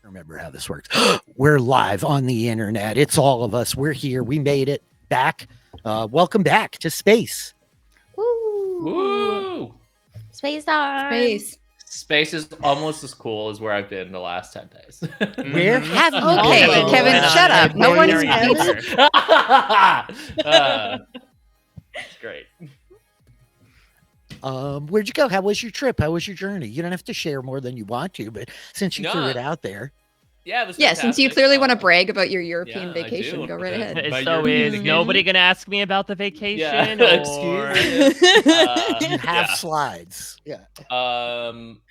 Remember how this works. We're live on the internet. It's all of us. We're here. We made it back. Welcome back to space. Woo! Woo! Space time. Space is almost as cool as where I've been the last 10 days. Where have you Okay, been? Kevin, shut up. No one's It's great. Where'd you go? How was your trip? How was your journey? You don't have to share more than you want to, but since you threw it out there. Yeah, it was yeah, since you fantastic. clearly want to brag about your European I vacation, do. go right ahead. My So European is vacation? nobody gonna ask me about the vacation? Yeah. Or... Excuse me. You have slides. Yeah.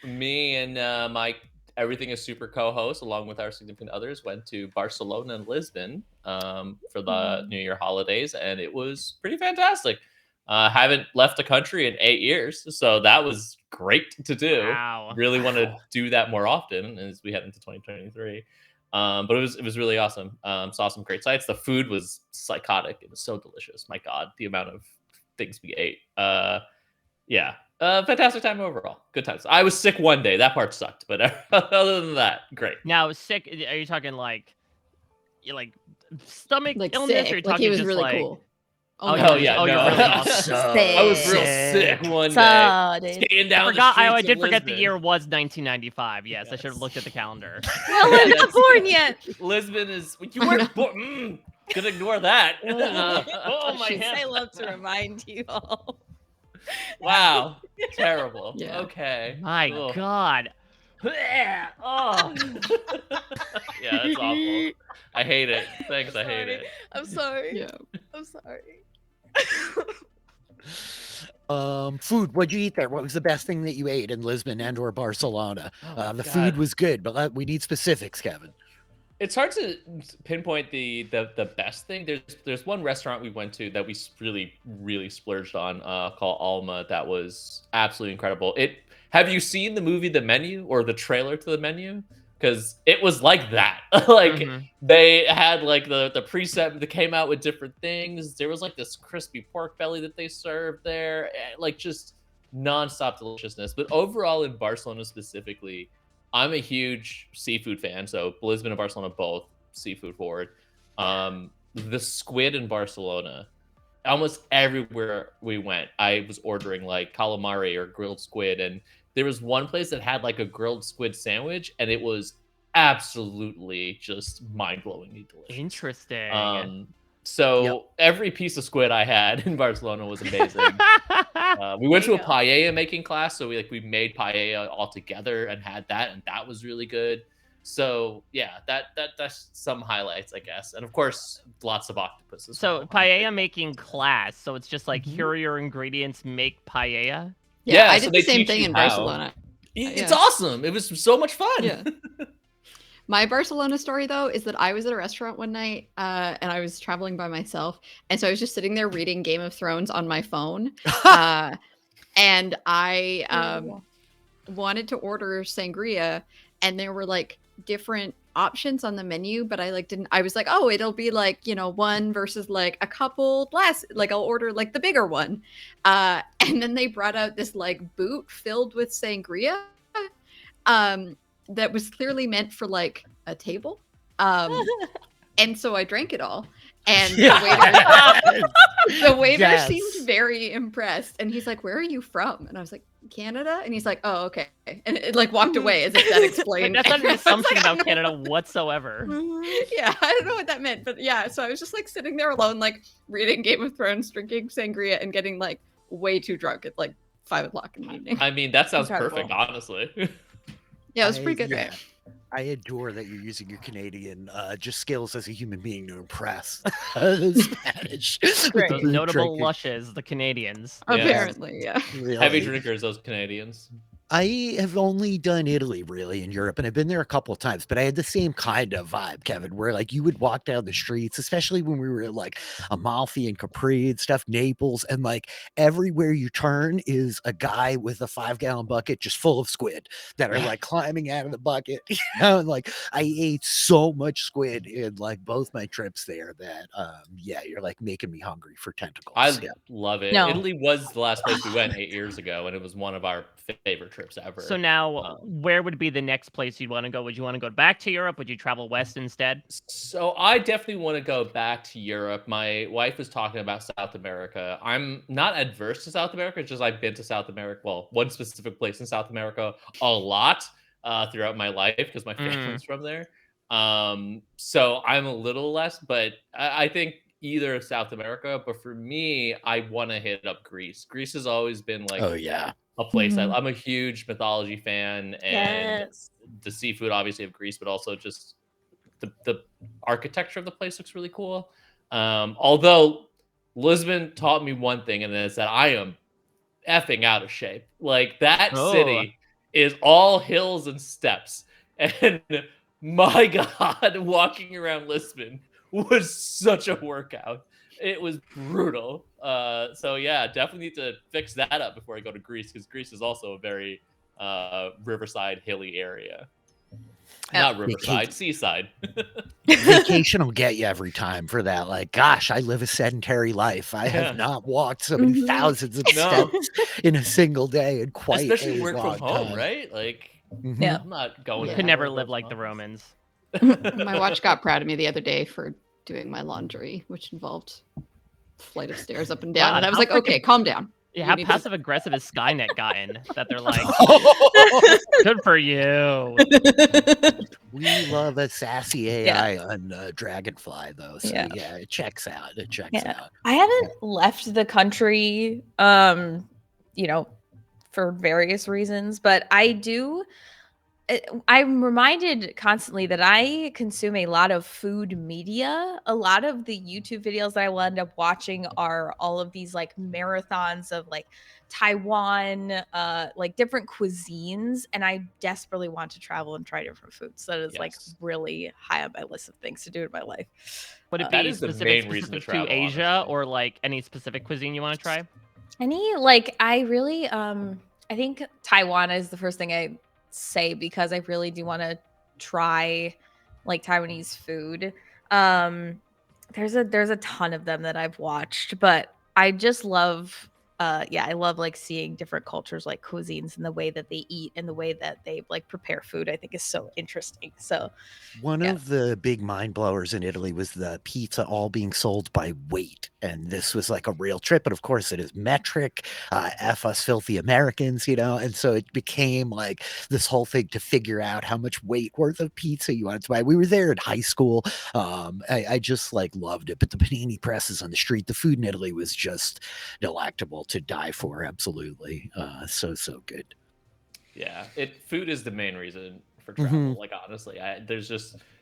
Me and my Everything is Super co-host, along with our significant others, went to Barcelona and Lisbon for the New Year holidays, and it was pretty fantastic. Haven't left the country in 8 years, so that was great to do. Wow. Really want to do that more often as we head into 2023. But it was really awesome. Saw some great sights. The food was psychotic. It was so delicious. My God, the amount of things we ate. Fantastic time overall. Good times. I was sick one day. That part sucked, but other than that, great. Now, sick? Are you talking like stomach Like illness? sick. Or are you Like talking he was just really like... cool. Oh, you're yeah, really no. awesome. I was real sick one day. Staying down I did forget the year was 1995. Yes, I should have looked at the calendar. Well, I'm not born yet. Lisbon is... You weren't born... Could ignore that. Oh, my head. I love to remind you all. Wow. Terrible. Yeah. Okay. My Ugh. God. Oh. Yeah, that's awful. I hate it. Thanks, I hate it. I'm sorry. Yeah. I'm sorry. Food. What'd you eat there? What was the best thing that you ate in Lisbon and or Barcelona? Oh, The God. food was good, but we need specifics, Kevin. It's hard to pinpoint the best thing. There's one restaurant we went to that we really splurged on called Alma that was absolutely incredible. Have you seen the movie The Menu or the trailer to The Menu? Because it was like that. Like they had like the preset that came out with different things. There was like this crispy pork belly that they served there, like just nonstop deliciousness. But overall in Barcelona specifically, I'm a huge seafood fan, so Lisbon and Barcelona both seafood forward. The squid in Barcelona, almost everywhere we went, I was ordering like calamari or grilled squid, and there was one place that had like a grilled squid sandwich, and it was absolutely just mind-blowingly delicious. Interesting. So every piece of squid I had in Barcelona was amazing. We went to a paella making class, so we made paella all together and had that, and that was really good. So yeah, that's some highlights, I guess, and of course lots of octopuses. So paella making class, so it's just like here are your ingredients, make paella. Yeah, I did the same thing in Barcelona. It's awesome. It was so much fun. Yeah. My Barcelona story, though, is that I was at a restaurant one night and I was traveling by myself. And so I was just sitting there reading Game of Thrones on my phone. And I wanted to order sangria. And there were like different options on the menu, but I was like, oh, it'll be like, one versus like a couple glass. Like I'll order like the bigger one. And then they brought out this like boot filled with sangria. That was clearly meant for like a table. And so I drank it all. And the waiter seemed very impressed. And he's like, where are you from? And I was like, Canada? And he's like, oh, okay. And it like walked away as if that explained. That's not an assumption about Canada whatsoever. Yeah, I don't know what that meant. But yeah, so I was just like sitting there alone, like reading Game of Thrones, drinking sangria, and getting like way too drunk at like 5 o'clock in the evening. I mean, that sounds perfect, honestly. Yeah, it was pretty good. Yeah. I adore that you're using your Canadian just skills as a human being to impress the Spanish. Those notable lushes, the Canadians. Apparently, yeah. Really. Heavy drinkers, those Canadians. I have only done Italy really in Europe, and I've been there a couple of times, but I had the same kind of vibe, Kevin, where like you would walk down the streets, especially when we were at like Amalfi and Capri and stuff, Naples, and like everywhere you turn is a guy with a 5-gallon bucket just full of squid that are like climbing out of the bucket. And like I ate so much squid in like both my trips there that you're like making me hungry for tentacles. I love it. No. Italy was the last place we went 8 years ago, and it was one of our favorite trips ever. So now, where would be the next place you'd want to go? Would you want to go back to Europe? Would you travel west instead? So I definitely want to go back to Europe. My wife was talking about South America. I'm not adverse to South America. It's just I've been to South America, well, one specific place in South America a lot throughout my life because my family's from there. So I'm a little less, but I think either South America. But for me, I want to hit up Greece. Greece has always been like, a place. I'm a huge mythology fan, and the seafood obviously of Greece, but also just the architecture of the place looks really cool. Although Lisbon taught me one thing, and it's that I am effing out of shape. Like that city is all hills and steps, and my God, walking around Lisbon was such a workout. It was brutal. So yeah, definitely need to fix that up before I go to Greece, because Greece is also a very riverside, hilly area. Not riverside, seaside. Vacation will get you every time for that. Like, gosh, I live a sedentary life. I have not walked so many thousands of steps in a single day in quite especially a work long from home, time. Right? Like, yeah, I'm not going. You could never live like the Romans. My watch got proud of me the other day for doing my laundry, which involved a flight of stairs up and down. And I was like, okay, calm down. Yeah, how passive aggressive has Skynet gotten that they're like, good for you. We love a sassy AI on Dragonfly, though. So yeah, it checks out. It checks out. I haven't left the country, for various reasons, but I do I'm reminded constantly that I consume a lot of food media. A lot of the YouTube videos that I will end up watching are all of these like marathons of like Taiwan, like different cuisines, and I desperately want to travel and try different foods. That is like Yes. really high on my list of things to do in my life. Would it That be is the specific, main reason to specific to travel, Asia honestly. or like any specific cuisine you want to try? Any like I really I think Taiwan is the first thing I say because I really do want to try like Taiwanese food. There's a ton of them that I've watched, but I just love I love like seeing different cultures like cuisines and the way that they eat and the way that they like prepare food. I think is so interesting. So One Yeah. of the big mind blowers in Italy was the pizza all being sold by weight. And this was like a real trip. But of course, it is metric, F us filthy Americans, And so it became like this whole thing to figure out how much weight worth of pizza you wanted to buy. We were there in high school. I just like loved it. But the panini presses on the street, the food in Italy was just delectable to die for. Absolutely. So good. Yeah, food is the main reason for travel. Like honestly,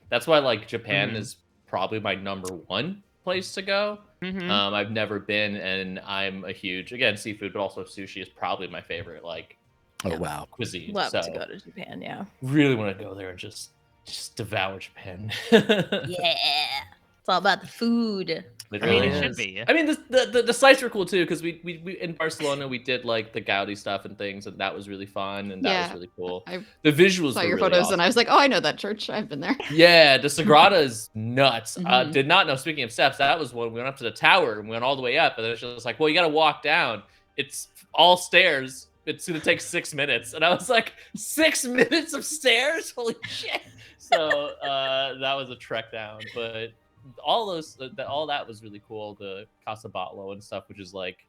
that's why like Japan is probably my number one place to go. I've never been, and I'm a huge seafood, but also sushi is probably my favorite like wow, cuisine. Love so to go to Japan. Yeah. Really want to go there and just devour Japan. Yeah. It's all about the food. It I mean, really it should is. be. I mean, the sites were cool too because we in Barcelona we did like the Gaudi stuff and things, and that was really fun and that was really cool. I The visuals saw were your really photos awesome. and I was like, oh, I know that church. I've been there. Yeah, the Sagrada is nuts. Mhm. Did not know. Speaking of steps, that was when we went up to the tower and we went all the way up, and then it's just like, well, you got to walk down. It's all stairs. It's gonna take 6 minutes, and I was like, 6 minutes of stairs? Holy shit! So that was a trek down, but all that was really cool. The Casa Batlló and stuff, which is like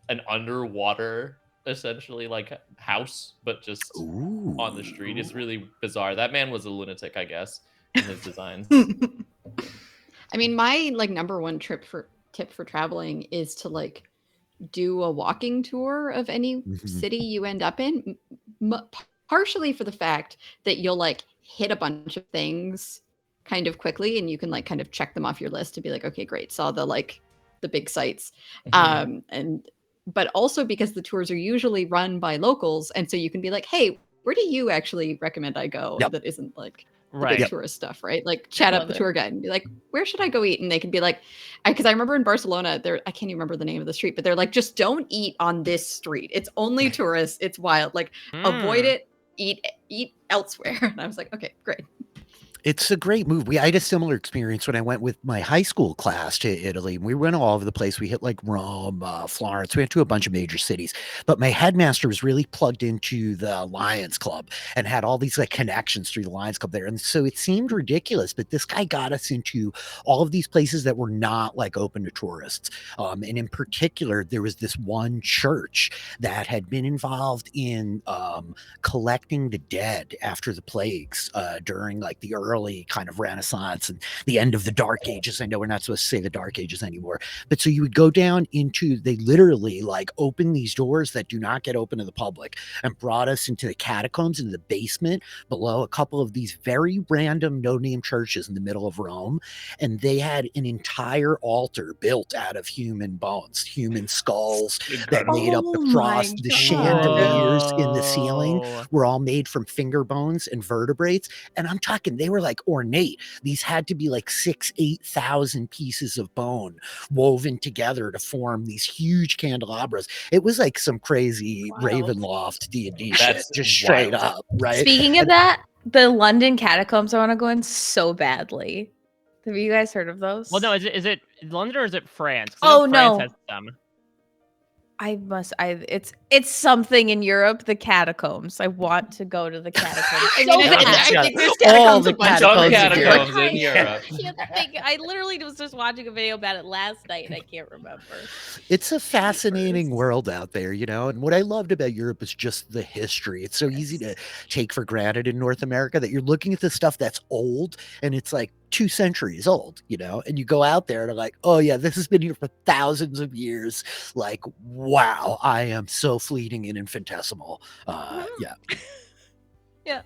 an underwater essentially like house, but just on the street. It's really bizarre. That man was a lunatic, I guess, in his designs. I mean, my like number one tip for traveling is to like do a walking tour of any city you end up in, partially for the fact that you'll like hit a bunch of things kind of quickly and you can like kind of check them off your list to be like, okay, great, saw the big sites. But also because the tours are usually run by locals, and so you can be like, hey, where do you actually recommend I go that isn't like the big tourist stuff, right? Like chat up the tour guide and be like, where should I go eat? And they can be like, because I remember in Barcelona, I can't even remember the name of the street, but they're like, just don't eat on this street. It's only tourists. It's wild. Like avoid it. Eat elsewhere. And I was like, okay, great. It's a great move. I had a similar experience when I went with my high school class to Italy. We went all over the place. We hit like Rome, Florence. We went to a bunch of major cities. But my headmaster was really plugged into the Lions Club and had all these like connections through the Lions Club there. And so it seemed ridiculous, but this guy got us into all of these places that were not like open to tourists. And in particular, there was this one church that had been involved in collecting the dead after the plagues during like the early kind of Renaissance and the end of the Dark Ages. I know we're not supposed to say the Dark Ages anymore, but so you would go down into, they literally like open these doors that do not get open to the public and brought us into the catacombs, into the basement below a couple of these very random no-name churches in the middle of Rome. And they had an entire altar built out of human bones, human skulls that made up the cross. The chandeliers in the ceiling were all made from finger bones and vertebrates. And I'm talking, they were like ornate. These had to be like 8,000 pieces of bone woven together to form these huge candelabras. It was like some crazy Ravenloft D&D shit, just straight up, right? Speaking of that, the London catacombs I want to go in so badly. Have you guys heard of those? Well, no, is it London or is it France? Oh, France no. has them. It's something in Europe, the catacombs. I want to go to the catacombs. I mean, I think there's all the catacombs in Europe. I can't think. I literally was just watching a video about it last night and I can't remember. It's a fascinating world out there, and what I loved about Europe is just the history. It's so easy to take for granted in North America that you're looking at the stuff that's old and it's like 2 centuries old, and you go out there and are like, oh yeah, this has been here for thousands of years. Like, wow, I am so fleeting and infinitesimal. Yeah. Yeah.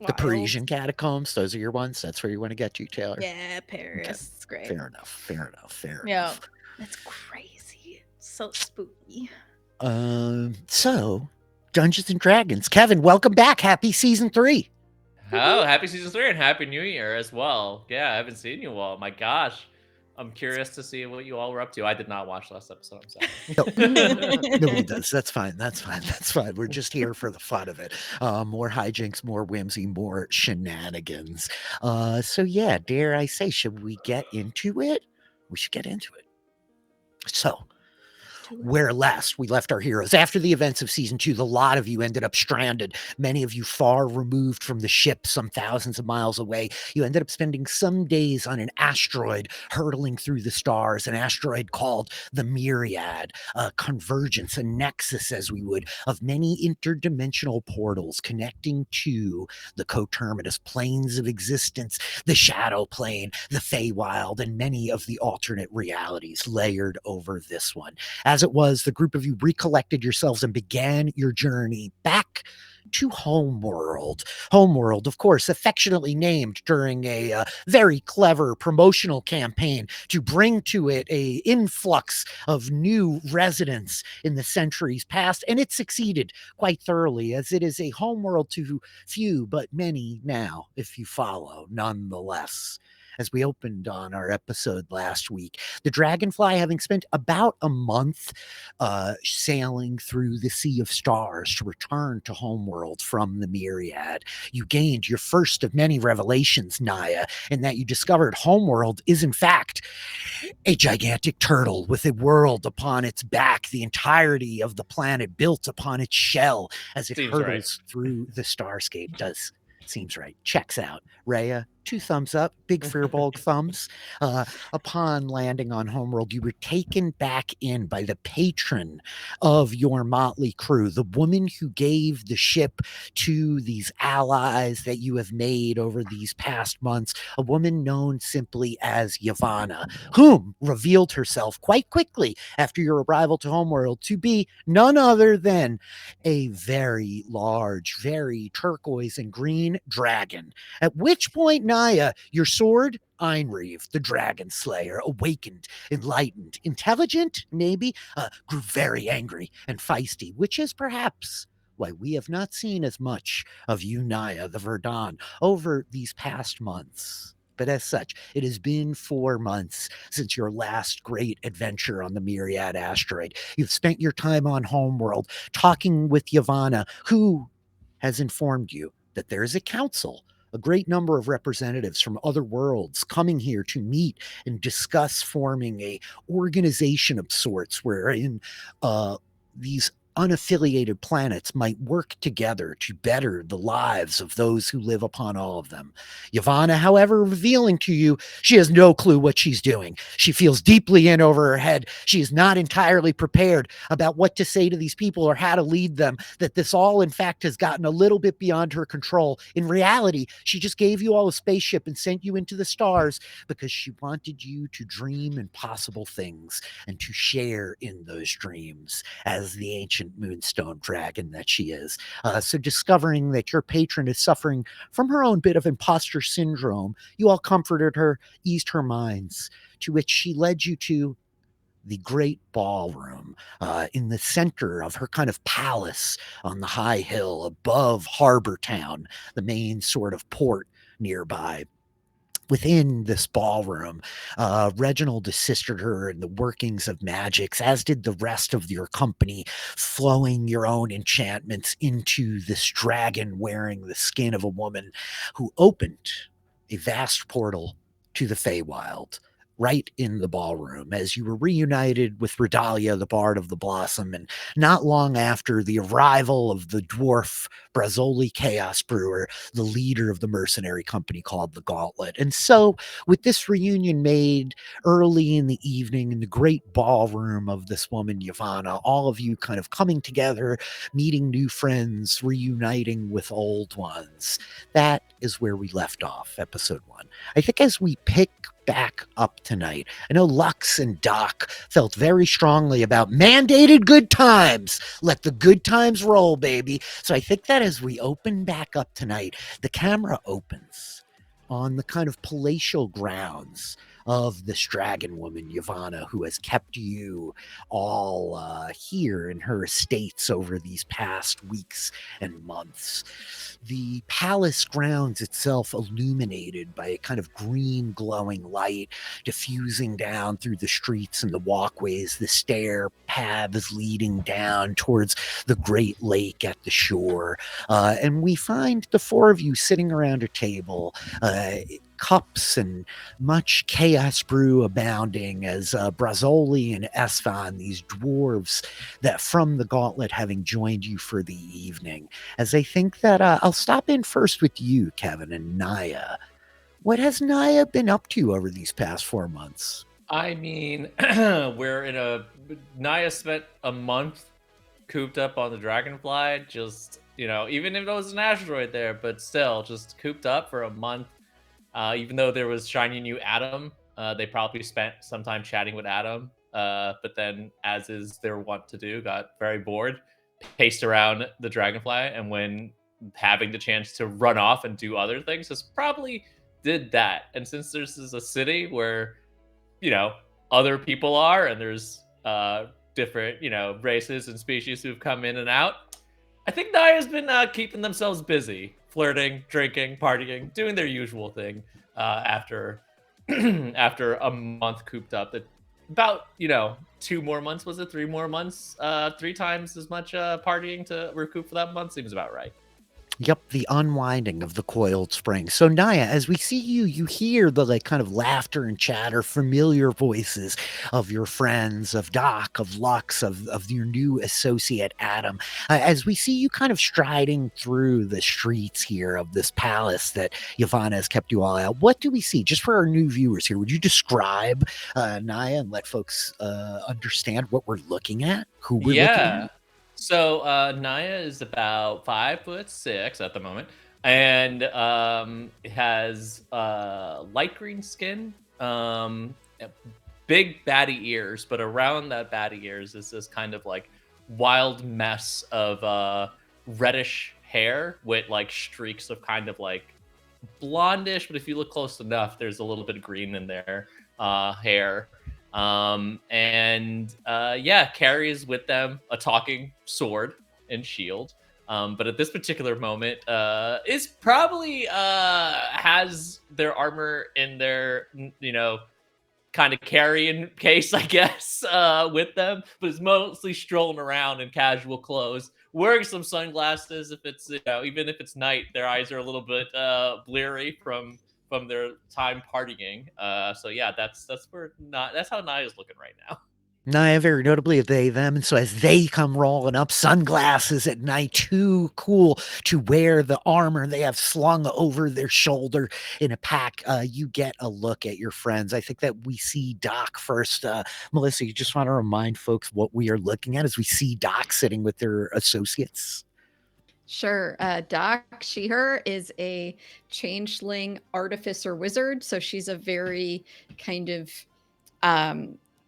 The Wild. Parisian catacombs, those are your ones. That's where you want to get to, Taylor. Yeah, Paris. It's great. Fair enough. Yeah, that's crazy. So spooky. So Dungeons and Dragons. Kevin, welcome back. Happy season 3. Oh, happy season 3 and happy new year as well. Yeah, I haven't seen you all. My gosh. I'm curious to see what you all were up to. I did not watch last episode. I'm sorry. Nobody does. That's fine. We're just here for the fun of it. More hijinks, more whimsy, more shenanigans. So yeah, dare I say, should we get into it? We should get into it. So, where last we left our heroes after the events of season 2, the lot of you ended up stranded, many of you far removed from the ship, some thousands of miles away. You ended up spending some days on an asteroid hurtling through the stars, an asteroid called the Myriad, a convergence, a nexus, as we would, of many interdimensional portals connecting to the coterminous planes of existence, the shadow plane, the Feywild, and many of the alternate realities layered over this one. As it was, the group of you recollected yourselves and began your journey back to Homeworld. Homeworld, of course, affectionately named during a very clever promotional campaign to bring to it a influx of new residents in the centuries past, and it succeeded quite thoroughly, as it is a homeworld to few but many now, if you follow, nonetheless. As we opened on our episode last week, the Dragonfly, having spent about a month sailing through the Sea of Stars to return to Homeworld from the Myriad, you gained your first of many revelations, Naya, in that you discovered Homeworld is in fact a gigantic turtle with a world upon its back, the entirety of the planet built upon its shell as it hurtles through the starscape. Seems right. Checks out. Reya, 2 thumbs up, big Firbolg thumbs. Upon landing on Homeworld, you were taken back in by the patron of your motley crew, the woman who gave the ship to these allies that you have made over these past months, a woman known simply as Yavanna, whom revealed herself quite quickly after your arrival to Homeworld to be none other than a very large, very turquoise and green dragon. At which point, Naya, your sword, Einreeve, the Dragon Slayer, awakened, enlightened, intelligent, maybe, grew very angry and feisty, which is perhaps why we have not seen as much of you, Naya, the Verdan, over these past months. But as such, it has been 4 months since your last great adventure on the Myriad asteroid. You've spent your time on Homeworld talking with Yavanna, who has informed you that there is a council, a great number of representatives from other worlds coming here to meet and discuss forming a organization of sorts wherein these unaffiliated planets might work together to better the lives of those who live upon all of them. Yavanna, however, revealing to you she has no clue what she's doing. She feels deeply in over her head. She is not entirely prepared about what to say to these people or how to lead them, that this all, in fact, has gotten a little bit beyond her control. In reality, she just gave you all a spaceship and sent you into the stars because she wanted you to dream impossible things and to share in those dreams as the ancient moonstone dragon that she is. So discovering that your patron is suffering from her own bit of imposter syndrome, you all comforted her, eased her minds, to which she led you to the great ballroom in the center of her kind of palace on the high hill above Harbor Town, the main sort of port nearby. Within this ballroom, Reginald assisted her in the workings of magics, as did the rest of your company, flowing your own enchantments into this dragon wearing the skin of a woman who opened a vast portal to the Feywild right in the ballroom as you were reunited with Redalia, the Bard of the Blossom, and not long after the arrival of the dwarf Brazzoli Chaos Brewer, the leader of the mercenary company called the Gauntlet. And so, with this reunion made early in the evening in the great ballroom of this woman, Yavanna, all of you kind of coming together, meeting new friends, reuniting with old ones. That is where we left off, episode 1. I think as we pick back up tonight. I know Lux and Doc felt very strongly about mandated good times. Let the good times roll, baby. So I think that as we open back up tonight, the camera opens on the kind of palatial grounds of this dragon woman, Yavanna, who has kept you all here in her estates over these past weeks and months. The palace grounds itself illuminated by a kind of green glowing light diffusing down through the streets and the walkways, the stair paths leading down towards the great lake at the shore. And we find the four of you sitting around a table, cups and much chaos brew abounding as Brazzoli and Esfan, these dwarves that from the gauntlet having joined you for the evening. As I think that I'll stop in first with you, Kevin and Naya. What has Naya been up to over these past 4 months? I mean, Naya spent a month cooped up on the Dragonfly, just, even if it was an asteroid there, but still just cooped up for a month. Even though there was shiny new A.D.A.M, they probably spent some time chatting with A.D.A.M, but then, as is their wont to do, got very bored, paced around the Dragonfly, and when having the chance to run off and do other things, just probably did that. And since this is a city where, other people are, and there's different, races and species who've come in and out, I think Naya's been keeping themselves busy. Flirting, drinking, partying, doing their usual thing after after a month cooped up. About 2 more months, was it 3 more months? 3 times as much partying to recoup for that month seems about right. Yep, the unwinding of the coiled spring. So Naya, as we see you, you hear the kind of laughter and chatter, familiar voices of your friends, of Doc, of Lux, of your new associate A.D.A.M. As we see you kind of striding through the streets here of this palace that Yavanna has kept you all out, what do we see? Just for our new viewers here, would you describe Naya and let folks understand what we're looking at, who we're looking at? So Naya is about 5'6" at the moment, and has light green skin, big batty ears, but around that batty ears is this kind of like wild mess of reddish hair with like streaks of kind of like blondish, but if you look close enough, there's a little bit of green in their hair. Carries with them a talking sword and shield. But at this particular moment, is probably has their armor in their, kind of carrying case, I guess, with them, but is mostly strolling around in casual clothes, wearing some sunglasses. If it's, even if it's night, their eyes are a little bit bleary from their time partying. That's how Naya's looking right now. Naya, very notably, of they, them. And so as they come rolling up, sunglasses at night, too cool to wear the armor they have slung over their shoulder in a pack, you get a look at your friends. I think that we see Doc first. Melissa, you just want to remind folks what we are looking at as we see Doc sitting with their associates? Sure. Doc, her is a Changeling Artificer Wizard. So she's a very kind of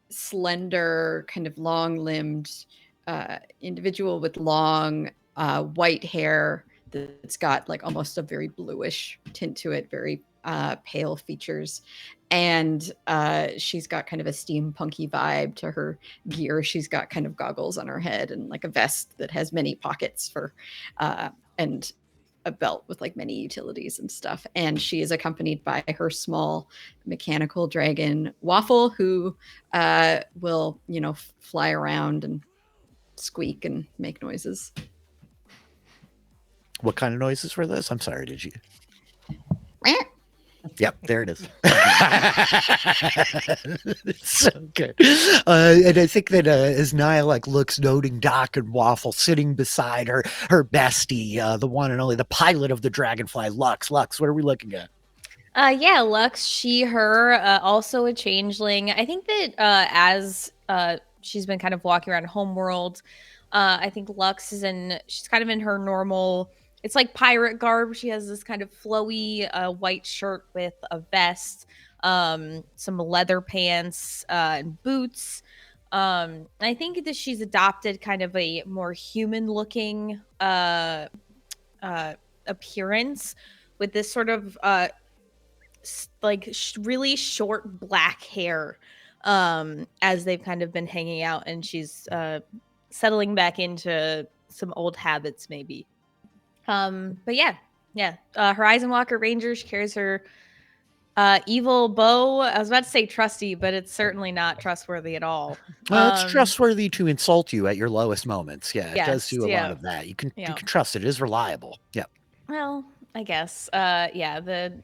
slender, kind of long-limbed individual with long white hair that's got like almost a very bluish tint to it, very pale features. And she's got kind of a steampunky vibe to her gear. She's got kind of goggles on her head and like a vest that has many pockets for, and a belt with like many utilities and stuff. And she is accompanied by her small mechanical dragon, Waffle, who will, fly around and squeak and make noises. What kind of noises were those? I'm sorry, did you? Yep, there it is. It's so good. And I think that as Naya looks, noting Doc and Waffle sitting beside her bestie, the one and only, the pilot of the Dragonfly, Lux. Lux, what are we looking at? Lux, her, also a changeling. I think that as she's been kind of walking around Homeworld, I think Lux she's kind of in her normal, it's like pirate garb. She has this kind of flowy white shirt with a vest, some leather pants and boots. I think that she's adopted kind of a more human-looking appearance with this sort of really short black hair as they've kind of been hanging out, and she's settling back into some old habits maybe. But yeah. Horizon Walker Ranger, she carries her evil bow. I was about to say trusty, but it's certainly not trustworthy at all. Well, it's trustworthy to insult you at your lowest moments. Yeah, it does Yes, do a yeah. lot of that. You can Yeah. trust it. It is reliable. Yeah. Well, I guess. The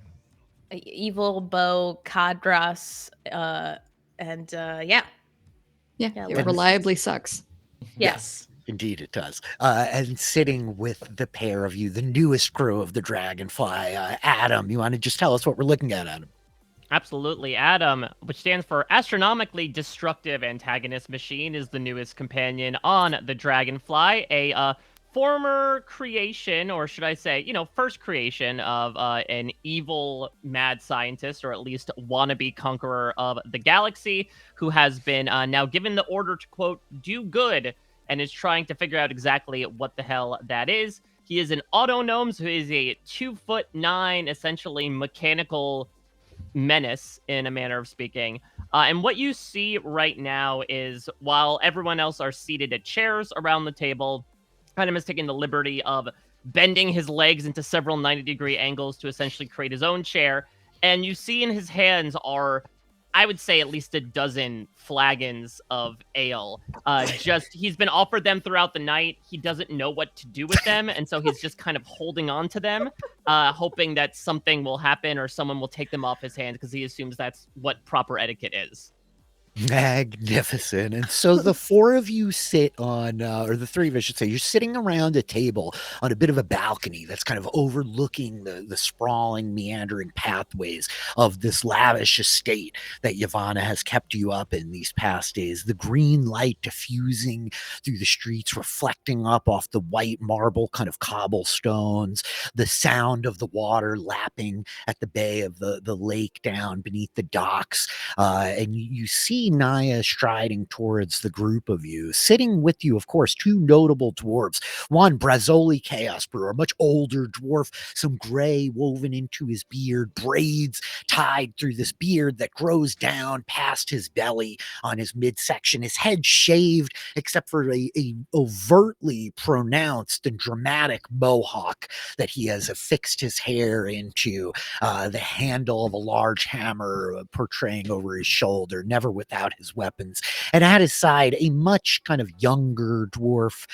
evil bow, Kadras, and Yeah, Yeah, it reliably sucks. yes. Indeed, it does. And sitting with the pair of you, the newest crew of the Dragonfly, A.D.A.M, you want to just tell us what we're looking at, Adam? Absolutely. A.D.A.M, which stands for Astronomically Destructive Antagonist Machine, is the newest companion on the Dragonfly, a former creation, or should I say, first creation of an evil mad scientist, or at least wannabe conqueror of the galaxy, who has been now given the order to, quote, do good, and is trying to figure out exactly what the hell that is. He is an autognome, who is a 2'9", essentially mechanical menace, in a manner of speaking. And what you see right now is, while everyone else are seated at chairs around the table, kind of is taking the liberty of bending his legs into several 90-degree angles to essentially create his own chair. And you see in his hands are, I would say, at least a dozen flagons of ale. He's been offered them throughout the night. He doesn't know what to do with them, and so he's just kind of holding on to them, hoping that something will happen or someone will take them off his hands, because he assumes that's what proper etiquette is. Magnificent. And so the four of you sit on, or the three of us should say, you're sitting around a table on a bit of a balcony that's kind of overlooking the sprawling, meandering pathways of this lavish estate that Yavanna has kept you up in these past days. The green light diffusing through the streets, reflecting up off the white marble kind of cobblestones, the sound of the water lapping at the bay of the lake down beneath the docks. And you see Naya striding towards the group of you. Sitting with you, of course, two notable dwarves. One, Brazzoli Chaos Brewer, a much older dwarf, some gray woven into his beard, braids tied through this beard that grows down past his belly on his midsection, his head shaved except for a overtly pronounced and dramatic mohawk that he has affixed his hair into, the handle of a large hammer portraying over his shoulder, never without his weapons. And at his side, a much kind of younger dwarf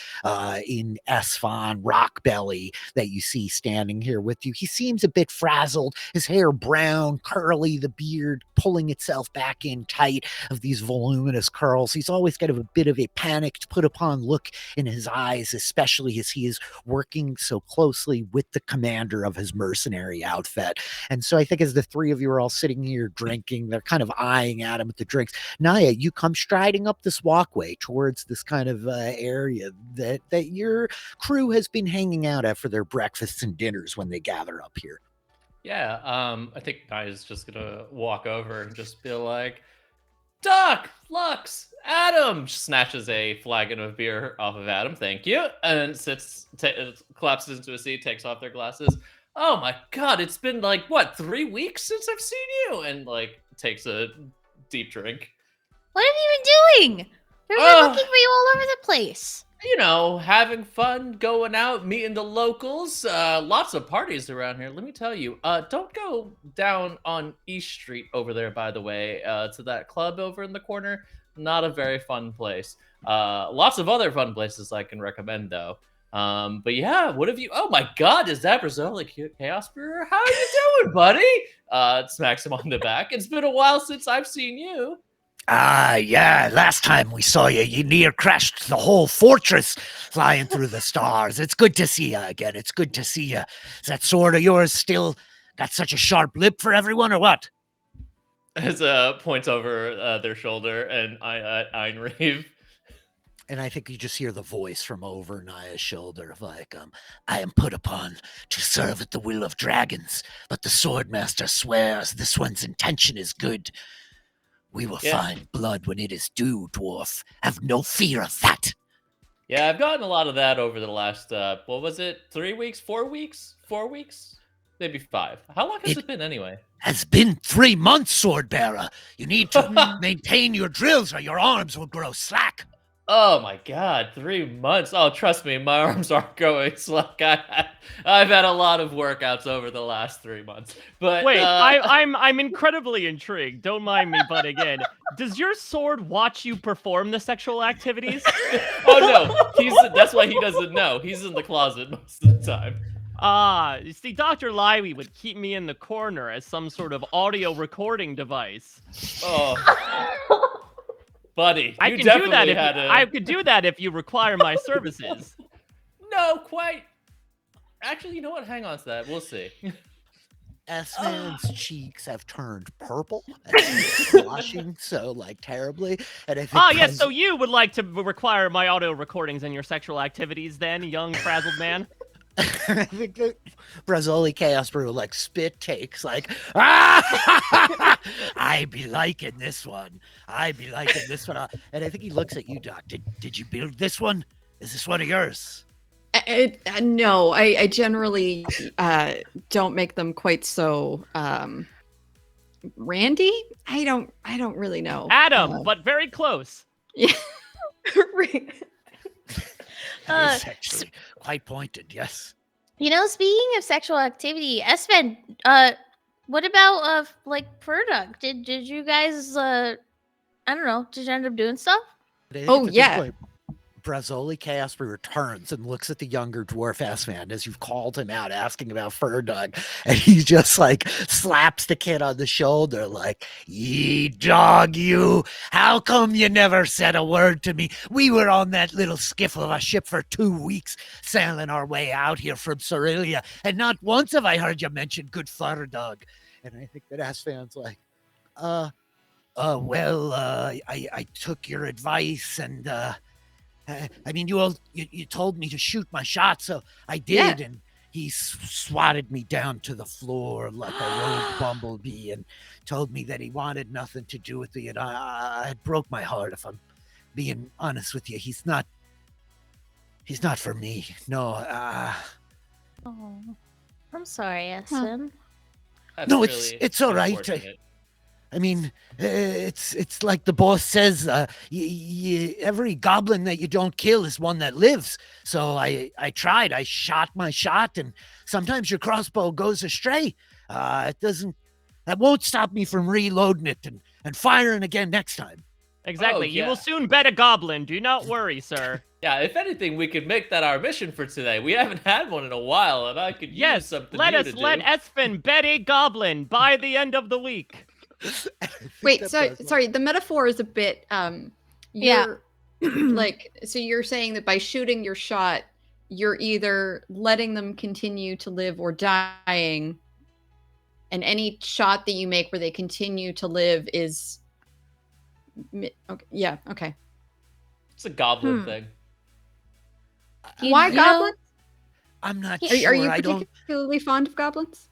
in Esfon, Rockbelly, that you see standing here with you. He seems a bit frazzled, his hair brown, curly, the beard pulling itself back in tight of these voluminous curls. He's always got a bit of a panicked, put upon look in his eyes, especially as he is working so closely with the commander of his mercenary outfit. And so I think as the three of you are all sitting here drinking, they're kind of eyeing at him with the drinks. Naya, you come striding up this walkway towards this kind of area that your crew has been hanging out at for their breakfasts and dinners when they gather up here. Yeah, I think Naya's just gonna walk over and just be like, Doc, Lux, A.D.A.M, snatches a flagon of beer off of A.D.A.M, thank you, and collapses into a seat, takes off their glasses. Oh my god, it's been like, what, 3 weeks since I've seen you? And like, takes a deep drink. What have you been doing? We've been looking for you all over the place. You know, having fun, going out, meeting the locals. Lots of parties around here. Let me tell you, don't go down on East Street over there, by the way, to that club over in the corner. Not a very fun place. Lots of other fun places I can recommend, though. But yeah, what have you... Oh my god, is that Brazzoli Chaos Brewer? How are you doing, buddy? Smacks him on the back. It's been a while since I've seen you. Yeah, last time we saw you, you near crashed the whole fortress flying through the stars. It's good to see you again. It's good to see you. Is that sword of yours still got such a sharp lip for everyone, or what? As points over their shoulder, and Einrave. And I think you just hear the voice from over Naya's shoulder of like, I am put upon to serve at the will of dragons, but the Swordmaster swears this one's intention is good. We will find blood when it is due, dwarf. Have no fear of that. Yeah, I've gotten a lot of that over the last, what was it, 3 weeks, 4 weeks? 4 weeks? Maybe 5. How long has it been anyway? Has been 3 months, Swordbearer. You need to maintain your drills or your arms will grow slack. Oh my god, 3 months. Oh, trust me, my arms aren't going slack. I've had a lot of workouts over the last 3 months. But wait, I'm incredibly intrigued. Don't mind me butting in. Does your sword watch you perform the sexual activities? Oh no, that's why he doesn't know. He's in the closet most of the time. You see, Dr. Lively would keep me in the corner as some sort of audio recording device. Oh. Buddy, I could do that if you require my services. No, quite. Actually, you know what? Hang on to that. We'll see. Esfan's cheeks have turned purple and he's blushing so like terribly. And I think yes, so you would like to require my audio recordings and your sexual activities then, young frazzled man? I think that Brazzoli Chaos Brew like spit takes like I be liking this one. I be liking this one. And I think he looks at you, Doc. Did you build this one? Is this one of yours? No, I generally don't make them quite so randy. I don't really know. A.D.A.M, but very close. Yeah. It's actually quite pointed, yes. You know, speaking of sexual activity, Espen, what about like Furdug? Did you guys I don't know, did you end up doing stuff? Oh yeah. Brazzoli Chaos returns and looks at the younger dwarf Esfand as you've called him out asking about Furdug, and he just like slaps the kid on the shoulder like, "Ye dog, you! How come you never said a word to me? We were on that little skiff of a ship for 2 weeks, sailing our way out here from Cerelia, and not once have I heard you mention good Furdug." And I think that Esfand's like, I took your advice and I mean, you told me to shoot my shot, so I did, and he swatted me down to the floor like a rogue bumblebee and told me that he wanted nothing to do with me, and it broke my heart, if I'm being honest with you. He's not for me. No. Oh, I'm sorry, Espen. No, it's all right. I mean, it's like the boss says, every goblin that you don't kill is one that lives. So I tried. I shot my shot, and sometimes your crossbow goes astray. That won't stop me from reloading it and firing again next time. Exactly. You will soon bet a goblin. Do not worry, sir. Yeah, if anything, we could make that our mission for today. We haven't had one in a while, and I could use something new to do. Let Espen bet a goblin by the end of the week. Wait, sorry, the metaphor is a bit like, so you're saying that by shooting your shot, you're either letting them continue to live or dying, and any shot that you make where they continue to live is okay. It's a goblin thing. Why goblins? I'm not Are sure. you particularly fond of goblins?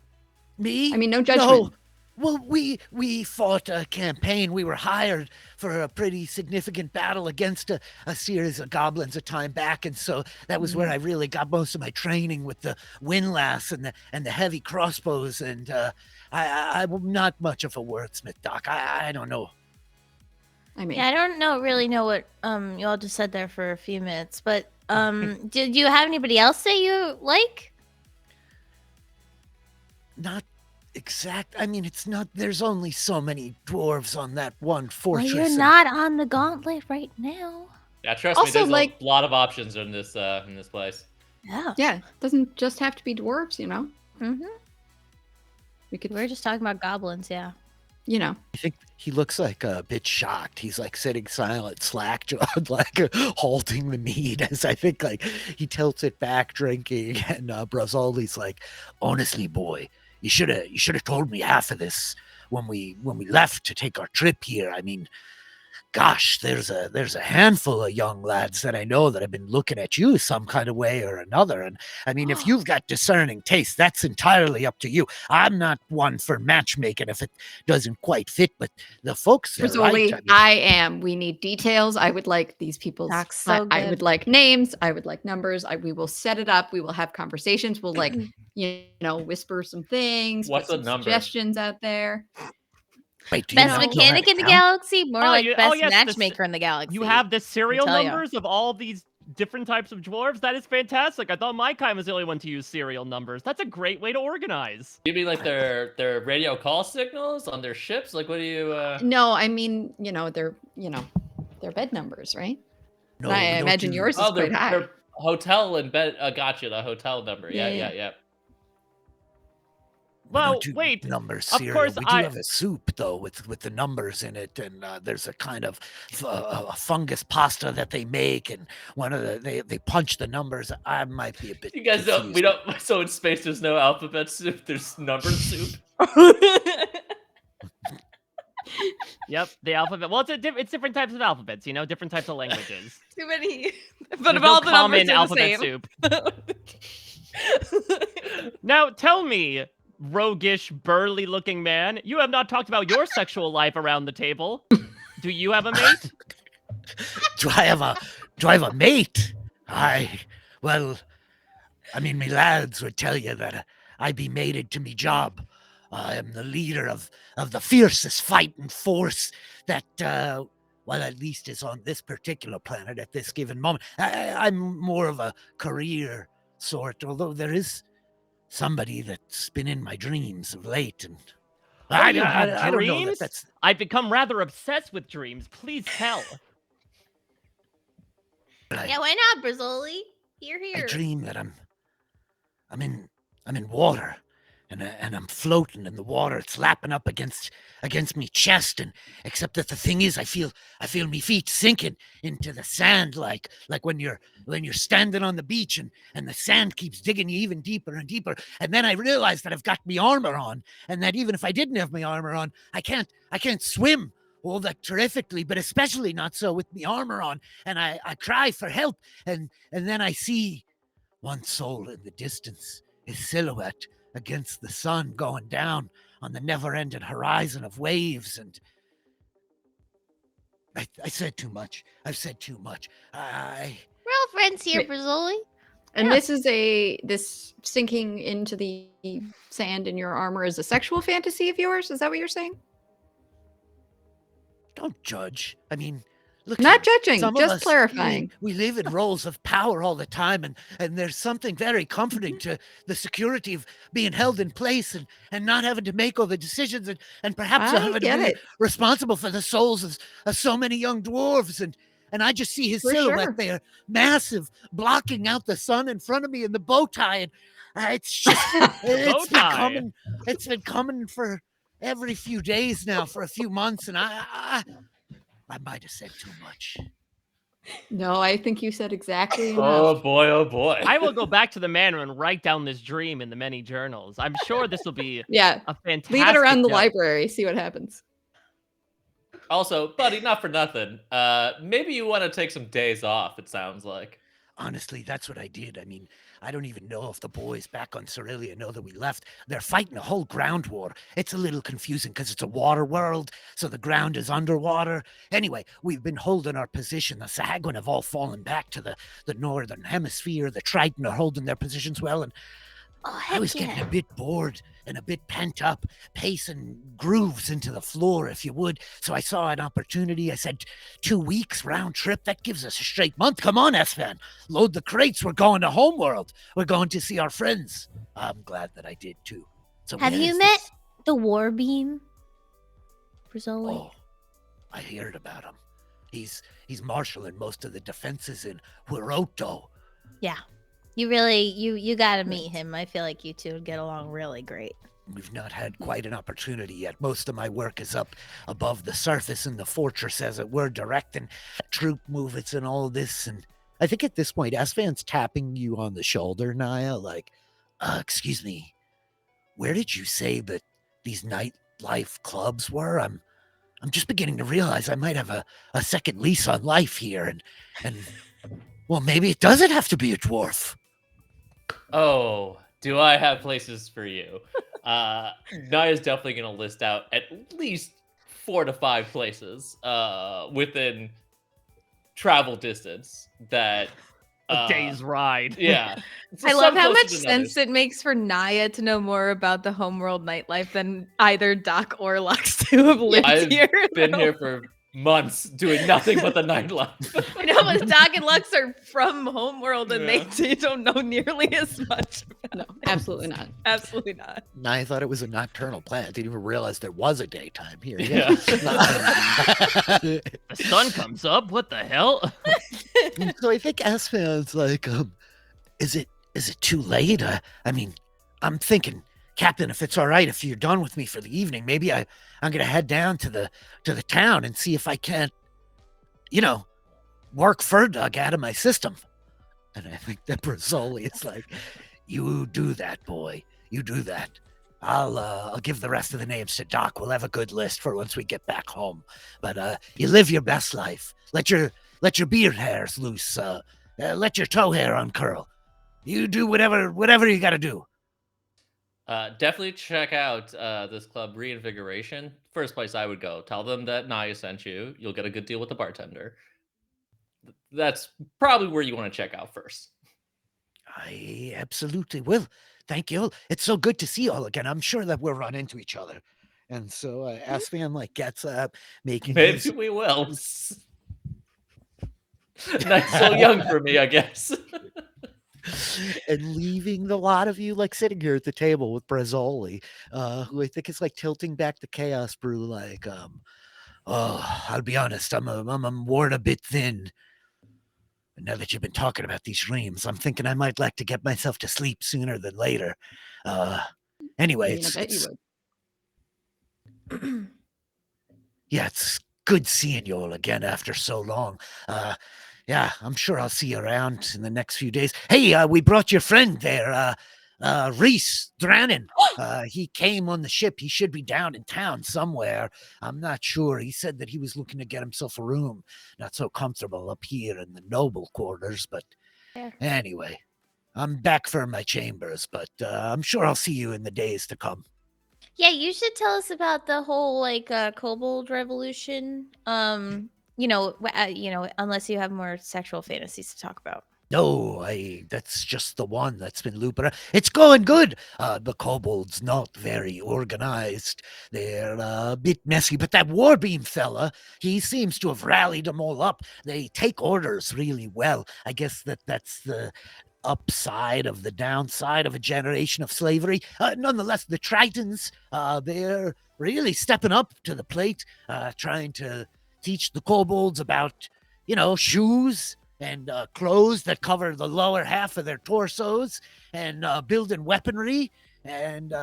Me? I mean, no judgment. No. Well, we fought a campaign. We were hired for a pretty significant battle against a series of goblins a time back, and so that was where I really got most of my training with the windlass and the heavy crossbows. And I'm not much of a wordsmith, Doc. I don't know. I mean, I don't really know what you all just said there for a few minutes, but did you have anybody else that you like? Not exact. I mean, it's not. There's only so many dwarves on that one fortress. Well, you're not on the gauntlet right now. Yeah, trust me. There's a lot of options in this place. Yeah. It doesn't just have to be dwarves, you know. Mm-hmm. We're just talking about goblins, yeah. You know. I think he looks like a bit shocked. He's like sitting silent, slack-jawed, like halting the mead as I think like he tilts it back, drinking, and Brazzoli's like, "Honestly, boy, you should have told me half of this when we left to take our trip here. I mean, gosh, there's a handful of young lads that I know that have been looking at you some kind of way or another. And I mean, if you've got discerning taste, that's entirely up to you. I'm not one for matchmaking if it doesn't quite fit, but the folks are right. Rizzoli, I am. We need details. I would like these people's. That's so I good. would like names. I would like numbers. We will set it up. We will have conversations. We'll whisper some things. What's put a some number? suggestions out there. Wait, do you Best not know how to mechanic in the count? galaxy, more like you- best yes, matchmaker in the galaxy. You have the serial tell ya. numbers of all these different types of dwarves. That is fantastic. I thought my kind was the only one to use serial numbers. That's a great way to organize. You mean like their radio call signals on their ships? Like, what do you? No, I mean, their bed numbers, right? No, I we don't imagine do- yours is quite high. their hotel and bed. Gotcha, the hotel number. Yeah, Yeah. we don't Well, do wait. numbers Of cereal. course we do have a soup though with the numbers in it, and there's a kind of a fungus pasta that they make, and one of they punch the numbers. I might be a bit. You guys don't. We confused. don't. So in space, there's no alphabet soup. There's number soup. Yep, the alphabet. Well, it's different types of alphabets, different types of languages. Too many, but There's of no all the numbers common are the alphabet same. soup. Now, tell me, roguish, burly-looking man, you have not talked about your sexual life around the table. Do you have a mate? Do I have a mate? Well, I mean, me lads would tell you that I be mated to me job. I am the leader of the fiercest fighting force that, well, at least is on this particular planet at this given moment. I'm more of a career sort, although there is somebody that's been in my dreams of late, and I you have don't know dreams? that's. I've become rather obsessed with dreams. Please tell. Yeah, why not, Rizzoli? Here. I dream that I'm in water, and I'm floating in the water. It's lapping up against me chest, and except that the thing is, I feel me feet sinking into the sand, like when you're standing on the beach, and the sand keeps digging you even deeper and deeper. And then I realize that I've got me armor on, and that even if I didn't have my armor on, I can't swim all that terrifically, but especially not so with me armor on. And I cry for help, and then I see one soul in the distance, his silhouette against the sun going down on the never-ending horizon of waves. And I said too much. I've said too much. We're all friends here, Wait. Rizzoli. And Yeah. this sinking into the sand in your armor is a sexual fantasy of yours? Is that what you're saying? Don't judge. I mean, look. Not judging, some of just us, clarifying. We live in roles of power all the time, and there's something very comforting to the security of being held in place and not having to make all the decisions, and perhaps I having to get be it. responsible for the souls of so many young dwarves. And I just see his For silhouette sure. there, massive, blocking out the sun in front of me in the bow tie. And it's just, it's been coming for every few days now, for a few months, and I might have said too much. No, I think you said exactly enough. Oh boy. I will go back to the manor and write down this dream in the many journals. I'm sure this will be Yeah, a fantastic leave it around the note. library. See what happens. Also, buddy, not for nothing. Maybe you want to take some days off. It sounds like. Honestly, that's what I did. I mean, I don't even know if the boys back on Cerelia know that we left. They're fighting a whole ground war. It's a little confusing because it's a water world, so the ground is underwater. Anyway, we've been holding our position. The Sahagwin have all fallen back to the northern hemisphere. The Triton are holding their positions well, and I was getting a bit bored and a bit pent up, pacing grooves into the floor, if you would. So I saw an opportunity. I said, 2 weeks round trip. That gives us a straight month. Come on, S-Fan. Load the crates. We're going to Homeworld. We're going to see our friends. I'm glad that I did too. So Have where you is met this? the War Beam, Rizzoli? Oh, I heard about him. He's marshaling most of the defenses in Hueroto. Yeah. You really, you gotta meet him. I feel like you two would get along really great. We've not had quite an opportunity yet. Most of my work is up above the surface in the fortress, as it were, directing troop movements and all this. And I think at this point, Asvan's tapping you on the shoulder, Naya, like, excuse me, where did you say that these nightlife clubs were? I'm I'm just beginning to realize I might have a second lease on life here, and well, maybe it doesn't have to be a dwarf. Oh, do I have places for you? Naya's definitely going to list out at least 4 to 5 places within travel distance that A day's ride. Yeah. I love how much sense it makes for Naya to know more about the homeworld nightlife than either Doc or Lux to have lived I've here. been here for months doing nothing but the nightlife. I know, but Doc and Lux are from homeworld and they don't know nearly as much. No, absolutely not. Absolutely not. I thought it was a nocturnal planet. Didn't even realize there was a daytime here. Yeah. The sun comes up. What the hell? So I think Asfan's like, is it too late? I mean, I'm thinking, Captain, if it's all right, if you're done with me for the evening, maybe I'm gonna head down to the town and see if I can't, work Ferdug out of my system. And I think that Brazzoli is like, you do that, boy. You do that. I'll give the rest of the names to Doc. We'll have a good list for once we get back home. But you live your best life. Let your beard hairs loose. Let your toe hair uncurl. You do whatever you got to do. Definitely check out this club, Reinvigoration. First place I would go. Tell them that Naya sent you. You'll get a good deal with the bartender. That's probably where you want to check out first. I absolutely will. Thank you. It's so good to see you all again. I'm sure that we'll run into each other. And so Asfan gets up, making Maybe we will. Nice, so young for me, I guess. And leaving the lot of you sitting here at the table with Brazzoli, who I think is tilting back the chaos brew. I'll be honest, I'm worn a bit thin. And now that you've been talking about these dreams, I'm thinking I might like to get myself to sleep sooner than later. Anyway, I bet you would. Yeah, it's good seeing you all again after so long. Yeah, I'm sure I'll see you around in the next few days. Hey, we brought your friend there, Reese Drannon. He came on the ship. He should be down in town somewhere. I'm not sure. He said that he was looking to get himself a room. Not so comfortable up here in the noble quarters, but anyway, I'm back for my chambers, but I'm sure I'll see you in the days to come. Yeah, you should tell us about the whole kobold revolution. Unless you have more sexual fantasies to talk about. No, that's just the one that's been looping around. It's going good. The kobolds not very organized. They're a bit messy, but that Warbeam fella, he seems to have rallied them all up. They take orders really well. I guess that's the upside of the downside of a generation of slavery. Nonetheless, the Tritons, they're really stepping up to the plate, trying to teach the kobolds about, shoes and clothes that cover the lower half of their torsos, and building weaponry. And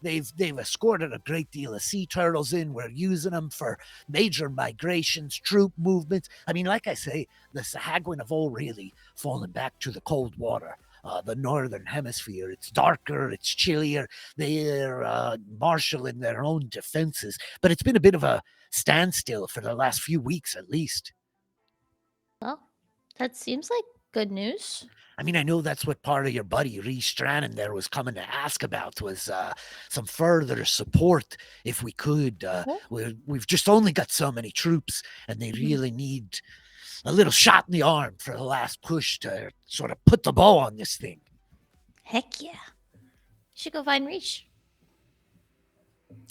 they've escorted a great deal of sea turtles in. We're using them for major migrations, troop movements. I mean, like I say, the Sahagwin have all really fallen back to the cold water. The northern hemisphere, it's darker, it's chillier. They're marshaling their own defenses. But it's been a bit of a standstill for the last few weeks, at least. Well, that seems like good news. I mean, I know that's what part of your buddy Reese Drannon there was coming to ask about, was some further support if we could. We've just only got so many troops, and they really need a little shot in the arm for the last push to sort of put the bow on this thing. Heck yeah. Should go find Reese.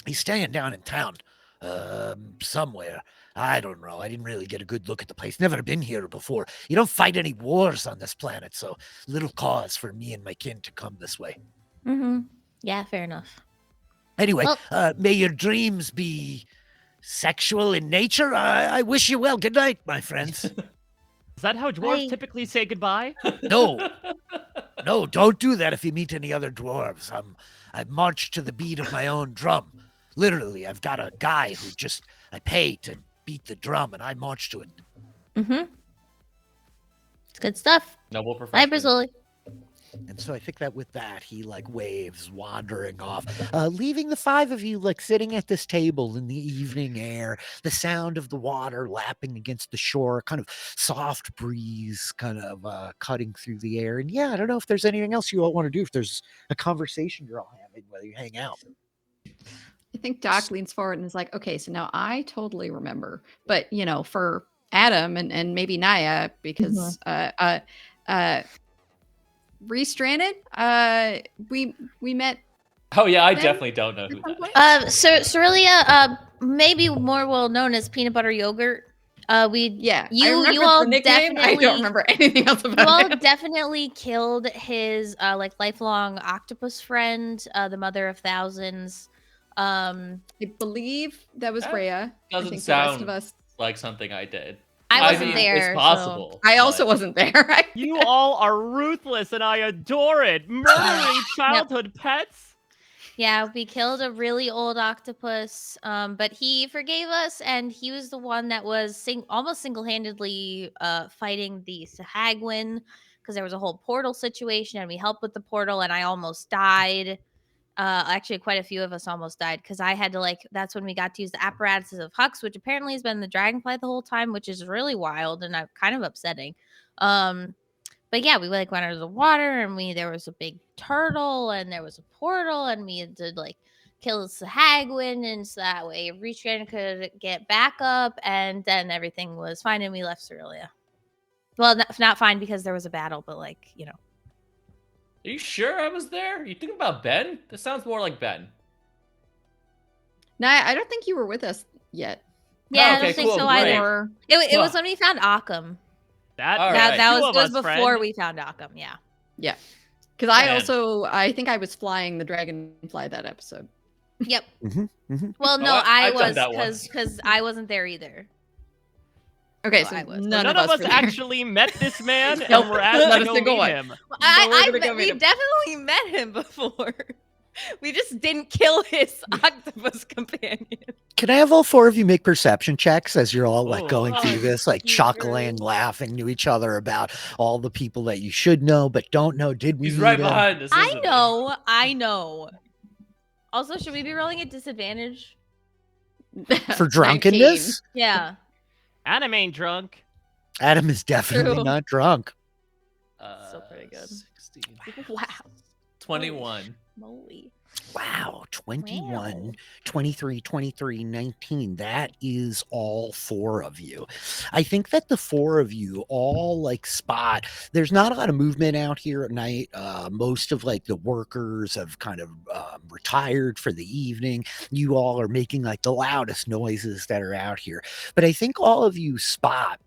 He's staying down in town somewhere. I don't know. I didn't really get a good look at the place. Never been here before. You don't fight any wars on this planet, so little cause for me and my kin to come this way. Mm-hmm. Yeah, fair enough. Anyway, may your dreams be sexual in nature. I wish you well. Good night, my friends. Is that how dwarves typically say goodbye? No, don't do that if you meet any other dwarves. I've marched to the beat of my own drum. Literally, I've got a guy who I pay to beat the drum, and I march to it. Mm-hmm. It's good stuff. Noble profession. Bye, Brazzoli. And so I think that with that, he like waves, wandering off, leaving the five of you like sitting at this table in the evening air, the sound of the water lapping against the shore, kind of soft breeze kind of cutting through the air. And yeah, I don't know if there's anything else you all want to do, if there's a conversation you're all having, whether you hang out. I think Doc leans forward and is like, okay, so now I totally remember. But, you know, for A.D.A.M and maybe Naya, because Restranded, we met. Oh yeah, I Ben? definitely don't know who that is. Cerelia, maybe more well known as peanut butter yogurt. I You remember all the nickname. I definitely don't remember anything else you about all him. definitely killed his like lifelong octopus friend, the mother of thousands. I believe that was That Reya. Doesn't I think the rest sound of us. like something I did. I wasn't there. It's so- possible. I also but- wasn't there. You all are ruthless, and I adore it. Murdering childhood pets. Yeah, we killed a really old octopus, but he forgave us, and he was the one that was almost single-handedly fighting the Sahagwin, because there was a whole portal situation, and we helped with the portal, and I almost died. Actually, quite a few of us almost died, because I had to, that's when we got to use the apparatuses of Hux, which apparently has been the Dragonfly the whole time, which is really wild and kind of upsetting. But yeah, we went under the water, and there was a big turtle, and there was a portal, and we had to kill the Sahagwin, and so that way Restrand could get back up, and then everything was fine, and we left Cerelia. Well, not fine because there was a battle, but Are you sure I was there? You thinking about Ben? This sounds more like Ben. Naya, I don't think you were with us yet. Yeah, Oh, I okay, don't think cool, so great. either. It was when we found Occam. That, All That, right. that two was, of it was us, before friend. we found Occam, yeah. Yeah. Because Man. I think I was flying the Dragonfly that episode. Yep. Mm-hmm. Well, Oh, no, I've done was that once. because I wasn't there either. Okay, Oh, so I was. none None of us of us were there. actually met this man, Nope, and we're asked not to a go single meet one. him. But we're gonna go we meet him. definitely met him before. We just didn't kill his octopus companion. Can I have all four of you make perception checks as you're all like Oh, going through this, like you chuckling, girl. laughing to each other about all the people that you should know but don't know? Did we He's meet right him? behind us. isn't he? I know. Also, should we be rolling at disadvantage? For drunkenness? Yeah. Adam ain't drunk. Adam is definitely True. not drunk. Still pretty good. 16. Wow. 21. Moly. Wow, 21, Wow. 23, 23, 19. That is all four of you. I think that the four of you all like spot. There's not a lot of movement out here at night. Most of like the workers have kind of retired for the evening. You all are making like the loudest noises that are out here. But I think all of you spot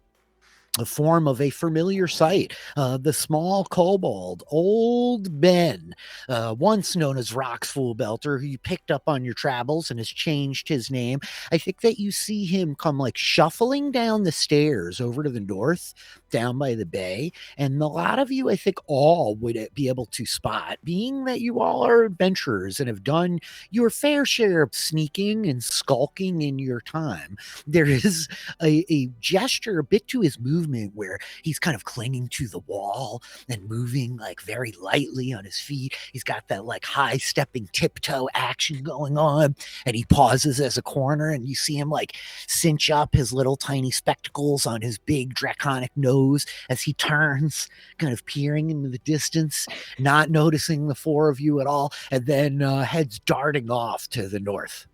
a form of a familiar sight. The small kobold, Old Ben, once known as Rock's Full Belter, who you picked up on your travels and has changed his name. I think that you see him come like shuffling down the stairs over to the north, down by the bay. And a lot of you, I think all would be able to spot, being that you all are adventurers and have done your fair share of sneaking and skulking in your time. There is a gesture a bit to his movement where he's kind of clinging to the wall and moving like very lightly on his feet. He's got that like high stepping tiptoe action going on, and he pauses as a corner, and you see him like cinch up his little tiny spectacles on his big draconic nose as he turns, kind of peering into the distance, not noticing the four of you at all, and then heads darting off to the north.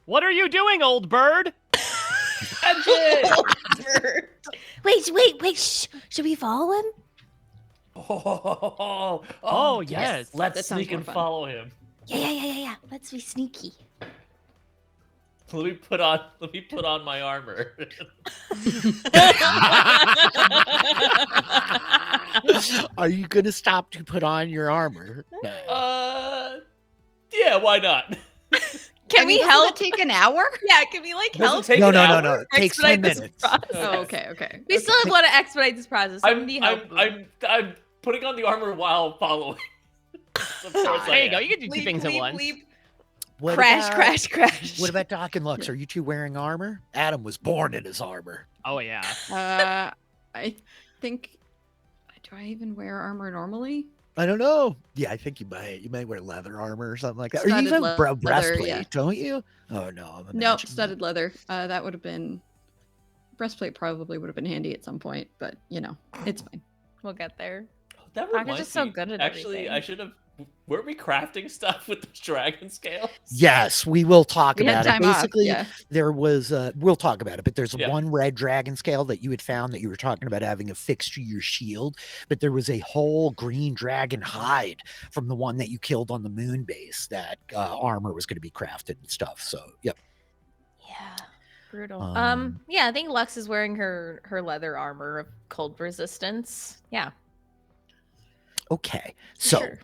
What are you doing, old bird? That's it. Wait. Should we follow him? Oh, yes. Let's That sounds sneak more and fun. follow him. Yeah. Let's be sneaky. Let me put on my armor. Are you going to stop to put on your armor? Yeah, why not? Can we doesn't help? it take an hour? Yeah, can we Does it help? take No. an hour? It takes 10 Expedite this minutes. process? Oh, okay. We still want to expedite this process. Somebody help. I'm putting on the armor while following. Of course I There you am. go. You can do two things at once. What Crash. What about Doc and Lux? Are you two wearing armor? Adam was born in his armor. Oh yeah. I think. Do I even wear armor normally? I don't know. Yeah, I think you might. You might wear leather armor or something like that. Or you Studded even leather, breastplate, yeah. don't you? Oh no, I'm No, imagining studded leather. That would have been breastplate. Probably would have been handy at some point, but it's fine. We'll get there. That Package reminds is so me. good at Actually, I everything. should have. Weren't we crafting stuff with the dragon scales? Yes, we will talk We had about it. time off, Basically, yeah. there was we'll talk about it, but there's Yeah. one red dragon scale that you had found that you were talking about having affixed to your shield, but there was a whole green dragon hide from the one that you killed on the moon base that armor was going to be crafted and stuff. So, yep. Yeah. Brutal. Um, Yeah, I think Lux is wearing her leather armor of cold resistance. Yeah. Okay. So, Sure.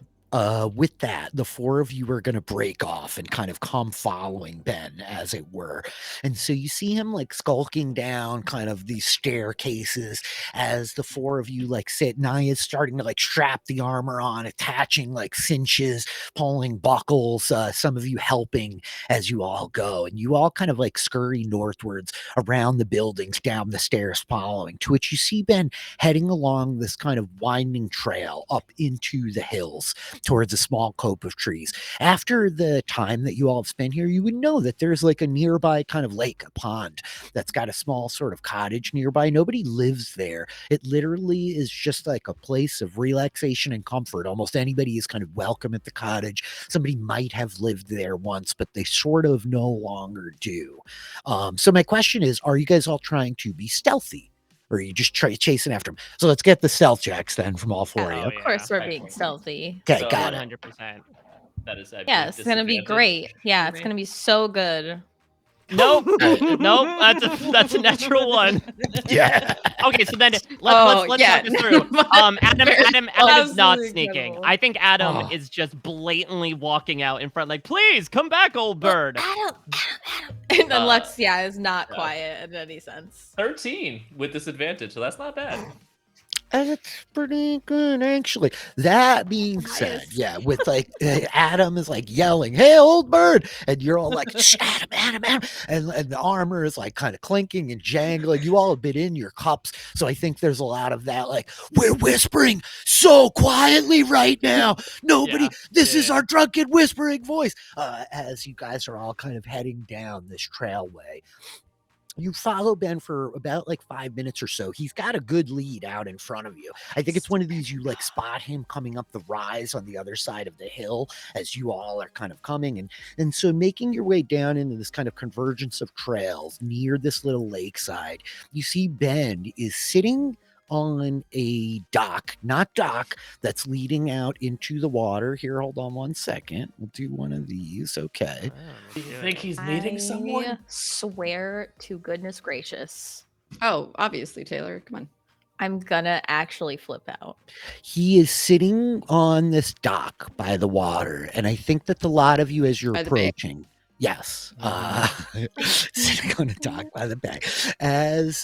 with that, the four of you are going to break off and kind of come following Ben, as it were. And so you see him like skulking down kind of these staircases as the four of you like sit. Naya's starting to like strap the armor on, attaching like cinches, pulling buckles, some of you helping as you all go. And you all kind of like scurry northwards around the buildings, down the stairs following, to which you see Ben heading along this kind of winding trail up into the hills towards a small cope of trees. After the time that you all have spent here, you would know that there's like a nearby kind of lake, a pond that's got a small sort of cottage nearby. Nobody lives there. It literally is just like a place of relaxation and comfort. Almost anybody is kind of welcome at the cottage. Somebody might have lived there once, but they sort of no longer do. So my question is, are you guys all trying to be stealthy? Or are you just chasing after him? So let's get the stealth checks then from all four of you. Oh, Of course, we're yeah. being stealthy. Okay, So- got it. 100%. That is. I Yeah, believe, it's gonna be disadvantage. great. Yeah, it's gonna be so good. Nope. Nope. That's a natural one. Yeah. Okay, so then let's yeah, talk this through. Adam is not Absolutely sneaking. incredible. I think Adam Oh. is just blatantly walking out in front, like, please come back, old bird. Adam. And then Uh, Lux, is not yeah. quiet in any sense. 13 with disadvantage, so that's not bad. That's pretty good, actually. That being said, Highest. yeah, with like Adam is like yelling, "Hey, old bird!" and you're all like, "Shh, Adam," and the armor is like kind of clinking and jangling. You all have been in your cups, so I think there's a lot of that. Like, we're whispering so quietly right now. Nobody. Yeah, This is yeah. our drunken whispering voice. As you guys are all kind of heading down this trailway. You follow Ben for about like 5 minutes or so. He's got a good lead out in front of you. I think it's one of these, you like spot him coming up the rise on the other side of the hill as you all are kind of coming. And so making your way down into this kind of convergence of trails near this little lakeside, you see Ben is sitting on a dock that's leading out into the water. Here, hold on one second. We'll do one of these. Okay. Do you think he's meeting someone? I swear to goodness gracious, Oh, obviously, Taylor. Come on. I'm gonna actually flip out. He is sitting on this dock by the water, and I think that a lot of you, as you're By the bay. approaching, yes, sitting on a dock by the bay, as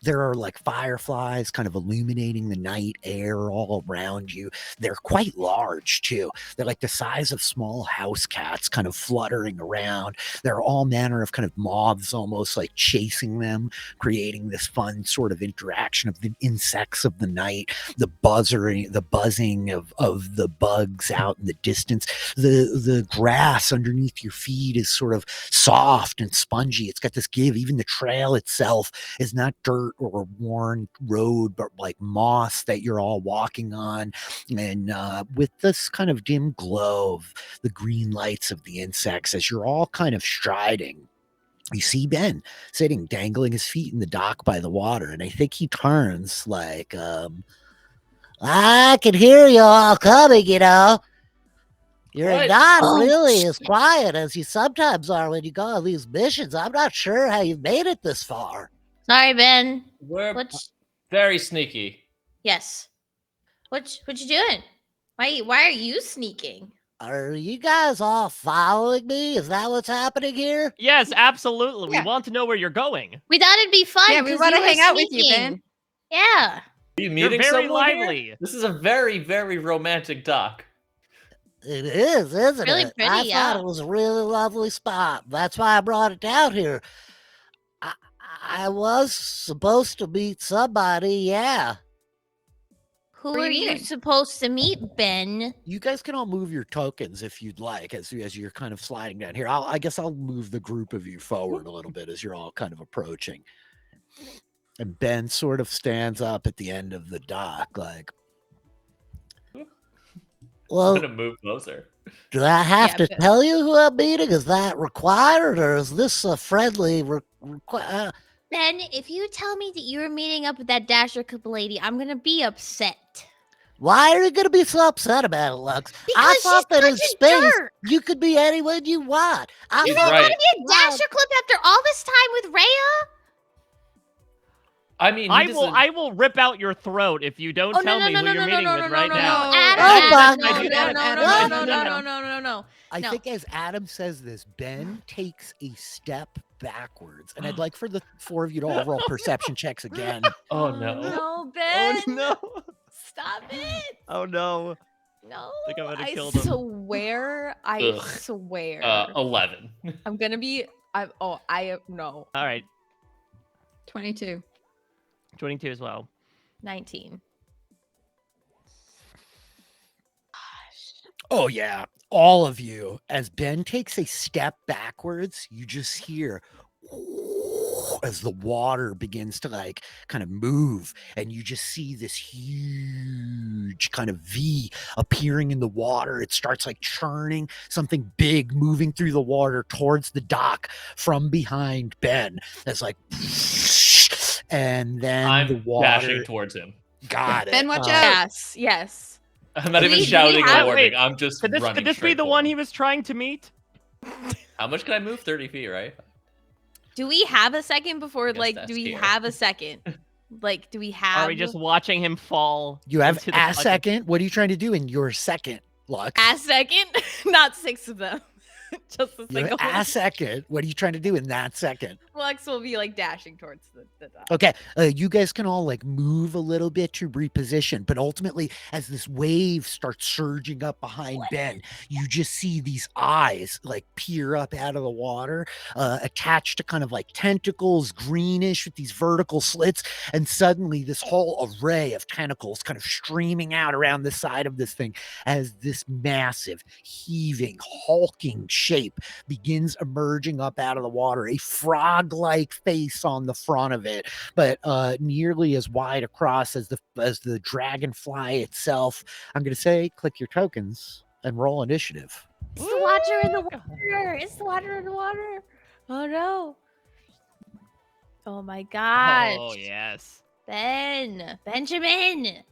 there are like fireflies kind of illuminating the night air all around you. They're quite large too. They're like the size of small house cats, kind of fluttering around. There are all manner of kind of moths, almost like chasing them, creating this fun sort of interaction of the insects of the night, the buzzing of the bugs out in the distance. The grass underneath your feet is sort of soft and spongy. It's got this give. Even the trail itself is not dirt or a worn road, but like moss that you're all walking on. And with this kind of dim glow of the green lights of the insects as you're all kind of striding, you see Ben sitting, dangling his feet in the dock by the water. And I think he turns like, I can hear you all coming, you know. You're What? not Oh, really as quiet as you sometimes are when you go on these missions. I'm not sure how you've made it this far. Sorry, Ben. We're What? very sneaky. Yes. What you doing? Why are you sneaking? Are you guys all following me? Is that what's happening here? Yes, absolutely. Yeah. We want to know where you're going. We thought it'd be fun. Yeah, we 'cause wanna you were hang out with you, sneaking. Ben. Yeah. Are you You're meeting very someone here? lively. This is a very, very romantic dock. It is, isn't Really it? pretty, I yeah. thought it was a really lovely spot. That's why I brought it down here. I was supposed to meet somebody, yeah. Who Where are are you you meeting? supposed to meet, Ben? You guys can all move your tokens if you'd like, as you're kind of sliding down here. I guess I'll move the group of you forward a little bit as you're all kind of approaching. And Ben sort of stands up at the end of the dock, like, I'm well, gonna move closer. do I have Yeah, to Ben. tell you who I'm meeting? Is that required, or is this a friendly request? Ben, if you tell me that you're meeting up with that Dasher Cup lady, I'm gonna be upset. Why are you going to be so upset about it, Lux? I Because thought she's that in such a space, jerk. you could be anyone you want. I He's You don't right. want to be a Dasher Clip after all this time with Reya? I mean, I will rip out your throat if you don't tell me who you're meeting with right now. Adam, No. I No. think as Adam says this, Ben takes a step backwards. And I'd like for the four of you to all roll perception checks again. Oh no. No, Ben. Oh no! Stop it. Oh no! No. Think I'm gonna I kill them. swear. I Ugh. swear. 11. I'm gonna be. No. All right, 22. 22 as well. 19. Oh, yeah. All of you, as Ben takes a step backwards, you just hear as the water begins to like kind of move, and you just see this huge kind of V appearing in the water. It starts like churning, something big moving through the water towards the dock from behind Ben. That's like, and then I'm the water. dashing towards him. Got it. Ben, watch out. Yes. I'm not Do even we- do we shouting have- or warning. wait, I'm just Could running this be straight the for one him. he was trying to meet? How much can I move? 30 feet, right? Do we have a second before? Guess Like, that's do we here. have a second? Like, do we have? Are we just watching him fall? You have into the a fucking- second. What are you trying to do in your second, Lux? a second? Not 6 of them. Just a You have single a one. second. What are you trying to do in that second? Lux will be like dashing towards the dock. Okay, you guys can all like move a little bit to reposition, but ultimately, as this wave starts surging up behind Ben, you just see these eyes like peer up out of the water, attached to kind of like tentacles, greenish with these vertical slits, and suddenly this whole array of tentacles kind of streaming out around the side of this thing as this massive, heaving, hulking shape begins emerging up out of the water, a frog-like face on the front of it, but nearly as wide across as the dragonfly itself. I'm going to say click your tokens and roll initiative. It's the water in the water. It's the water in the water. Oh no. Oh my gosh. Oh yes. Benjamin.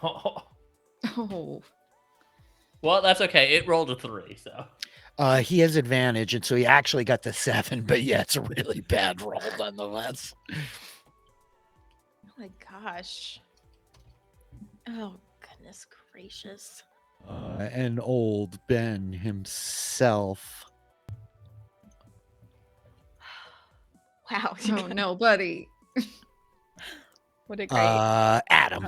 Oh. Well, that's okay. It rolled a 3, so. He has advantage, and so he actually got the 7, but yeah, it's a really bad roll nonetheless. Oh my gosh. Oh goodness gracious. And old Ben himself. Wow. Oh no, buddy. What a great. Adam.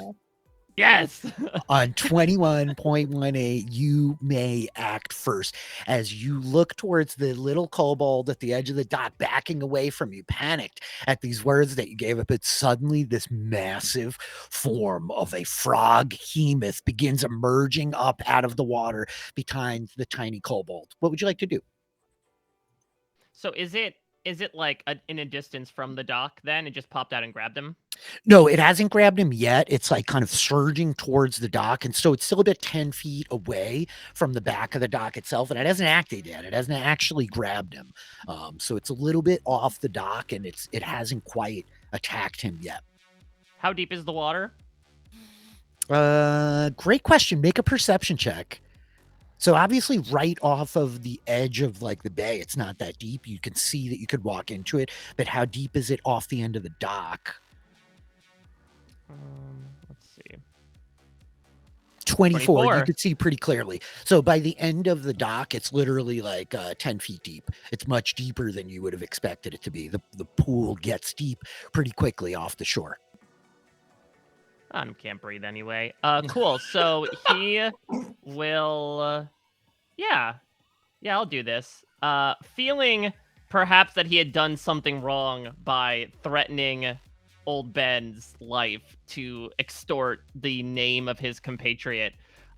Yes. On 21.18, you may act first as you look towards the little kobold at the edge of the dock, backing away from you, panicked at these words that you gave up. But suddenly, this massive form of a frog hemoth begins emerging up out of the water behind the tiny kobold. What would you like to do? So is it like in a distance from the dock? Then it just popped out and grabbed him. No, it hasn't grabbed him yet. It's like kind of surging towards the dock. And so it's still about 10 feet away from the back of the dock itself. And it hasn't acted yet. It hasn't actually grabbed him. So it's a little bit off the dock, and it hasn't quite attacked him yet. How deep is the water? Great question. Make a perception check. So obviously right off of the edge of like the bay, it's not that deep. You can see that you could walk into it, but how deep is it off the end of the dock? Let's see. 24. You 24. could see pretty clearly. So by the end of the dock, it's literally like 10 feet deep. It's much deeper than you would have expected it to be. The pool gets deep pretty quickly off the shore. I can't breathe anyway. Cool. So he will. Yeah, I'll do this. Feeling perhaps that he had done something wrong by threatening old Ben's life to extort the name of his compatriot,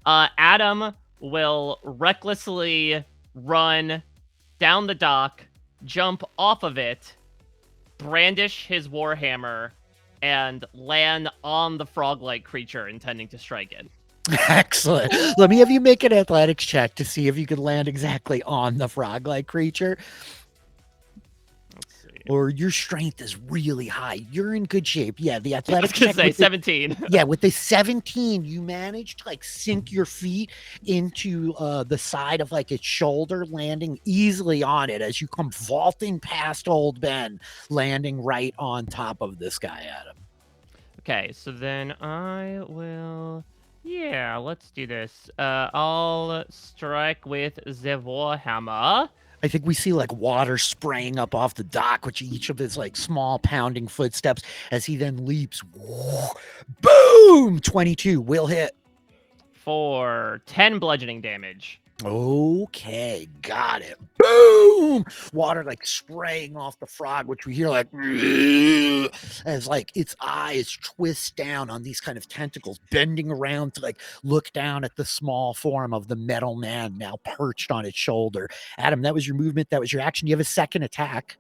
Adam will recklessly run down the dock, jump off of it, brandish his warhammer, and land on the frog-like creature intending to strike it. Excellent. Let me have you make an athletics check to see if you can land exactly on the frog-like creature. Let's see. Or your strength is really high. You're in good shape. Yeah, the I was athletics gonna check say with the- 17. yeah, with the 17, you manage to like sink your feet into the side of like its shoulder, landing easily on it as you come vaulting past old Ben, landing right on top of this guy, Adam. Okay, so then I will... Yeah, let's do this. I'll strike with the Warhammer. I think we see like water spraying up off the dock, which each of his like small pounding footsteps as he then leaps. Boom! 22 will hit. For 10 bludgeoning damage. Okay, got it. Boom! Water like spraying off the frog, which we hear like as like its eyes twist down on these kind of tentacles, bending around to like look down at the small form of the metal man now perched on its shoulder. Adam, that was your movement. That was your action. You have a second attack.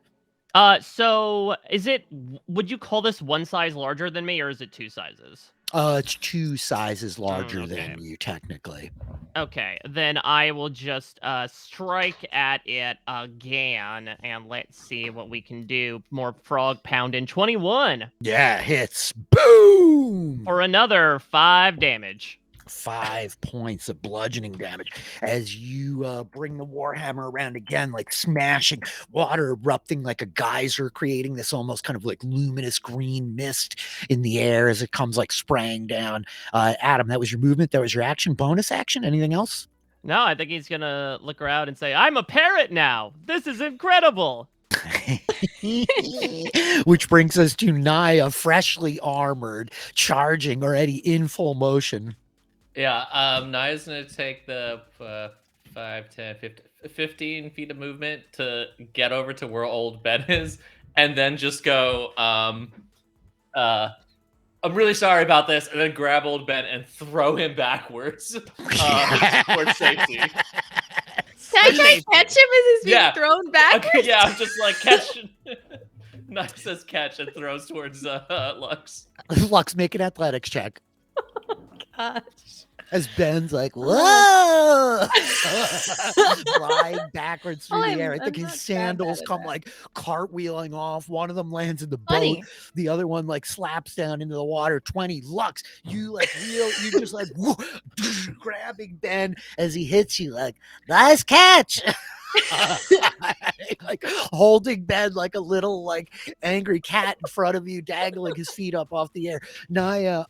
So is it, would you call this one size larger than me, or is it two sizes? It's 2 sizes larger okay. than you, technically. Okay, then I will just strike at it again, and let's see what we can do. More frog pounding. 21 Yeah, hits. Boom! for another 5 damage. 5 points of bludgeoning damage as you bring the warhammer around again, like smashing, water erupting like a geyser, creating this almost kind of like luminous green mist in the air as it comes like spraying down. Adam, that was your movement. That was your action. Bonus action. Anything else? No, I think he's gonna look around and say, "I'm a parrot now. This is incredible." Which brings us to Naya, freshly armored, charging, already in full motion. Yeah, Naya's going to take the 5, 10, 15 feet of movement to get over to where old Ben is, and then just go, I'm really sorry about this, and then grab old Ben and throw him backwards towards safety. Can I try to catch him as he's being Yeah. thrown backwards? Okay, yeah, I'm just like, catch. Naya says catch and throws towards Lux. Lux, make an athletics check. Gosh. As Ben's like, whoa! Flying backwards through I'm- the air. I think I'm his not that sandals bad at come that. like cartwheeling off. One of them lands in the boat. Funny. The other one like slaps down into the water. 20 Lux. You like you just like whoo, grabbing Ben as he hits you like, nice catch. Like holding Ben like a little like angry cat in front of you, dangling his feet up off the air. Naya,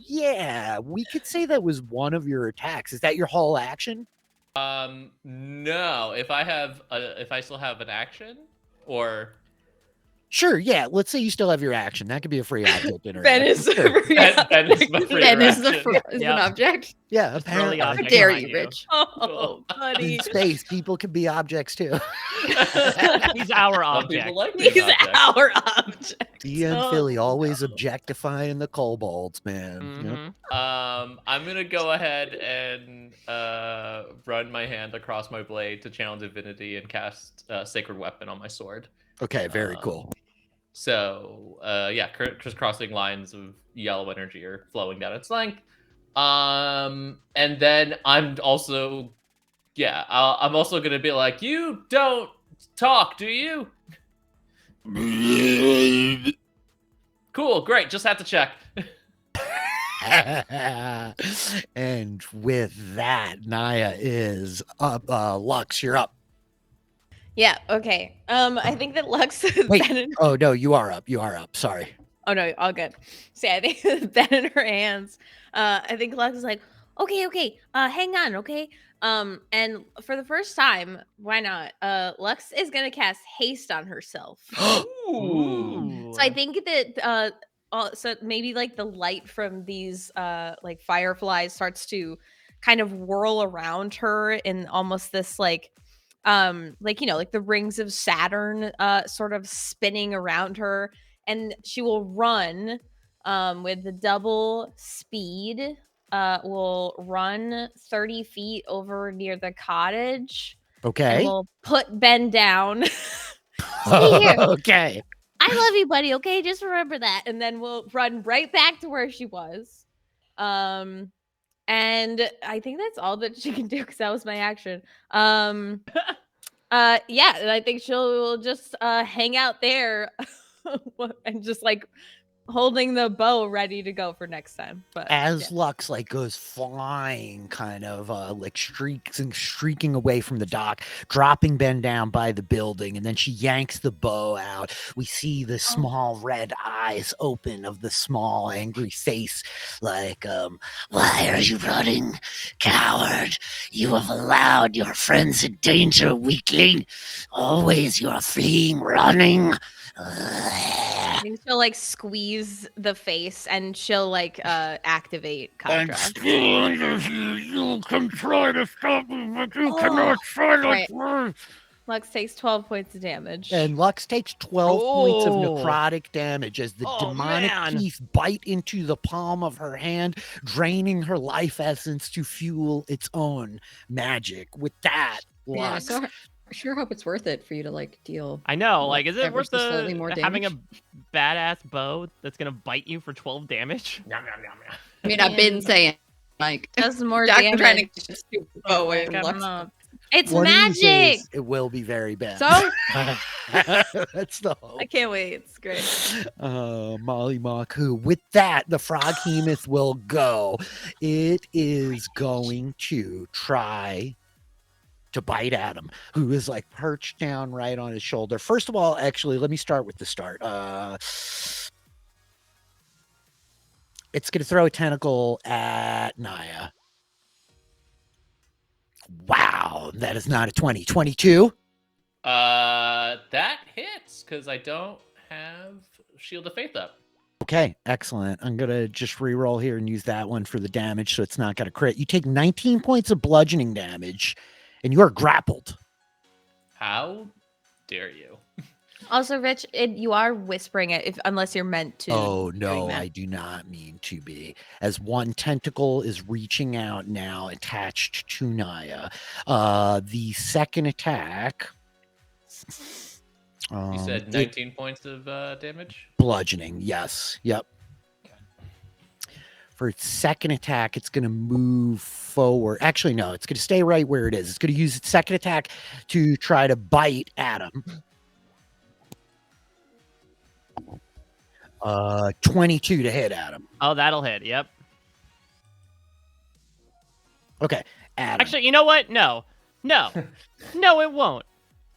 yeah, we could say that was one of your attacks. Is that your whole action? No. If I still have an action, or Sure, yeah. Let's say you still have your action. That could be a free object Ben interaction. is Sure. Ben is my free Ben is, interaction. is Yep. an object. Yeah, Really apparently. How object dare behind you, Rich? Oh, buddy. In space, people can be objects too. He's our Some object. people like being He's objects. our object. DM Oh, Philly always no. objectifying the kobolds, man. Yep. Mhm. I'm gonna go ahead and run my hand across my blade to channel divinity and cast sacred weapon on my sword. Okay, very cool. So yeah, crisscrossing lines of yellow energy are flowing down its length. And then I'm also gonna be like, you don't talk, do you? Cool, great. Just have to check. And with that, Naya is up. Lux, you're up. Yeah, okay. I think that Lux Wait. Ben in, Oh no, you are up. You are up. Sorry. oh no, all good. See, I think with Ben in her hands. I think Lux is like, okay, hang on, okay. And for the first time, why not? Lux is gonna cast haste on herself. Ooh. So I think that so maybe like the light from these like fireflies starts to kind of whirl around her in almost this like the rings of Saturn sort of spinning around her, and she will run with the double speed. Will run 30 feet over near the cottage. And Okay. we'll put Ben down. Stay here. Okay. I love you, buddy. Okay, just remember that. And then we'll run right back to where she was. And I think that's all that she can do because that was my action. Yeah, and I think she'll just hang out there and just like holding the bow ready to go for next time. But As Lux like goes flying, kind of like streaking away from the dock, dropping Ben down by the building, and then she yanks the bow out. We see the small red eyes open of the small angry face, like, why are you running, coward? You have allowed your friends in danger, weakling. Always you are fleeing, running. I think she'll like squeeze the face and she'll like activate I'm contract. still under you. You can try to stop me, but you cannot silence me. Lux takes 12 points of damage. And Lux takes 12 points of Oh. necrotic damage as the demonic man. teeth bite into the palm of her hand, draining her life essence to fuel its own magic. With that, Man, Lux. I sure hope it's worth it for you to like deal. I know, like, is it ever worth so slightly more having a damage? badass bow that's gonna bite you for 12 damage? I mean, I've been saying like does more Jack damage. trying to get this stupid bow away from I Lux. don't know. It's One of these magic. days, it will be very bad. So That's the hope. I can't wait. It's great. Molly Maku. With that, the froghemoth will go. It is going to try to bite A.D.A.M, who is like perched down right on his shoulder. First of all, actually, let me start with the start. It's going to throw a tentacle at Naya. Wow, that is not a 20. 22? That hits because I don't have Shield of Faith up. Okay, excellent. I'm going to just re-roll here and use that one for the damage so it's not going to crit. You take 19 points of bludgeoning damage, and you are grappled. How dare you? Also, Rich, you are whispering it unless you're meant to. Oh, doing no, that. I do not mean to be. As one tentacle is reaching out now, attached to Naya. The second attack... You said 19 points of damage? Bludgeoning, yes. Yep. For its second attack, it's going to move forward. Actually, no, it's going to stay right where it is. It's going to use its second attack to try to bite A.D.A.M. 22 to hit A.D.A.M. Oh, that'll hit. Yep. Okay, A.D.A.M. Actually, you know what? No, no, it won't.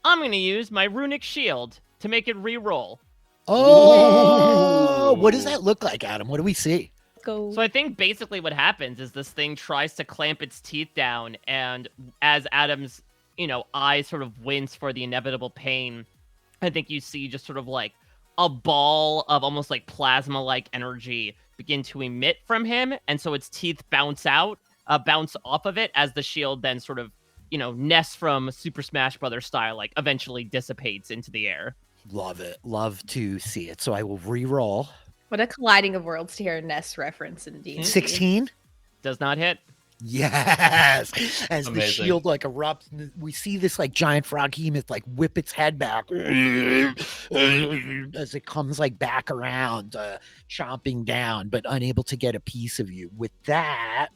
I'm gonna use my runic shield to make it re-roll. Oh, what does that look like, A.D.A.M? What do we see? Go. So I think basically what happens is this thing tries to clamp its teeth down, and as A.D.A.M's, eyes sort of wince for the inevitable pain, I think you see just sort of like a ball of almost like plasma-like energy begin to emit from him, and so its teeth bounce off of it as the shield then sort of, nests from Super Smash Brothers style, like eventually dissipates into the air. Love it. Love to see it. So I will re-roll. What a colliding of worlds to hear a Ness reference indeed. 16? Does not hit. Yes. As the Amazing. shield like erupts, we see this like giant froghemoth like whip its head back as it comes like back around, chomping down, but unable to get a piece of you. With that,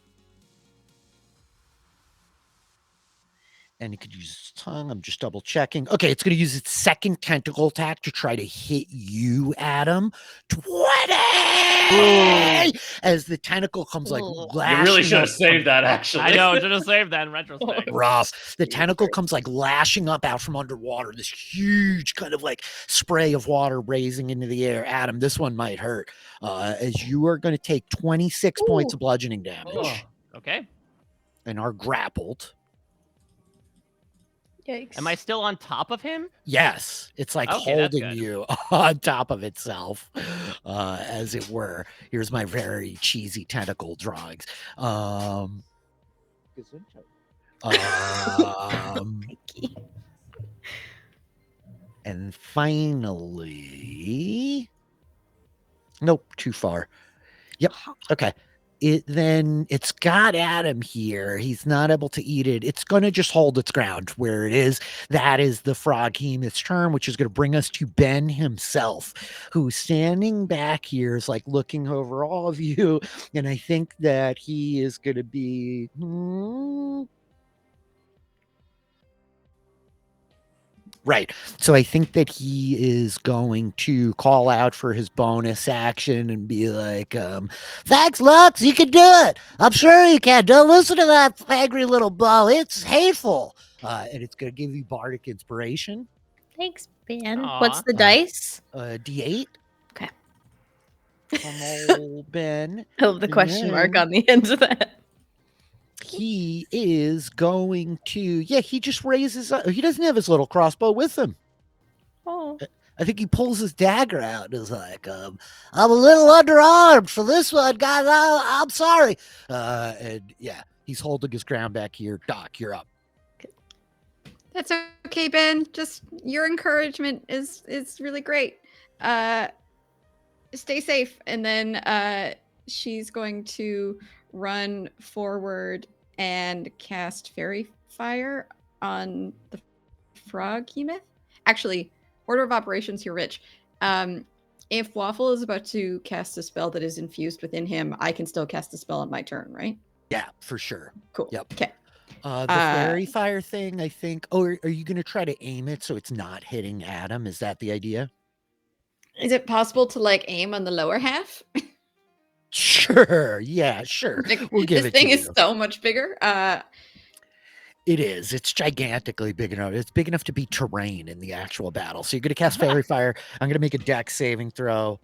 and it could use its tongue. I'm just double checking. Okay, it's going to use its second tentacle attack to try to hit you, A.D.A.M. 20! As the tentacle comes like lashing You really should have up saved that, actually. I know, should have saved that in retrospect. rough. The tentacle comes like lashing up out from underwater. This huge kind of like spray of water raising into the air. A.D.A.M, this one might hurt. As you are going to take 26 points of bludgeoning damage Oh. Okay. and are grappled. Yikes. Am I still on top of him? Yes, it's like Okay, that's holding good. you on top of itself, as it were. Here's my very cheesy tentacle drawings. And finally, Nope, too far. Yep. Okay. It's got A.D.A.M here. He's not able to eat it. It's gonna just hold its ground where it is. That is the Froghemoth's turn, which is gonna bring us to Ben himself, who's standing back here, is like looking over all of you, and I think that he is gonna be. Right. So I think that he is going to call out for his bonus action and be like, thanks, Lux, you can do it. I'm sure you can. Don't listen to that angry little bow. It's hateful. And it's going to give you bardic inspiration. Thanks, Ben. Aw. What's the dice? D8. Okay. From old Ben. I love the question mark then- on the end of that. He is going to, he just raises up. He doesn't have his little crossbow with him. Oh. I think he pulls his dagger out and is like, I'm a little underarmed for this one, guys. I'm sorry. And he's holding his ground back here. Doc, you're up. That's okay, Ben. Just your encouragement is really great. Stay safe. And then she's going to run forward and cast Fairy Fire on the Froghemoth. Actually, order of operations, you're rich. If Waffle is about to cast a spell that is infused within him, I can still cast the spell on my turn, right? Yeah, for sure. Cool. Yep. Okay. The Fairy Fire thing, I think. Oh, are you going to try to aim it so it's not hitting A.D.A.M? Is that the idea? Is it possible to like aim on the lower half? Sure. Yeah, sure. We'll give This it thing to is you. so much bigger. It is. It's gigantically big enough. It's big enough to be terrain in the actual battle. So you're going to cast Fairy Fire. I'm going to make a dex saving throw.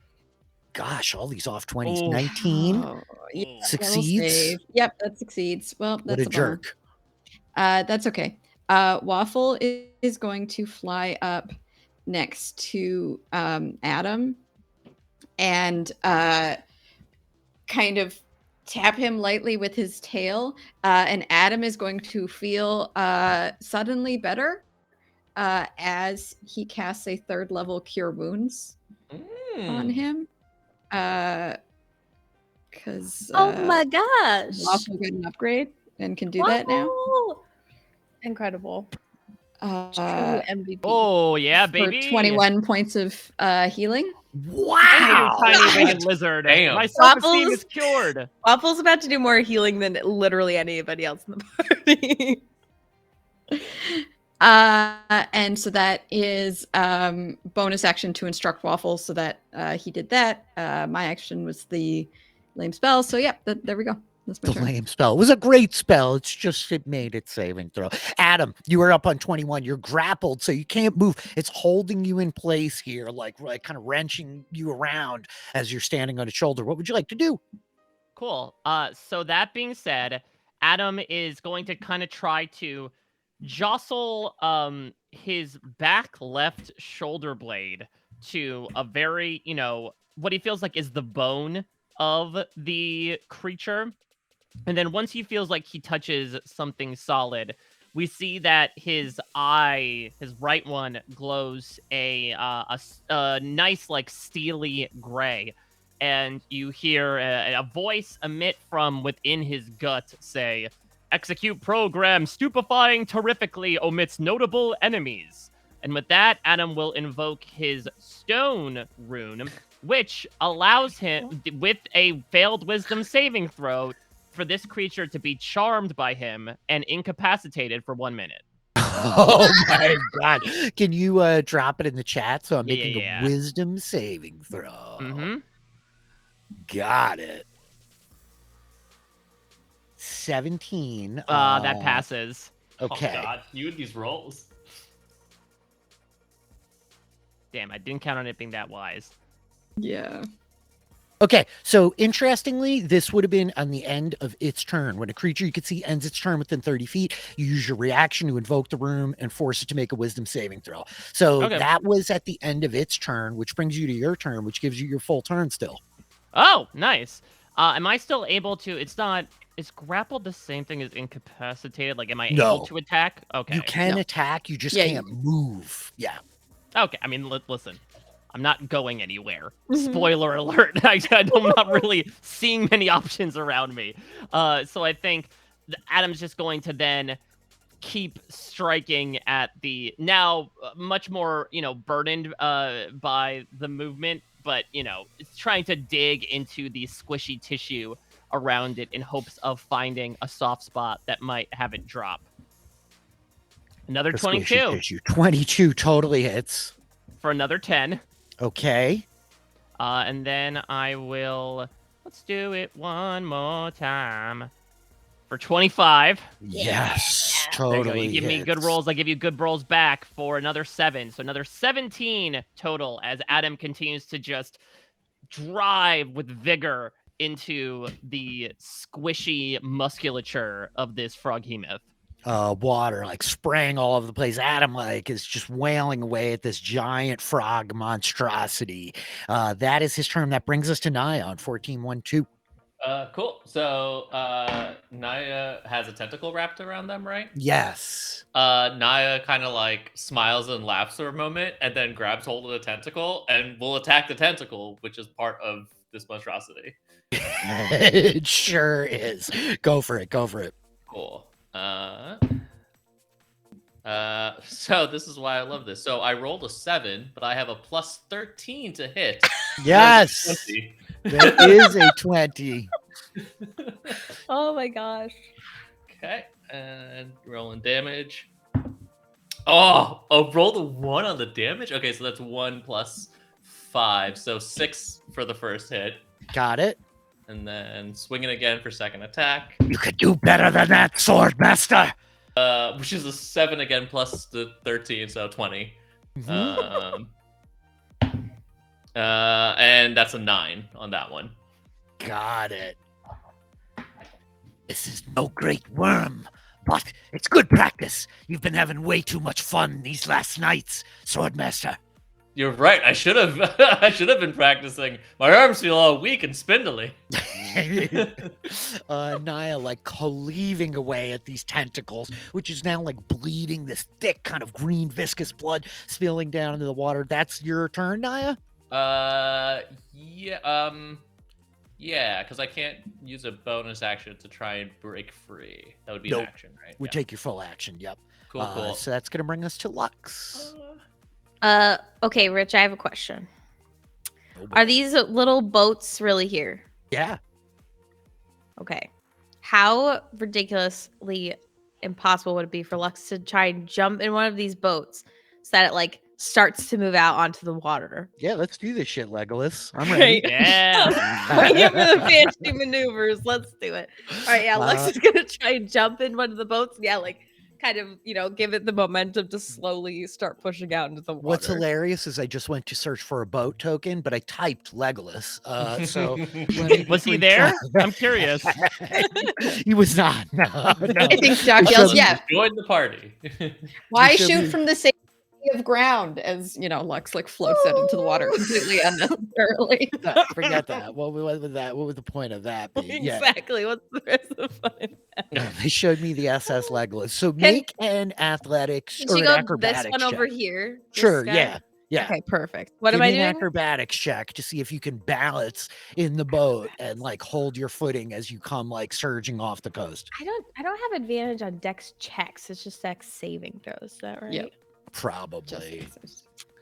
Gosh, all these off 20s. Ooh. 19 Oh, yeah, that'll succeeds. save. Yep, that succeeds. Well, What that's a bummer. jerk. That's okay. Waffle is going to fly up next to A.D.A.M and kind of tap him lightly with his tail. And A.D.A.M is going to feel suddenly better as he casts a 3rd level Cure Wounds on him. Because Oh my gosh. Waffle got an upgrade and can do that now. Waffle! Incredible. True MVP. Oh yeah, For baby. 21 points of healing. Wow. Tiny winged lizard. Damn. My self-esteem Waffles. is cured. Waffle's about to do more healing than literally anybody else in the party. And so that is bonus action to instruct Waffle, so that he did that. My action was the lame spell. So yeah, there we go. That's my The turn. lame spell. It was a great spell. It's just it made its saving throw. A.D.A.M, you were up on 21. You're grappled, so you can't move. It's holding you in place here, like kind of wrenching you around as you're standing on its shoulder. What would you like to do? Cool. So that being said, A.D.A.M is going to kind of try to jostle his back left shoulder blade to a very, what he feels like is the bone of the creature. And then once he feels like he touches something solid, we see that his eye, his right one, glows a nice, like, steely gray. And you hear a voice emit from within his gut say, "Execute program stupefying terrifically omits notable enemies." And with that, A.D.A.M will invoke his stone rune, which allows him, with a failed wisdom saving throw, for this creature to be charmed by him and incapacitated for 1 minute. Oh my god. Can you drop it in the chat? So I'm Yeah, making yeah. a wisdom saving throw. Mm-hmm. Got it. 17. That passes. Okay. Oh god, you and these rolls. Damn, I didn't count on it being that wise. Yeah. Okay, so interestingly, this would have been on the end of its turn. When a creature you could see ends its turn within 30 feet, you use your reaction to invoke the rune and force it to make a wisdom saving throw. So Okay. that was at the end of its turn, which brings you to your turn, which gives you your full turn still. Oh, nice. Am I still able to? Is grappled the same thing as incapacitated? Like, am I No. able to attack? Okay. You can No. attack, you just Yeah, can't move. Yeah. Okay. I mean, listen. I'm not going anywhere. Mhm. Spoiler alert. I'm not really seeing many options around me. So I think Adam's just going to then keep striking at the now much more, burdened by the movement, but, it's trying to dig into the squishy tissue around it in hopes of finding a soft spot that might have it drop. Another The 22 squishy tissue. 22 totally hits. for another 10. Okay. And then let's do it one more time for 25. Yes, There you go. totally. You give me good hits. rolls, I give you good rolls back for another 7. So another 17 total as Adam continues to just drive with vigor into the squishy musculature of this froghemoth. Water like spraying all over the place. Adam is just wailing away at this giant frog monstrosity. That is his turn. That brings us to Naya on 14-1-2. Cool. So Naya has a tentacle wrapped around them, right? Yes. Naya kind of smiles and laughs for a moment, and then grabs hold of the tentacle and will attack the tentacle, which is part of this monstrosity. It sure is. Go for it. Cool. So this is why I love this. So I rolled a 7, but I have a plus 13 to hit. Yes. That is a 20. Oh my gosh. Okay, and rolling damage. Oh, roll the 1 on the damage? Okay, so that's 1 plus 5, so 6 for the first hit. Got it. And then swinging again for second attack. You could do better than that, Sword Master. Which is a 7 again plus the 13, so 20. And that's a 9 on that one. Got it. This is no great worm, but it's good practice. You've been having way too much fun these last nights, Swordmaster. You're right. I should have. I should have been practicing. My arms feel all weak and spindly. Naya cleaving away at these tentacles, which is now bleeding, this thick kind of green viscous blood spilling down into the water. That's your turn, Naya? Yeah, because I can't use a bonus action to try and break free. That would be Nope. an action, right? Would take your full action, yep. Cool. So that's going to bring us to Lux. Okay, Rich, I have a question. Oh, boy. Are these little boats really here? Yeah. Okay. How ridiculously impossible would it be for Lux to try and jump in one of these boats so that it starts to move out onto the water? Yeah, let's do this shit, Legolas. I'm ready. Yeah. Waiting for the fancy maneuvers. Let's do it. All right, yeah, Lux is gonna try and jump in one of the boats. Yeah, kind of, give it the momentum to slowly start pushing out into the water. What's hilarious is I just went to search for a boat token, but I typed Legolas. So Was he there? I'm curious. He was not. No. I think Doc yells, yeah, Join the party. why should shoot be- from the same of ground as, Lux floats out into the water completely unnecessarily. No, forget that. What would that? What would the point of that be? Yeah. Exactly. What's the rest of the fun? They showed me the SS Legolas. So make an athletics Can or you an go this acrobatics one over check. here? This Sure. guy? Yeah. Okay, perfect. What Give am I me an doing? acrobatics check to see if you can balance in the boat and hold your footing as you come surging surging off the coast. I don't have advantage on dex checks. It's just dex saving throws. Is that right? Yep. Probably.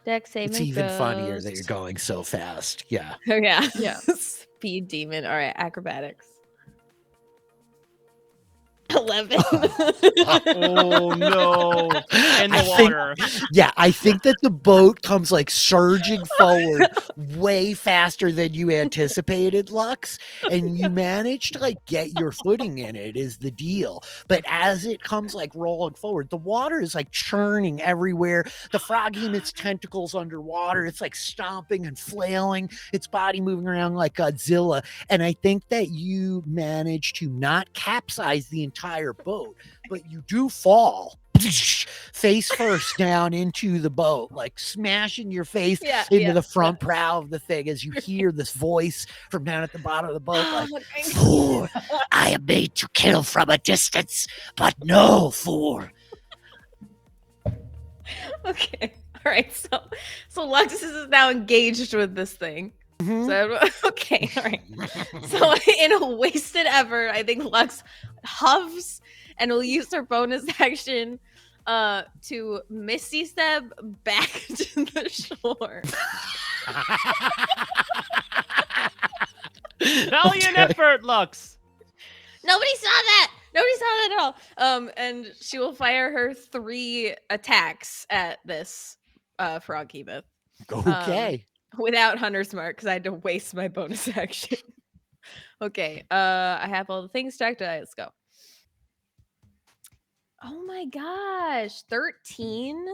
Dex saving It's even funnier throws. that you're going so fast. Yeah. Oh yeah. Yeah. Speed demon. All right, acrobatics. 11. Oh no! In I the think- water. Yeah, I think that the boat comes surging forward way faster than you anticipated, Lux, and you manage to get your footing in it is the deal. But as it comes rolling forward, the water is churning everywhere. The frog in its tentacles underwater, it's stomping and flailing, its body moving around like Godzilla. And I think that you manage to not capsize the entire boat, but you do fall face first down into the boat, smashing your face into the front prow of the thing as you hear this voice from down at the bottom of the boat "Fool, I am made to kill from a distance, but no fool." Okay. All right, so Lux is now engaged with this thing. Mhm. So okay, all right. So in a wasted effort, I think Lux huffs and will use her bonus action to Misty Step back to the shore. Valiant effort, Lux. Nobody saw that. Nobody saw that at all. And she will fire her 3 attacks at this frog behemoth. Okay. Without Hunter's Mark, because I had to waste my bonus action. Okay, I have all the things stacked. Let's go. Oh my gosh, 13?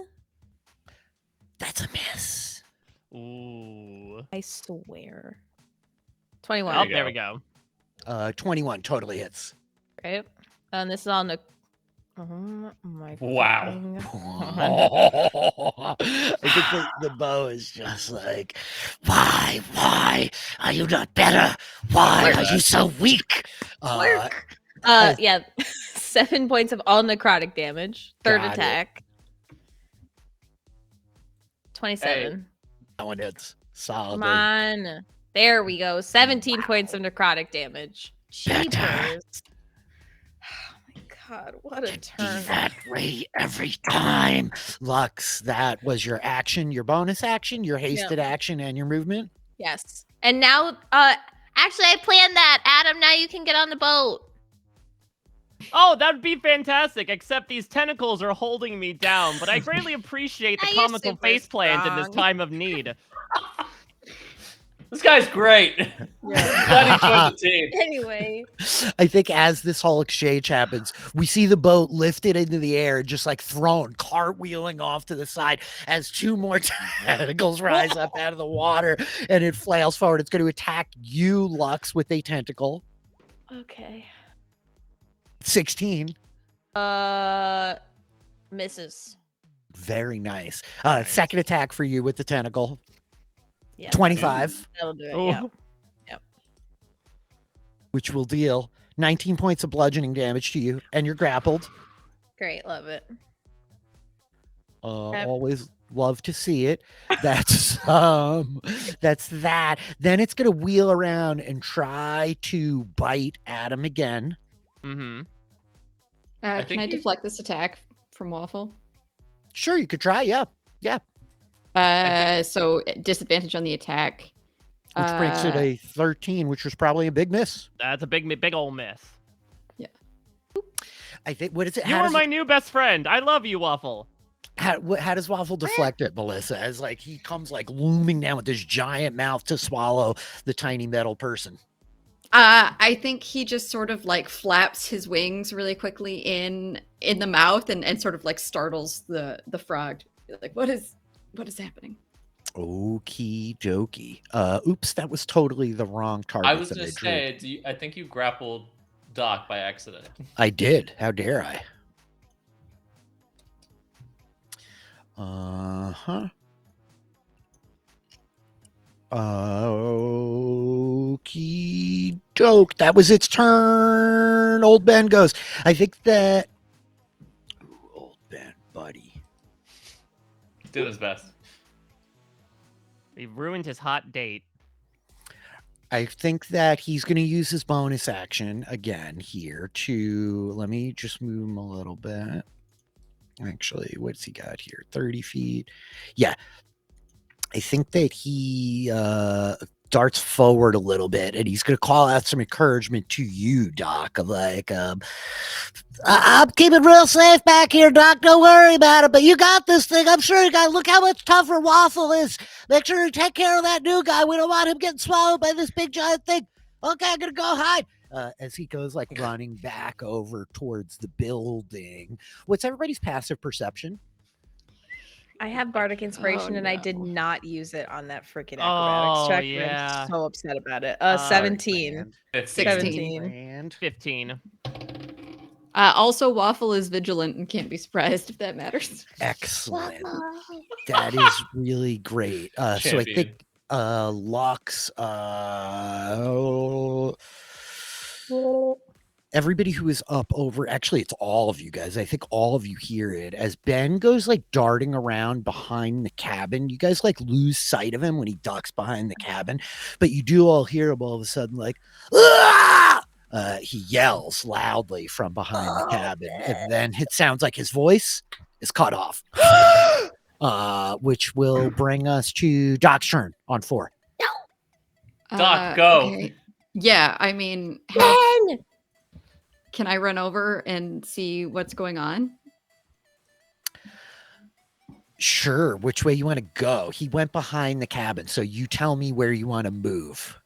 That's a miss. Ooh. I swear. 21. Oh, you there go. we go. 21 totally hits. Right? And this is on the. Oh my. Wow. fucking- I think the bow is just like, why are you not better? Why Like are that. you so weak? Yeah, 7 points of all necrotic damage. Third Got it. attack. 27. That one hits solidly. Come on. There we go. 17 points of necrotic damage. Better. Jeepers. Oh my god, what a Be turn. that way every time. Lux, that was your action, your bonus action, your hasted action, and your movement. Yes. And now, Actually, I planned that. Adam, now you can get on the boat. Oh, that'd be fantastic, except these tentacles are holding me down, but I greatly appreciate the Now you're comical super faceplant in this strong. time of need. This guy's great. Glad he joined the team. anyway. I think as this whole exchange happens, we see the boat lifted into the air, just like thrown, cartwheeling off to the side as 2 more tentacles rise up out of the water and it flails forward. It's going to attack you, Lux, with a tentacle. Okay. 16. Misses. Very nice. Second attack for you with the tentacle. Yeah. 25, That'll do it. Ooh. Yeah. which will deal 19 points of bludgeoning damage to you, and you're grappled. Great. Love it. Always love to see it. That's that. Then it's gonna wheel around and try to bite Adam again. Mm-hmm. I Can think I you- deflect this attack from Waffle? Sure, you could try. Yeah, So disadvantage on the attack. which brings it a 13, which was probably a big miss. That's a big old miss. I think. What is it? You are my new best friend. I love you, Waffle. How does Waffle deflect it, Melissa? As like he comes like looming down with this giant mouth to swallow the tiny metal person. I think he just sort of like flaps his wings really quickly in the mouth and sort of like startles the frog. Like, what is happening? Okie dokie. Oops, that was totally the wrong target. I was that gonna drew. say, I think you grappled Doc by accident. I did. How dare I? Uh-huh. Okie doke. That was its turn. Old Ben goes. I think that. Ooh, old Ben, buddy. Did his best. He ruined his hot date. I think that he's going to use his bonus action again here to. Let me just move him a little bit. Actually, what's he got here? 30 feet. Yeah. I think that he darts forward a little bit and he's going to call out some encouragement to you, Doc, of like, I'm keeping real safe back here, Doc. Don't worry about it, but you got this thing. I'm sure you got. Look how much tougher Waffle is. Make sure you take care of that new guy. We don't want him getting swallowed by this big giant thing. Okay, I'm going to go hide. As he goes like running back over towards the building. What's everybody's passive perception? I have Bardic Inspiration Oh, and I did no. not use it on that freaking acrobatics Oh, check. and yeah. I'm so upset about it. Sorry, 17. 16. And 15. Also, Waffle is vigilant and can't be surprised if that matters. excellent. That is really great. So I Champion. think Lux everybody who is up over, actually, it's all of you guys. I think all of you hear it as Ben goes like darting around behind the cabin. You guys like lose sight of him when he ducks behind the cabin, but you do all hear him all of a sudden like, "Ah!" He yells loudly from behind the cabin, and then it sounds like his voice is cut off, which will bring us to Doc's turn on 4. Doc, go. Okay. Yeah, I mean, Ben! can I run over and see what's going on? Sure. Which way you want to go? He went behind the cabin, so you tell me where you want to move.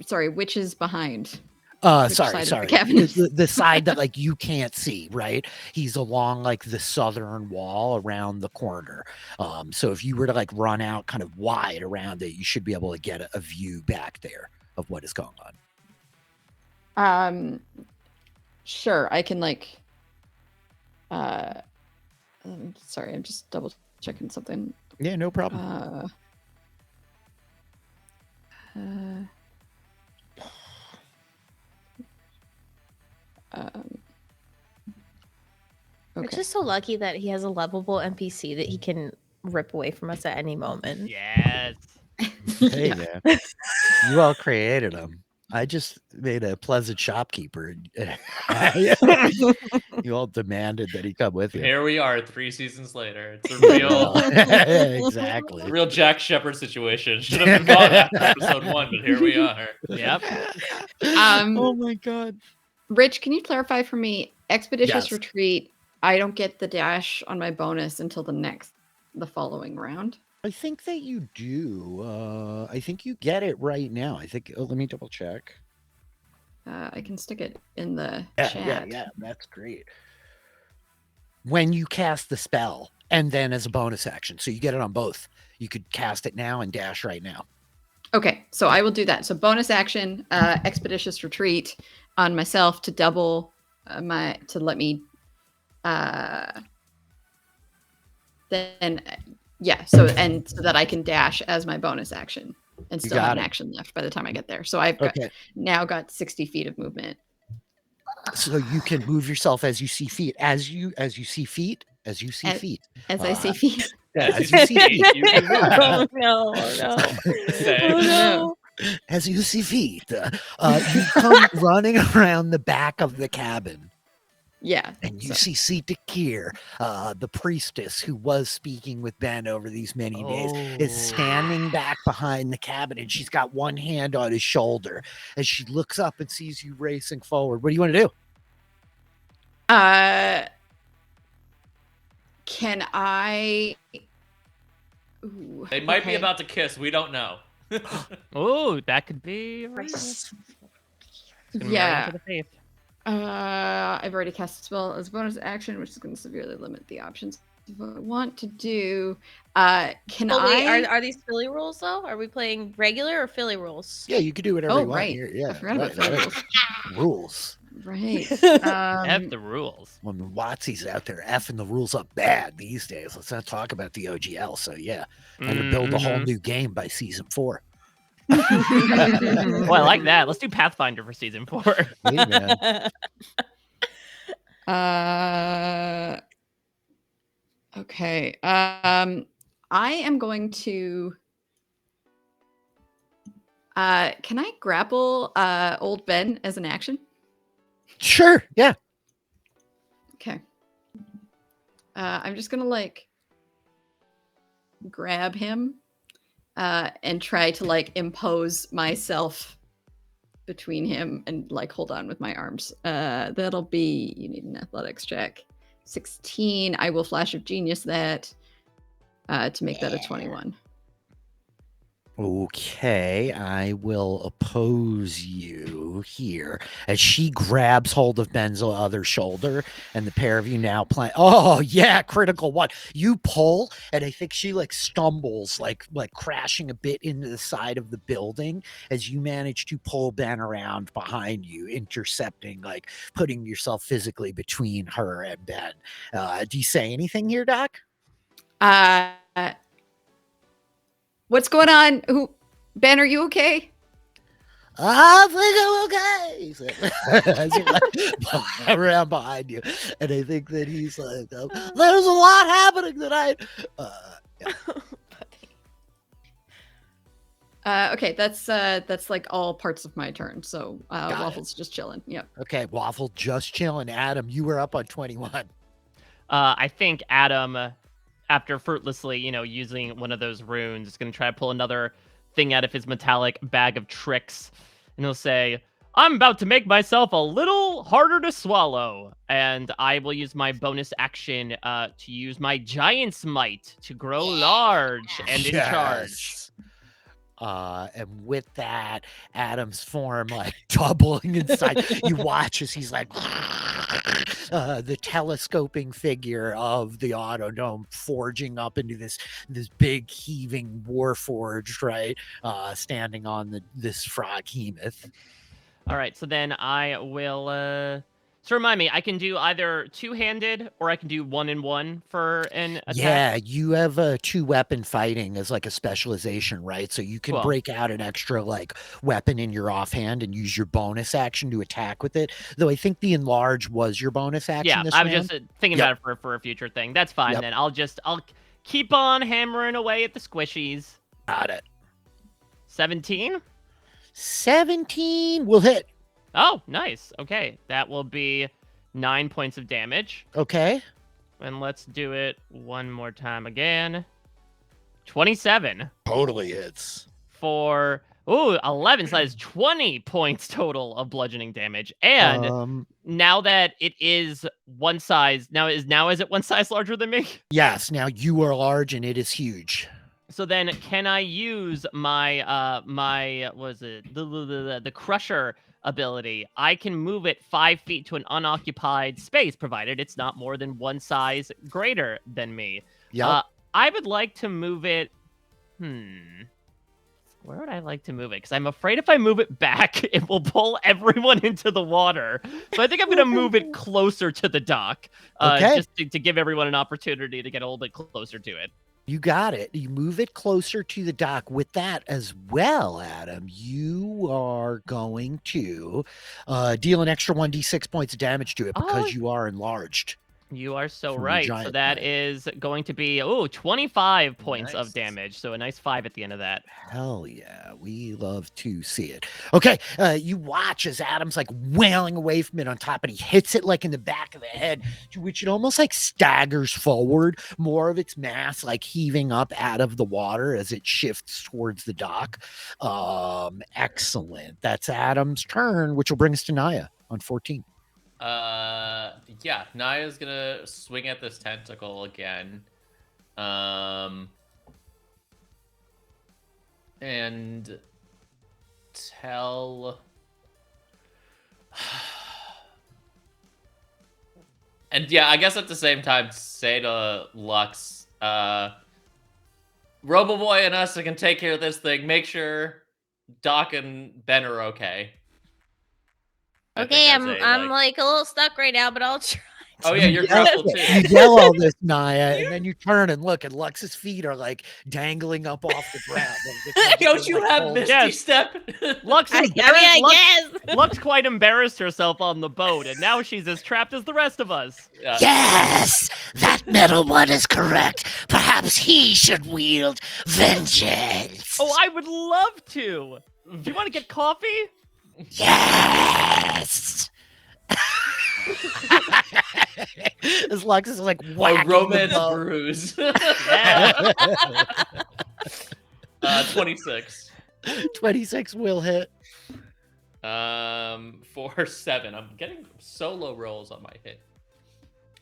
Sorry, which is behind? Which Sorry. side of the cabin is- The side that like you can't see, right? He's along like the southern wall around the corner. So if you were to like run out kind of wide around it, you should be able to get a view back there of what is going on. Sure, I can like. Sorry, I'm just double checking something. Yeah, no problem. We're Okay. just so lucky that he has a lovable NPC that he can rip away from us at any moment. Yes. Hey, Yeah. man. You all created him. I just made a pleasant shopkeeper. You all demanded that he come with you. Here we are 3 seasons later. It's a real, Exactly. real Jack Shepherd situation. Should have been gone after episode 1, but here we are. Yep. Oh my god. Rich, can you clarify for me? Expeditious Yes. retreat. I don't get the dash on my bonus until the following round. I think that you do. I think you get it right now. I think. Let me double check. I can stick it in the Yeah, chat. yeah, that's great. When you cast the spell, and then as a bonus action, so you get it on both. You could cast it now and dash right now. Okay, so I will do that. So bonus action, expeditious retreat on myself to double to let me. Then yeah, so that I can dash as my bonus action and still have an action left by the time I get there. So I've now got 60 feet of movement. So you can move yourself as you see feet, as you see feet. As I see feet. Yeah, as you see feet. You can move Oh that. no! Oh no! Say. Oh no! As you see feet, you come running around the back of the cabin. Yeah. And you see Sita Kier, the priestess who was speaking with Ben over these many days, is standing back behind the cabin, and she's got one hand on his shoulder as she looks up and sees you racing forward. What do you want to do? Can I? Ooh, They might be okay. about to kiss. We don't know. Oh, that could be. Yeah. To the face. I've already cast a spell as a bonus action, which is going to severely limit the options. What I want to do, can I? Are these Philly rules though? Are we playing regular or Philly rules? Yeah, you can do whatever you want. Right. Here. Yeah, I forgot about right. rules. Rules. Right. F the rules. When Watsy's out there effing the rules up bad these days, let's not talk about the OGL. So yeah, I'm gonna build a whole new game by season 4. Well, I like that. Let's do Pathfinder for season 4. Hey, man. Okay. I am going to. Can I grapple old Ben as an action? Sure. Yeah. Okay. I'm just gonna like grab him and try to like impose myself between him and like hold on with my arms. That'll be, you need an athletics check. 16. I will flash of genius that to make that a 21. Okay, I will oppose you here as she grabs hold of Ben's other shoulder, and the pair of you now play. Oh yeah, critical one. You pull, and I think she like stumbles, like crashing a bit into the side of the building as you manage to pull Ben around behind you, intercepting, like putting yourself physically between her and Ben. Do you say anything here, Doc? What's going on? Ben, are you okay? I think I'm okay. As he like around behind you, and I think that he's like, "There's a lot happening tonight." Okay, that's like all parts of my turn. So Waffle's just chilling. Yep. Okay, Waffle just chilling. Adam, you were up on 21. I think Adam, after fruitlessly, using one of those runes, is going to try to pull another thing out of his metallic bag of tricks. And he'll say, I'm about to make myself a little harder to swallow. And I will use my bonus action to use my Giant's Might to grow large and in charge. And with that, Adam's form like doubling inside. You watch as he's like the telescoping figure of the Autodome forging up into this big heaving warforged, right? Standing on this froghemoth. All right, so then I will. So remind me, I can do either two-handed or I can do 1-in-1 for an attack. Yeah, you have a 2-weapon fighting as like a specialization, right? So you can break out an extra like weapon in your offhand and use your bonus action to attack with it. Though I think the enlarge was your bonus action. Yeah, this I was round. just thinking about it for a future thing. That's fine. Then I'll keep on hammering away at the squishies. Got it. 17? 17 will hit. Oh, nice. Okay, that will be 9 points of damage. Okay. And let's do it one more time again. 27. Totally hits. For 11, so that is 20 points total of bludgeoning damage. And now that it is one size, is it one size larger than me? Yes, now you are large and it is huge. So then can I use my the crusher ability? I can move it 5 feet to an unoccupied space, provided it's not more than one size greater than me. Yeah. I would like to move it. Where would I like to move it? Because I'm afraid if I move it back, it will pull everyone into the water. So I think I'm going to move it closer to the dock, just to give everyone an opportunity to get a little bit closer to it. You got it. You move it closer to the dock. With that as well, Adam, you are going to deal an extra 1d6 points of damage to it because you are enlarged. You are so right. So that is going to be 25 points of damage. So a nice 5 at the end of that. Hell yeah, we love to see it. Okay, you watch as Adam's like wailing away from it on top, and he hits it like in the back of the head, to which it almost like staggers forward, more of its mass like heaving up out of the water as it shifts towards the dock. Excellent. That's Adam's turn, which will bring us to Naya on 14. Yeah, Naya's gonna swing at this tentacle again. And tell... And yeah, I guess at the same time, say to Lux, Roboboy and us can take care of this thing. Make sure Doc and Ben are okay. Okay, I'm like a little stuck right now, but I'll try. Oh yeah, you're grappled too. You yell all this, Naya, and then you turn and look, and Lux's feet are like dangling up off the ground. Don't you have Misty Step? Lux, I guess. Lux quite embarrassed herself on the boat, and now she's as trapped as the rest of us. Yes, that middle one is correct. Perhaps he should wield vengeance. Oh, I would love to. Do you want to get coffee? Yes. As Lux is like whacking romance bruise. 26. 26 will hit. For 7. I'm getting solo rolls on my hit.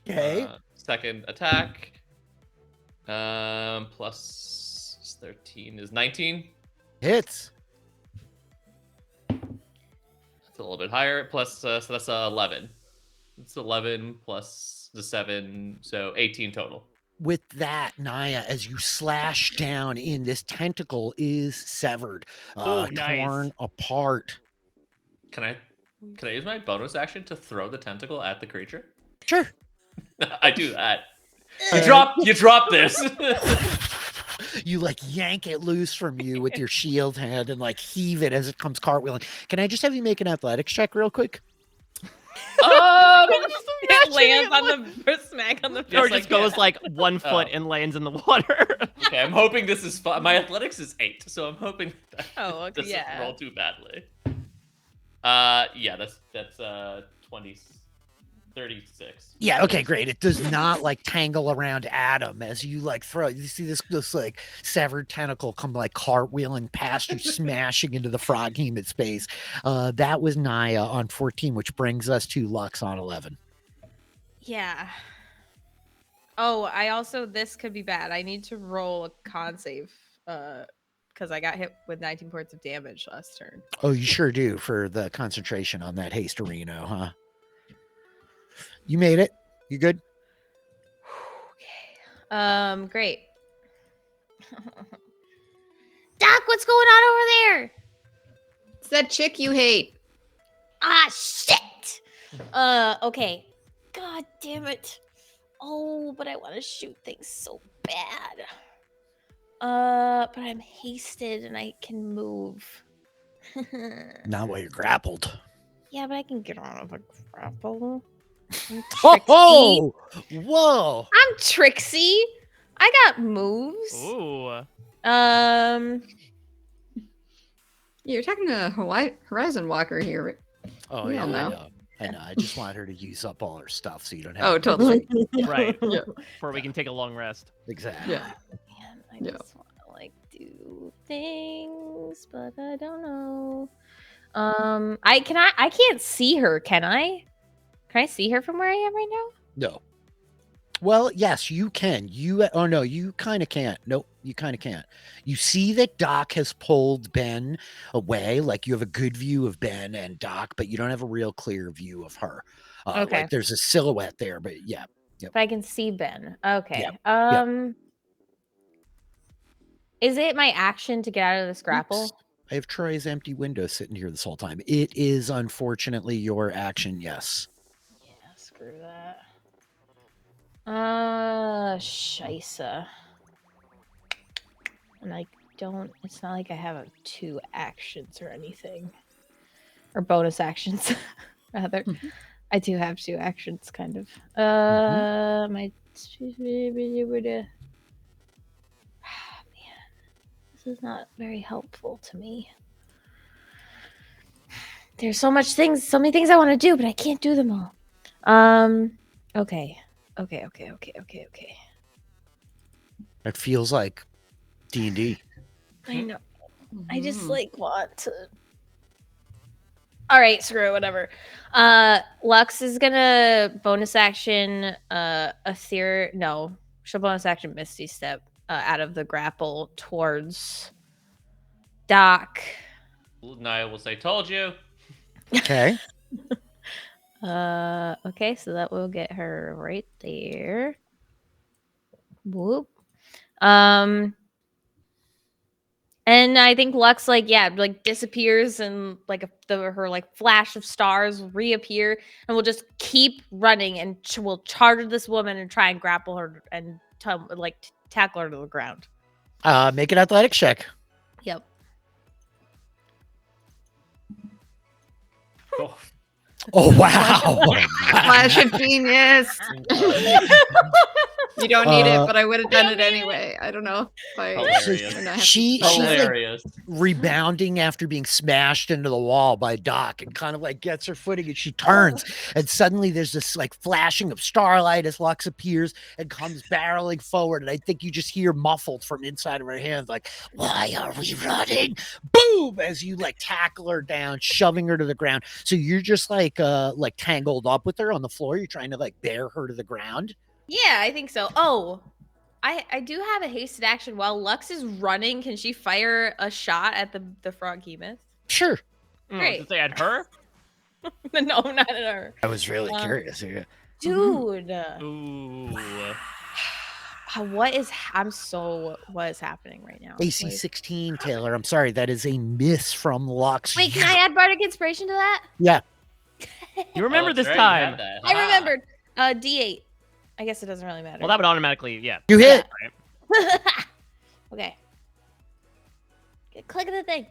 Okay. Second attack. Plus 13 is 19. Hits. A little bit higher, plus so that's 11. It's 11 plus the 7, so 18 total. With that, Naya, as you slash down in, this tentacle is severed, torn apart. Can I use my bonus action to throw the tentacle at the creature? Sure. I do that. You drop this. You like yank it loose from you with your shield hand and like heave it as it comes cartwheeling. Can I just have you make an athletics check real quick? It lands on the smack on the Or Yes, just I goes can. like 1 foot Oh. and lands in the water. Okay, I'm hoping this is fun. My athletics is 8, so I'm hoping that Oh, okay, doesn't yeah. roll too badly. Yeah, that's 20, 36. Yeah, okay, great. It does not like tangle around A.D.A.M as you like throw. You see this like severed tentacle come like cartwheeling past you, smashing into the froghemoth's face. That was Naya on 14, which brings us to Lux on 11. Yeah. Oh, I also this could be bad. I need to roll a con save because I got hit with 19 points of damage last turn. Oh, you sure do for the concentration on that haste Reno, huh? You made it. You good? Okay. Great. Doc, what's going on over there? It's that chick you hate. Ah, shit. Okay. God damn it. Oh, but I want to shoot things so bad. But I'm hasted and I can move. Not while you're grappled. Yeah, but I can get out of a grapple. I'm Oh, whoa. I'm Trixie. I got moves. Ooh. You're talking to Horizon Walker here. Oh, We yeah, all know. I know. I just want her to use up all her stuff so you don't have Oh, to- totally. Right. Yeah. Before we can take a long rest. Exactly. Yeah. Man, I Yeah. just want to like do things, but I don't know. I can't see her, can I? Can I see her from where I am right now? No. Well, yes, you can. Oh no, you kind of can't. Nope, you kind of can't. You see that Doc has pulled Ben away. Like you have a good view of Ben and Doc, but you don't have a real clear view of her. Okay. Like there's a silhouette there, but yeah. But I can see Ben. Okay. Yep. Is it my action to get out of this grapple? Oops. I have Troy's empty window sitting here this whole time. It is unfortunately your action, yes. Yeah, screw that. Scheisse. And I don't, it's not like I have 2 actions or anything. Or bonus actions, rather. I do have 2 actions, kind of. My... Man, this is not very helpful to me. There's so many things I want to do, but I can't do them all. Okay. It feels like D&D. I know. I just Mhm. like want to. All right, screw it, whatever. Lux is gonna bonus action she'll bonus action Misty Step out of the grapple towards Doc. Naya will say, "Told you." Okay. Okay, so that will get her right there. Whoop. And I think Lux disappears and her flash of stars reappear and we'll just keep running and we'll charge this woman and try and grapple her and tackle her to the ground. Make an athletics check. Yep. Oh, Oh wow. Flash of genius. You don't need it, but I would have done it anyway. I don't know if I. Hilarious. and I have to She's spell that. like hilarious. rebounding after being smashed into the wall by Doc and kind of like gets her footing and she turns and suddenly there's this like flashing of starlight as Lux appears and comes barreling forward and I think you just hear muffled from inside of her hands like, why are we running? Boom! As you like tackle her down, shoving her to the ground. So you're just like tangled up with her on the floor. You're trying to like bear her to the ground. Yeah, I think so. Oh, I do have a hasted action. While Lux is running, can she fire a shot at the frog hemoth? Sure. Great. Did they add her? No, not at her. I was really curious here. Dude. Ooh. What is happening right now? AC Like- 16, Taylor. I'm sorry. That is a miss from Lux. Wait, can I add Bardic Inspiration to that? Yeah. You remember Oh, this that's right, you had time. that. I Ah. remembered. D8. I guess it doesn't really matter. Well, that would automatically, yeah. You hit. Right. Okay. Click the thing.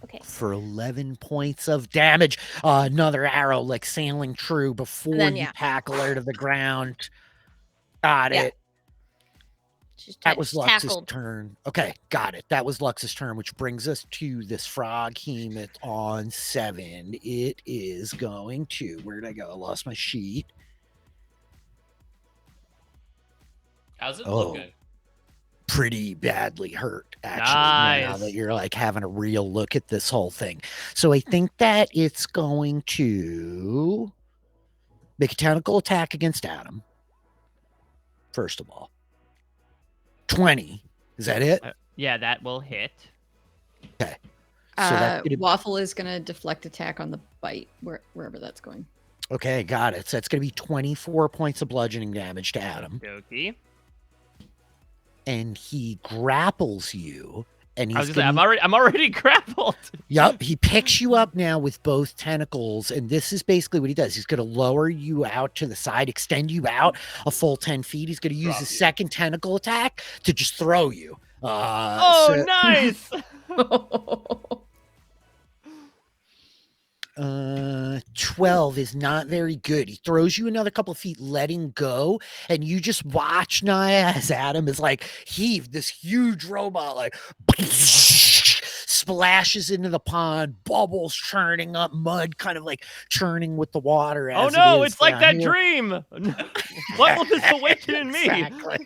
Okay. For 11 points of damage. Another arrow like sailing true before then, you yeah. tackle her to the ground. Got Yeah. it. That was Lux's turn. Okay, got it. That was Lux's turn, which brings us to this frog Hemoth on 7. It is going to... Where'd I go? I lost my sheet. How's it Oh. looking? Pretty badly hurt, actually. Now Nice. that you're like having a real look at this whole thing. So I think that it's going to make a tentacle attack against A.D.A.M. First of all. 20. Is that it? Yeah, that will hit. Okay. So that's gonna... Waffle is going to deflect attack on the bite, wherever that's going. Okay, got it. So that's going to be 24 points of bludgeoning damage to A.D.A.M. Dokie. And he grapples you. And I he's was gonna say, I'm already grappled. Yep, he picks you up now with both tentacles, and this is basically what he does. He's going to lower you out to the side, extend you out a full 10 feet. He's going to use his second tentacle attack to just throw you. Nice! 12 is not very good. He throws you another couple of feet, letting go, and you just watch Naya as A.D.A.M is like heaved. This huge robot like splashes into the pond, bubbles churning up, mud kind of like churning with the water. Oh As no, it is it's like that here. dream. What will this awaken in me? Exactly.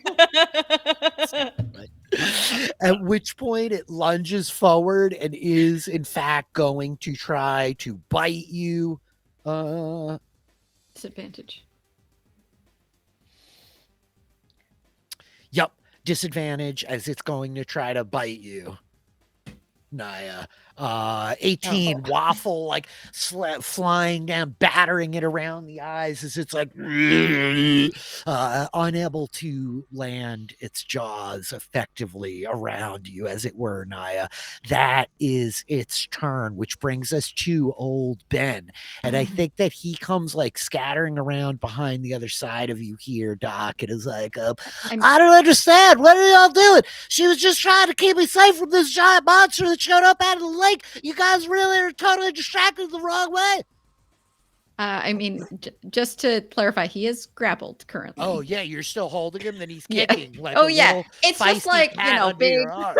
At which point it lunges forward and is in fact going to try to bite you. Disadvantage. Yep, disadvantage as it's going to try to bite you. Naya. 18 Waffle like flying down, battering it around the eyes as it's like unable to land its jaws effectively around you, as it were, Naya. That is its turn, which brings us to old Ben. And I think that he comes like scattering around behind the other side of you here, Doc. It is like, I don't understand. What are y'all doing? She was just trying to keep me safe from this giant monster that showed up out of the lake. You guys really are totally distracted the wrong way. I mean, just to clarify, he is grappled currently. Oh yeah, you're still holding him, then he's Yeah. kicking. Like Oh a yeah, little it's just feisty like, cat under big your arm.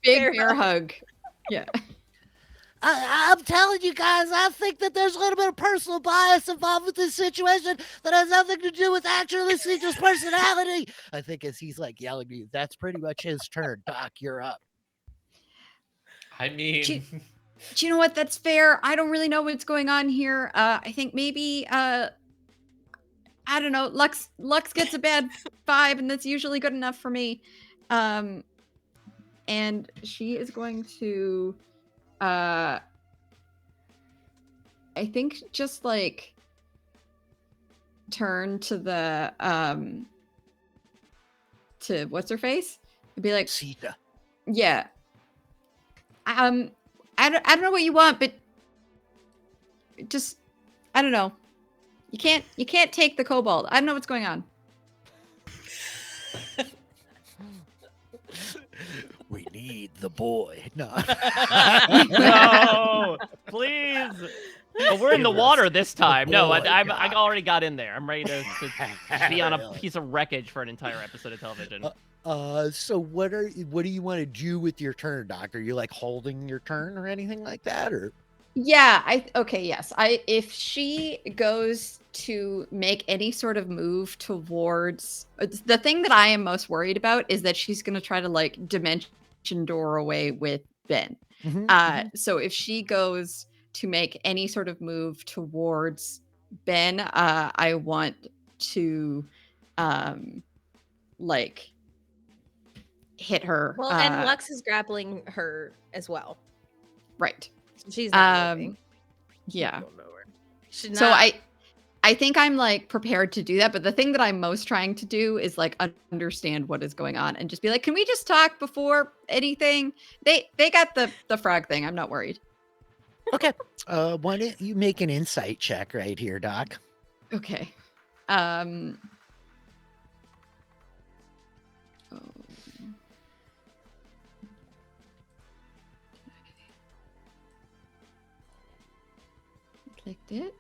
bear hug. Yeah. I'm telling you guys, I think that there's a little bit of personal bias involved with this situation that has nothing to do with actually Caesar's personality. I think as he's like yelling at you, that's pretty much his turn. Doc, you're up. I mean, Do you know what? That's fair. I don't really know what's going on here. I think maybe I don't know. Lux gets a bad vibe, and that's usually good enough for me. And she is going to I think just like turn to the to what's her face and be like, Sita. yeah. I don't know what you want, but just I don't know. You can't take the kobold. I don't know what's going on. We need the boy. No. No, please. Oh, we're in the water this time. No, boy, I God. already got in there. I'm ready to be on a piece of wreckage for an entire episode of television. So what do you want to do with your turn, Doc? Are you like holding your turn or anything like that, or? Yeah, yes. If she goes to make any sort of move towards the thing that I am most worried about is that she's going to try to like dimension door away with Ben. So if she goes to make any sort of move towards Ben, I want to like hit her. Well, and Lux is grappling her as well. Right. She's not moving. Yeah. She's So not. I think I'm like prepared to do that, but the thing that I'm most trying to do is like understand what is going on and just be like, can we just talk before anything? They got the frog thing. I'm not worried. Okay. Why don't you make an insight check right here, Doc? Okay. Clicked it.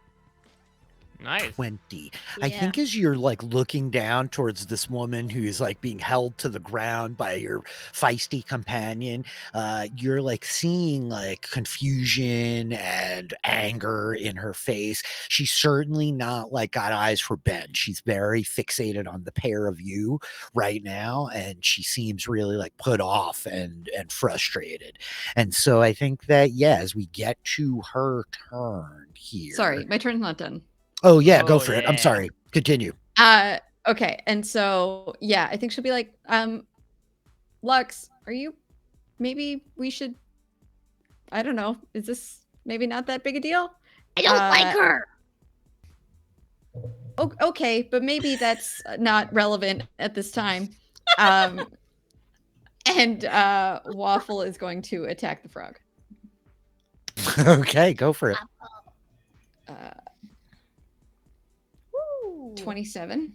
Nice. 20. I think as you're like looking down towards this woman who's like being held to the ground by your feisty companion, you're like seeing like confusion and anger in her face. She's certainly not like got eyes for Ben. She's very fixated on the pair of you right now, and she seems really like put off and frustrated. And so I think that as we get to her turn here. Sorry, my turn's not done. Oh yeah, go Oh, for it. I'm yeah. sorry. Continue. Okay, and so I think she'll be like, Lux, maybe we should, I don't know, is this maybe not that big a deal? I don't like her. Okay, but maybe that's not relevant at this time. And Waffle is going to attack the frog. Okay, go for it. 27.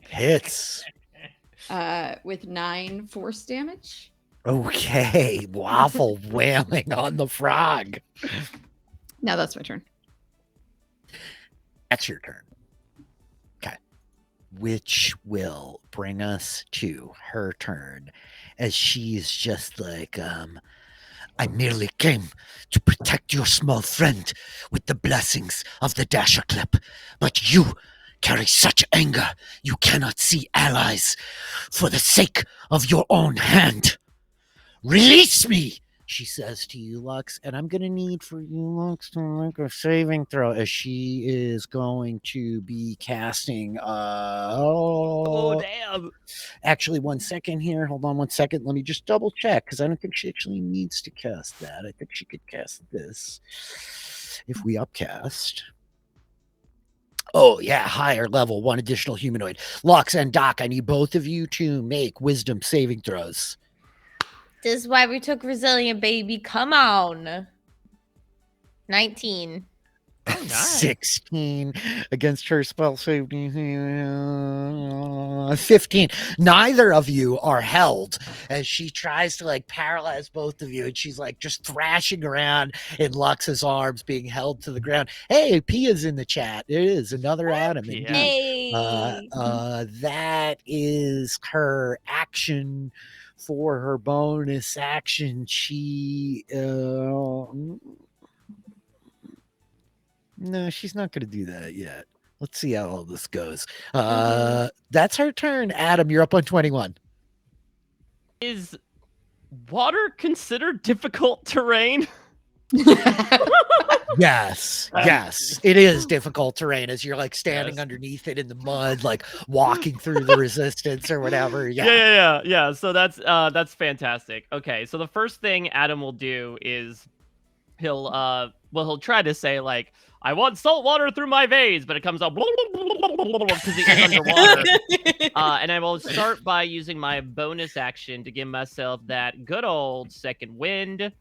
Hits. With 9 force damage. Okay, Waffle wailing on the frog. Now that's my turn. That's your turn. Okay. Which will bring us to her turn as she's just like, I merely came to protect your small friend with the blessings of the Dasher Clip, but you carry such anger you cannot see allies for the sake of your own hand. Release me, she says to you, Lux, and I'm going to need for you, Lux, to make a saving throw as she is going to be casting. Oh, damn. Actually, 1 second here. Hold on 1 second. Let me just double check because I don't think she actually needs to cast that. I think she could cast this if we upcast. Oh, yeah, higher level, 1 additional humanoid. Lux and Doc, I need both of you to make wisdom saving throws. This is why we took resilient, baby. Come on. 19. Oh, nice. 16 against her spell save. 15. Neither of you are held as she tries to like paralyze both of you, and she's like just thrashing around in Lux's arms, being held to the ground. Hey, Pia's in the chat. It is another A.D.A.M. Pia. indeed. Hey. That is her action. For her bonus action, she no, she's not going to do that yet. Let's see how all this goes. That's her turn. A.D.A.M, you're up on 21. Is water considered difficult terrain? Yes, it is difficult terrain as you're like standing underneath it in the mud, like walking through the resistance or whatever. Yeah. So that's fantastic. Okay, so the first thing A.D.A.M will do is he'll try to say like, I want salt water through my veins, but it comes out because he's underwater. And I will start by using my bonus action to give myself that good old second wind,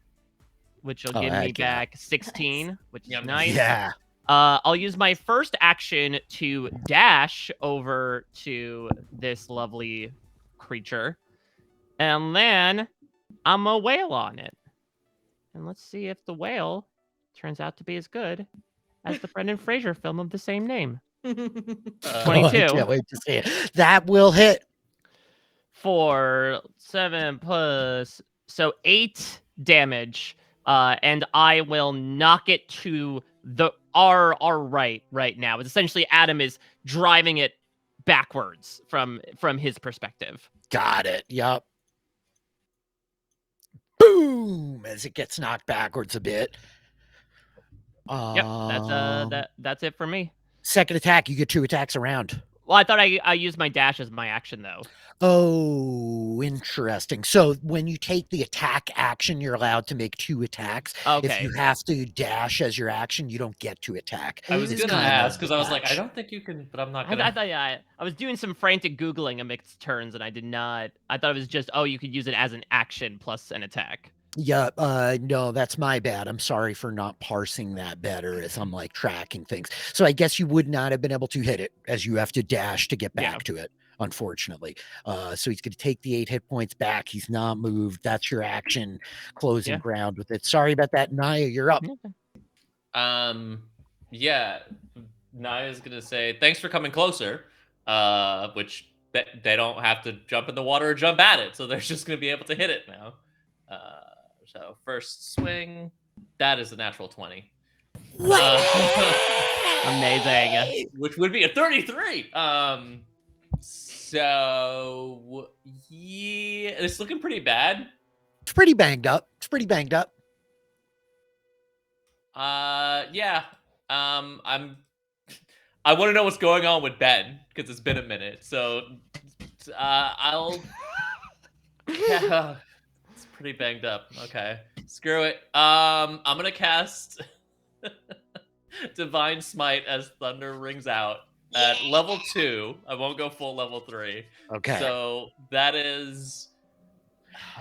which will give me back 16, which is nice. Yeah. I'll use my first action to dash over to this lovely creature. And then I'm a whale on it. And let's see if the whale turns out to be as good as the Brendan Fraser film of the same name. 22. I can't wait to see it. That will hit. For 7 plus, so 8 damage. And I will knock it to our right now. It's essentially A.D.A.M is driving it backwards from his perspective. Got it. Yep. Boom! As it gets knocked backwards a bit. Yep, that's it for me. Second attack, you get 2 attacks around. Well, I thought I used my dash as my action, though. Oh, interesting. So when you take the attack action, you're allowed to make 2 attacks. Okay. If you have to dash as your action, you don't get to attack. I was It's gonna kind of ask because I was like, I match. don't think you can, but I'm not I gonna. thought I was doing some frantic Googling amidst turns, and I did not. I thought it was just, you could use it as an action plus an attack. Yeah, no, that's my bad. I'm sorry for not parsing that better as I'm like tracking things. So I guess you would not have been able to hit it as you have to dash to get back to it. unfortunately. So he's going to take the 8 hit points back. He's not moved. That's your action, closing Yeah. ground with it. Sorry about that, Naya. You're up. Yeah, Naya's gonna say thanks for coming closer, which they don't have to jump in the water or jump at it, so they're just gonna be able to hit it now. So first swing, that is a natural 20. Amazing. Which would be a 33. So yeah, it's looking pretty bad. It's pretty banged up. Yeah. I want to know what's going on with Ben because it's been a minute. So, I'll. Yeah, it's pretty banged up. Okay, screw it. I'm gonna cast Divine Smite as Thunder rings out at level 2. I won't go full level 3. Okay. So that is.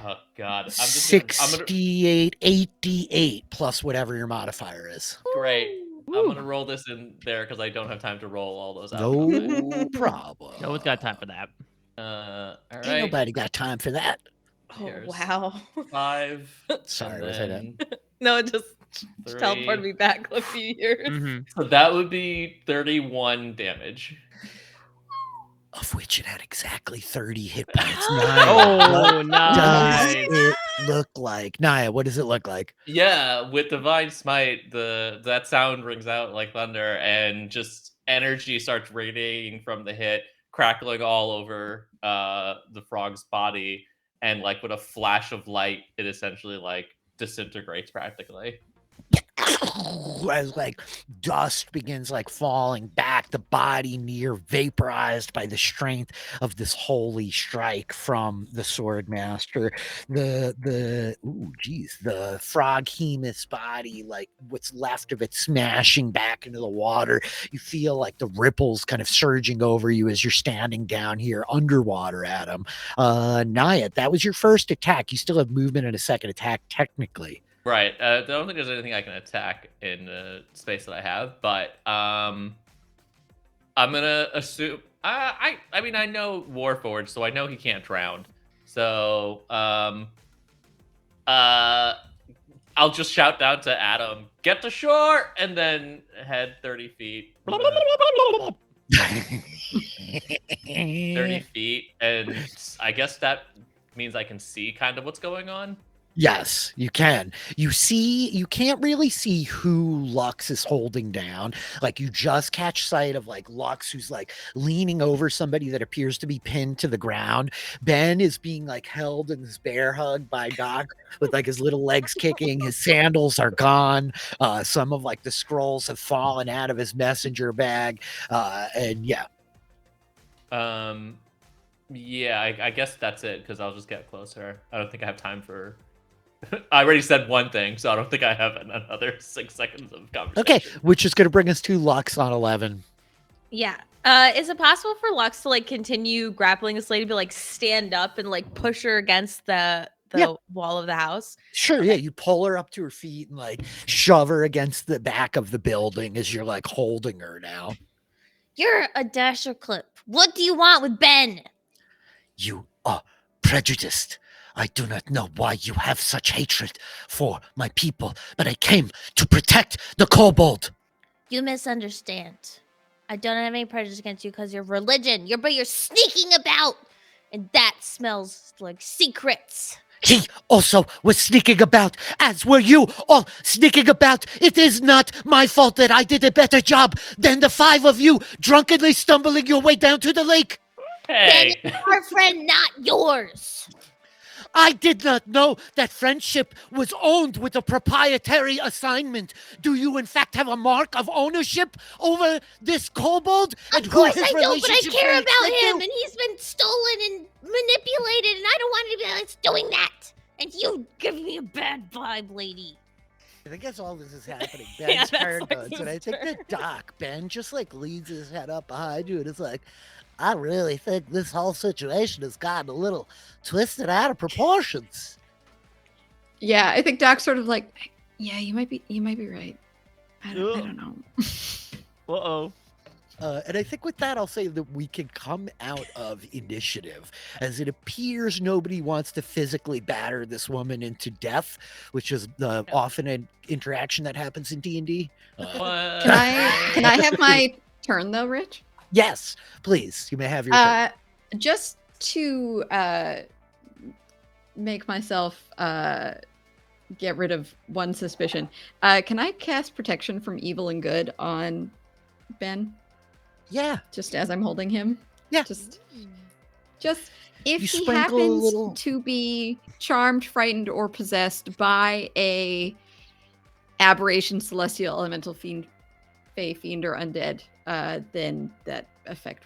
Oh God! I'm 68, 88 plus whatever your modifier is. Great. I'm gonna roll this in there because I don't have time to roll all those out. No problem. No one's got time for that. All Ain't right. nobody got time for that. Oh, Here's wow. 5. Sorry, and was I that? then No, it just 3. teleported me back a few years. Mm-hmm. So that would be 31 damage. Of which it had exactly 30 hit points. Oh, What nice. does it look like? Naya, what does it look like? Yeah, with Divine Smite, that sound rings out like thunder, and just energy starts radiating from the hit, crackling all over the frog's body, and like with a flash of light, it essentially like disintegrates practically. As like dust begins like falling back, the body near vaporized by the strength of this holy strike from the sword master. The frog hemus body, like what's left of it, smashing back into the water. You feel like the ripples kind of surging over you as you're standing down here underwater, Adam. Naya, that was your first attack. You still have movement and a second attack technically. Right. I don't think there's anything I can attack in the space that I have, but I'm gonna assume. I mean, I know Warforged, so I know he can't drown. So I'll just shout down to Adam, "Get to shore!" and then head 30 feet. 30 feet, and I guess that means I can see kind of what's going on. Yes, you can. You can't really see who Lux is holding down. Like you just catch sight of like Lux who's like leaning over somebody that appears to be pinned to the ground. Ben is being like held in this bear hug by Doc with like his little legs kicking. His sandals are gone. Some of like the scrolls have fallen out of his messenger bag. And yeah. Yeah, I guess that's it because I'll just get closer. I don't think I have time for. I already said one thing, so I don't think I have another 6 seconds of conversation. Okay, which is going to bring us to Lux on 11. Yeah. Is it possible for Lux to like continue grappling this lady, but like stand up and like push her against the wall of the house? Sure, yeah. You pull her up to her feet and like shove her against the back of the building as you're like holding her now. You're a dasher clip. What do you want with Ben? You are prejudiced. I do not know why you have such hatred for my people, but I came to protect the kobold. You misunderstand. I don't have any prejudice against you because you're religion. But you're sneaking about, and that smells like secrets. He also was sneaking about, as were you all sneaking about. It is not my fault that I did a better job than the 5 of you drunkenly stumbling your way down to the lake. Hey, Ben is our friend, not yours. I did not know that friendship was owned with a proprietary assignment. Do you, in fact, have a mark of ownership over this kobold? Of course I don't, but I care about him, and he's been stolen and manipulated, and I don't want anybody else doing that. And you give me a bad vibe, lady. I think that's all this is happening. Yeah, Ben's that's turn like goes, his and I think turn. that Doc, Ben, just like leads his head up behind you, and it's like, I really think this whole situation has gotten a little twisted out of proportions. Yeah, I think Doc's sort of like, yeah, you might be right. I don't know. Uh-oh. And I think with that, I'll say that we can come out of initiative, as it appears nobody wants to physically batter this woman into death, which is often an interaction that happens in D&D. Can I have my turn though, Rich? Yes, please. You may have your turn. Just to make myself get rid of one suspicion, can I cast protection from evil and good on Ben? Yeah. Just as I'm holding him? Yeah. Just if You he sprinkle a happens little- to be charmed, frightened, or possessed by a aberration, celestial, elemental, fiend, fey, fiend, or undead, then that effect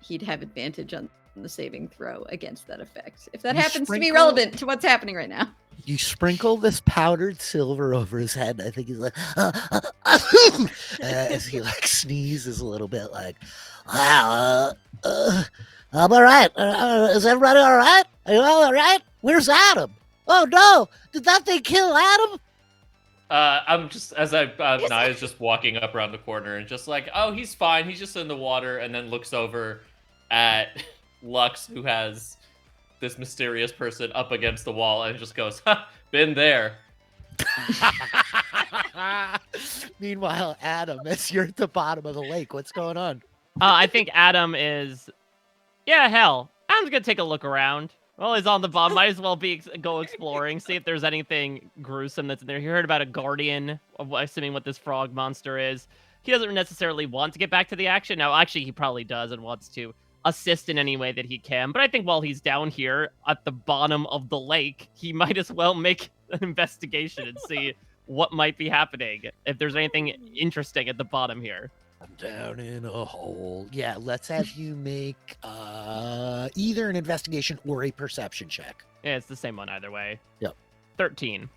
he'd have advantage on the saving throw against that effect. If that You happens to be sprinkle- relevant to what's happening right now. You sprinkle this powdered silver over his head. I think he's like, as he like sneezes a little bit, like, wow, I'm all right. Is everybody all right? Are you all right? Where's Adam? Oh no, did that thing kill Adam? I'm just Naya's just walking up around the corner and just like, oh, he's fine. He's just in the water, and then looks over at Lux, who has this mysterious person up against the wall, and just goes, ha, been there. Meanwhile, Adam, as you're at the bottom of the lake, what's going on? I think Adam is. Yeah, hell. Adam's gonna take a look around. Well, he's on the bottom. Might as well go exploring, see if there's anything gruesome that's in there. He heard about a guardian, assuming what this frog monster is. He doesn't necessarily want to get back to the action. Now, actually, he probably does and wants to assist in any way that he can. But I think while he's down here at the bottom of the lake, he might as well make an investigation and see what might be happening. If there's anything interesting at the bottom here. I'm down in a hole. Yeah, let's have you make either an investigation or a perception check. Yeah, it's the same one either way. Yep. 13.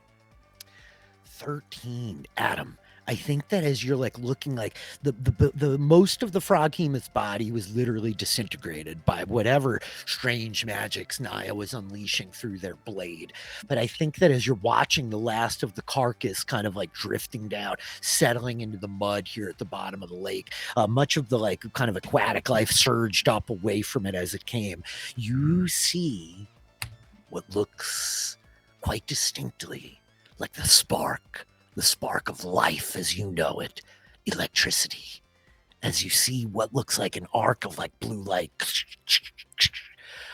13, Adam. I think that as you're like looking, like the most of the froghemoth's body was literally disintegrated by whatever strange magics Naya was unleashing through their blade. But I think that as you're watching the last of the carcass kind of like drifting down, settling into the mud here at the bottom of the lake, much of the like kind of aquatic life surged up away from it as it came. You see what looks quite distinctly like the spark of life as you know it, electricity, as you see what looks like an arc of like blue light,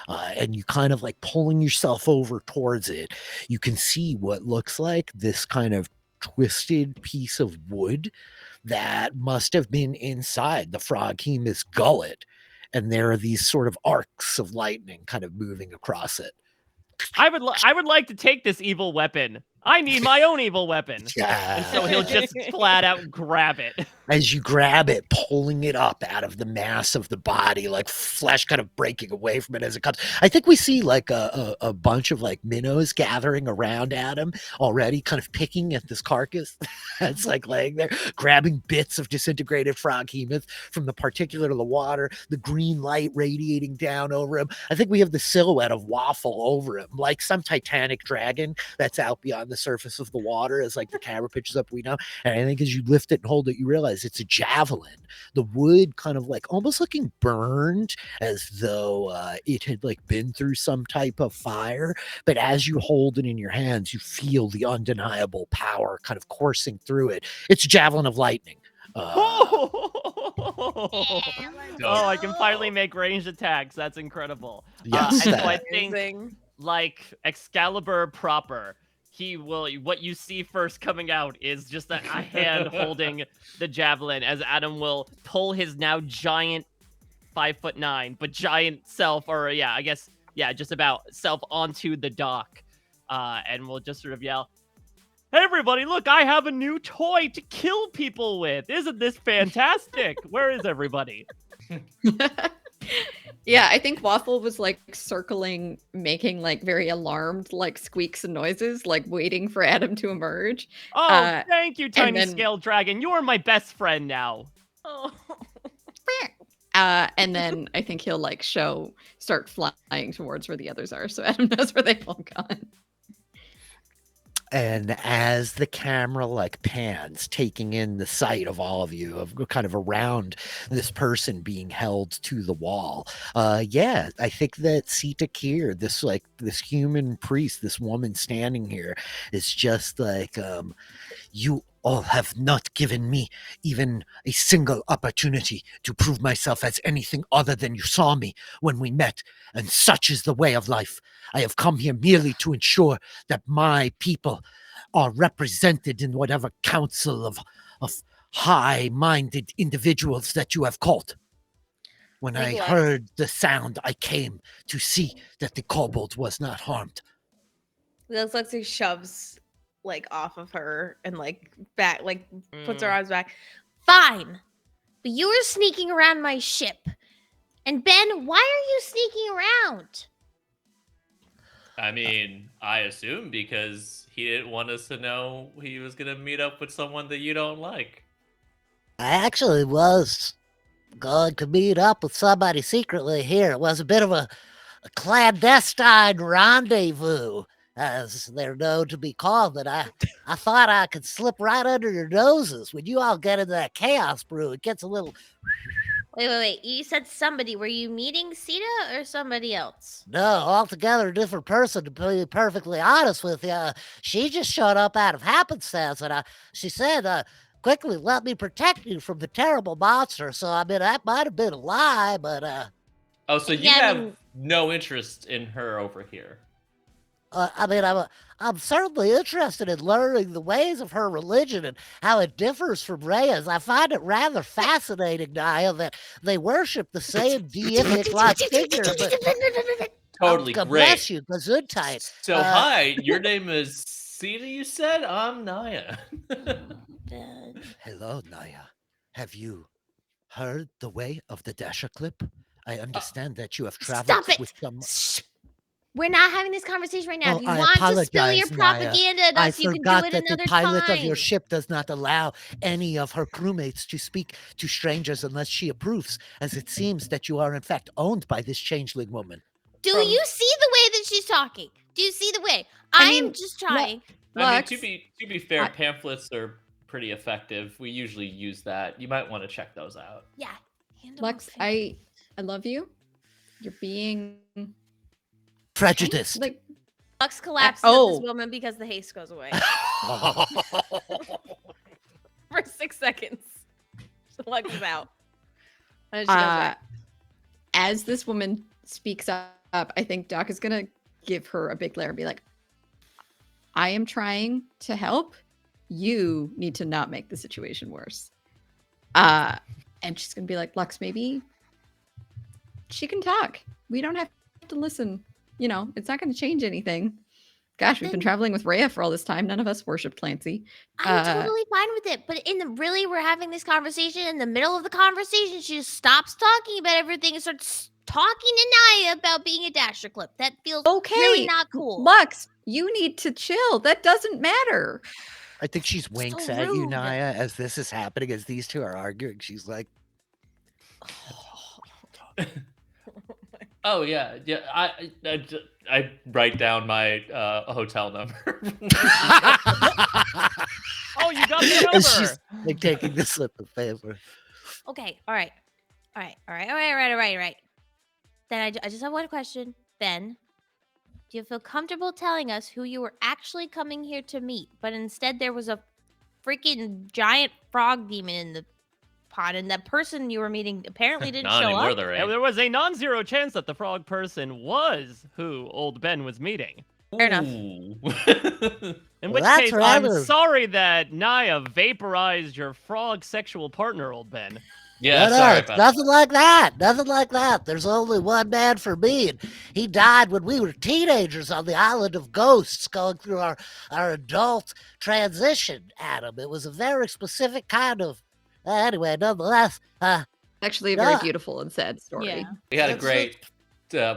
and you kind of like pulling yourself over towards it, you can see what looks like this kind of twisted piece of wood that must have been inside the froghemoth's gullet, and there are these sort of arcs of lightning kind of moving across it. I would like to take this evil weapon. I need my own evil weapon. Yeah. And so he'll just flat out grab it. As you grab it, pulling it up out of the mass of the body, like flesh kind of breaking away from it as it comes. I think we see like a bunch of like minnows gathering around Adam already, kind of picking at this carcass that's like laying there, grabbing bits of disintegrated froghemoth from the particulate of the water, the green light radiating down over him. I think we have the silhouette of Waffle over him, like some titanic dragon that's out beyond the surface of the water as like the camera pitches up, we know. And I think as you lift it and hold it, you realize it's a javelin. The wood kind of like almost looking burned as though it had like been through some type of fire. But as you hold it in your hands, you feel the undeniable power kind of coursing through it. It's a javelin of lightning. I can finally make ranged attacks. That's incredible. Yes, and so I think, like Excalibur proper, what you see first coming out is just a hand holding the javelin as Adam will pull his now giant 5'9" but giant self, or just about self onto the dock, and we'll just sort of yell, "Hey everybody, look, I have a new toy to kill people with. Isn't this fantastic?" Where is everybody? Yeah, I think Waffle was like circling, making like very alarmed like squeaks and noises, like waiting for Adam to emerge. Oh, thank you, tiny then- scale dragon. You're my best friend now. Oh. And then I think he'll like start flying towards where the others are, so Adam knows where they've all gone. And as the camera like pans, taking in the sight of all of you, of kind of around this person being held to the wall, yeah, I think that Sita Kier, this human priest, this woman standing here, is just like, you all have not given me even a single opportunity to prove myself as anything other than you saw me when we met, and such is the way of life. I have come here merely to ensure that my people are represented in whatever council of high-minded individuals that you have called. When I Like what? heard the sound, I came to see that the kobold was not harmed. Looks like she shoves like off of her and like back, like puts her arms back. Fine. But you were sneaking around my ship. And Ben, why are you sneaking around? I mean, I assume because he didn't want us to know he was gonna meet up with someone that you don't like. I actually was going to meet up with somebody secretly here. It was a bit of a clandestine rendezvous, as they're known to be called, but I thought I could slip right under your noses. When you all get into that chaos brew, it gets a little... Wait. You said somebody. Were you meeting Sita or somebody else? No, altogether a different person, to be perfectly honest with you. She just showed up out of happenstance, and she said, quickly, let me protect you from the terrible monster. So, I mean, that might have been a lie, but... Oh, so you Yeah, I have mean- no interest in her over here. I mean, I'm certainly interested in learning the ways of her religion and how it differs from Reya's. I find it rather fascinating, Naya, that they worship the same deific-like figure. But Totally God great. bless you, Gesundheit. So hi, your name is Sita, you said? I'm Naya. Ben. Hello, Naya. Have you heard the way of the Dasher clip? I understand that you have traveled Stop it! with some... Shh. We're not having this conversation right now. Oh, If you I want to spill apologize, your Naya. propaganda at I us, you can forgot do it that the another pilot time. of your ship does not allow any of her crewmates to speak to strangers unless she approves, as it seems that you are in fact owned by this changeling woman. Do From- you see the way that she's talking? Do you see the way? I I am mean, just trying. I mean, Lux, to be fair, I- pamphlets are pretty effective. We usually use that. You might want to check those out. Yeah. hand over Lux, fingers. I love you. You're being Prejudiced. like Lux collapses at oh. this woman because the haste goes away for 6 seconds. So Lux is out. And she goes back. as this woman speaks up, I think Doc is gonna give her a big glare and be like, I am trying to help. You need to not make the situation worse. And she's gonna be like, Lux, maybe she can talk. We don't have to listen. You know, it's not gonna change anything. Gosh, we've been Then- traveling with Reya for all this time. None of us worshipped Clancy. I'm totally fine with it. But we're having this conversation. In the middle of the conversation, she just stops talking about everything and starts talking to Naya about being a dasher clip. That feels Okay, really not cool. Lux, you need to chill. That doesn't matter. I think she's winks So at you, rude. Naya, as this is happening, as these two are arguing. She's like, Oh yeah. I write down my hotel number. Oh, you got the and she's number. like taking the slip of paper. Okay. All right. Then I just have one question. Ben, do you feel comfortable telling us who you were actually coming here to meet, but instead there was a freaking giant frog demon in the pod, and that person you were meeting apparently didn't Not show anymore, up? though, And right? there was a non-zero chance that the frog person was who old Ben was meeting. Fair enough. Ooh. In Well, which that's case, I'm rather- sorry that Naya vaporized your frog sexual partner, old Ben. Yeah, no, sorry it's about nothing like that. Nothing like that. There's only one man for me, and he died when we were teenagers on the island of ghosts, going through our adult transition. Adam, it was a very specific kind of. Anyway, nonetheless, Actually, a very Yeah. beautiful and sad story. Yeah. We had a That's great,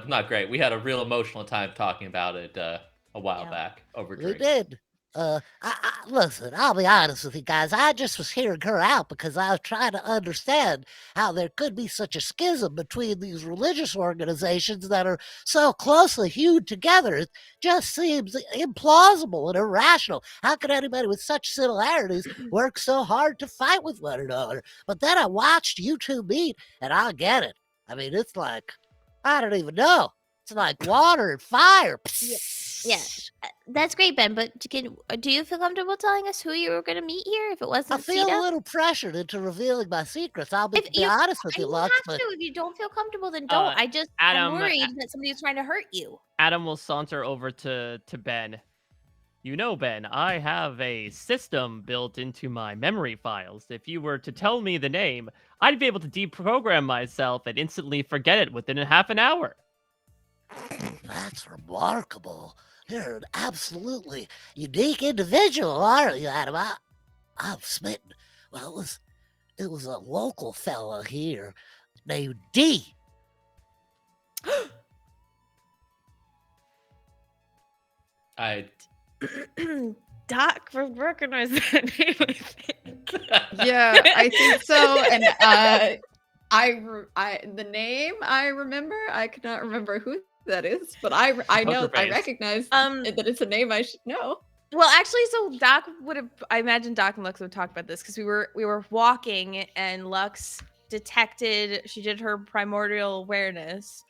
not great. We had a real emotional time talking about it a while Yeah. back over we drinks. did. Listen, I'll be honest with you guys. I just was hearing her out because I was trying to understand how there could be such a schism between these religious organizations that are so closely hewed together. It just seems implausible and irrational. How could anybody with such similarities work so hard to fight with one another? But then I watched you two meet, and I get it. I mean, it's like, I don't even know. It's like water and fire. Yeah, that's great, Ben. But do you feel comfortable telling us who you were going to meet here? If it I wasn't feel Sita? a little pressured into revealing my secrets. I'll be, If be you- honest with You you, don't Lux, have but to. If you don't feel comfortable, then don't. I'm Adam, worried that somebody's trying to hurt you. Adam will saunter over to Ben. You know, Ben, I have a system built into my memory files. If you were to tell me the name, I'd be able to deprogram myself and instantly forget it within a half an hour. that's remarkable. You're an absolutely unique individual, aren't you, Adam? I'm smitten. Well, it was a local fella here named D. I Doc would recognize that name, I think. Yeah, I think so. And the name I remember, I could not remember who that is, but I know, Poker I face. recognize that it's a name I should know. Well, actually, so Doc would have. I imagine Doc and Lux would talk about this because we were walking and Lux detected. She did her primordial awareness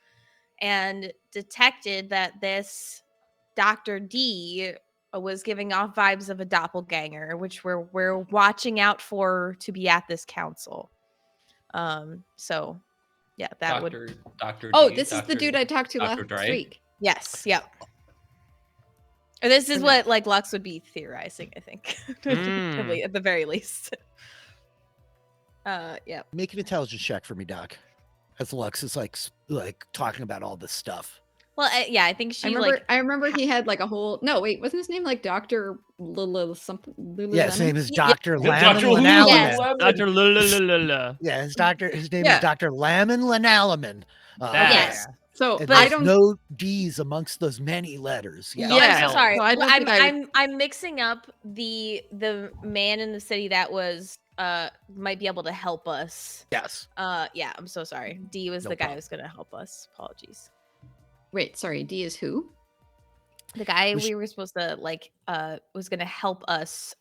and detected that this Dr. D was giving off vibes of a doppelganger, which we're watching out for to be at this council. So yeah, that would. Dr. Oh, D, this is the dude I talked to Dr. last Dre? week. Yes. Yep. Or this is what like Lux would be theorizing, I think, at the very least. Yeah. Make an intelligence check for me, Doc. As Lux is like talking about all this stuff. Well, yeah, I think she I remember he had like a whole. No, wait, wasn't his name like Doctor something? Yeah, his name is Dr. Dr. Lamin Lulu Lanalaman. Yes. Lemon. Dr. Lulululula. Yeah, his name is Dr. Lamin Lanalaman. Yes. So, And but I there's don't. no D's amongst those many letters. Yeah. Oh, I'm Yeah. so sorry. So I don't think I would- I'm mixing up the man in the city that was might be able to help us. Yes. Yeah, I'm so sorry. D was No the guy problem. who's gonna help us. Apologies. Wait, sorry. D is who? The guy Was- we were supposed to like was gonna help us.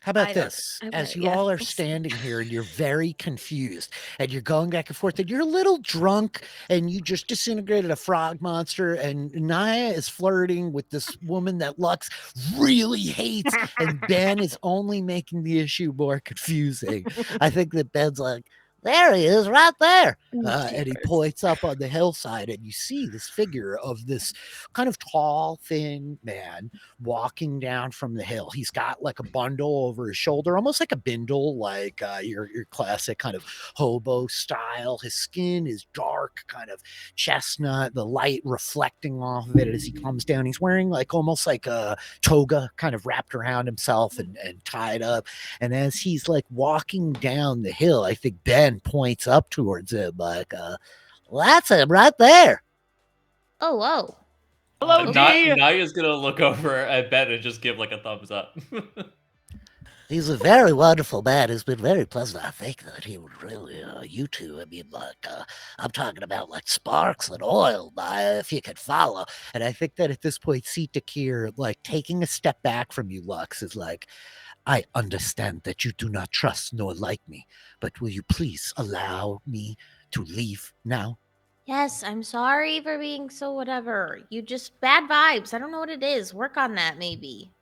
How about I don't- this? I As would- you yeah. all are standing here and you're very confused and you're going back and forth and you're a little drunk and you just disintegrated a frog monster and Naya is flirting with this woman that Lux really hates and Ben is only making the issue more confusing. I think that Ben's like, there he is right there. And he points up on the hillside and you see this figure of this kind of tall, thin man walking down from the hill. He's got like a bundle over his shoulder, almost like a bindle, like your classic kind of hobo style. His skin is dark, kind of chestnut, the light reflecting off of it as he comes down. He's wearing like almost like a toga kind of wrapped around himself and tied up. And as he's like walking down the hill, I think Ben points up towards him like, well, that's him right there. Oh, whoa. Hello, D. Naya's gonna look over at Ben and just give like a thumbs up. He's a very wonderful man. He's been very pleasant. I think that he would really, you two, I mean, like, I'm talking about like sparks and oil, if you could follow. And I think that at this point, Sita Kier, like taking a step back from you, Lux, is like, I understand that you do not trust nor like me, but will you please allow me to leave now? Yes, I'm sorry for being so whatever. You just bad vibes. I don't know what it is. Work on that, maybe.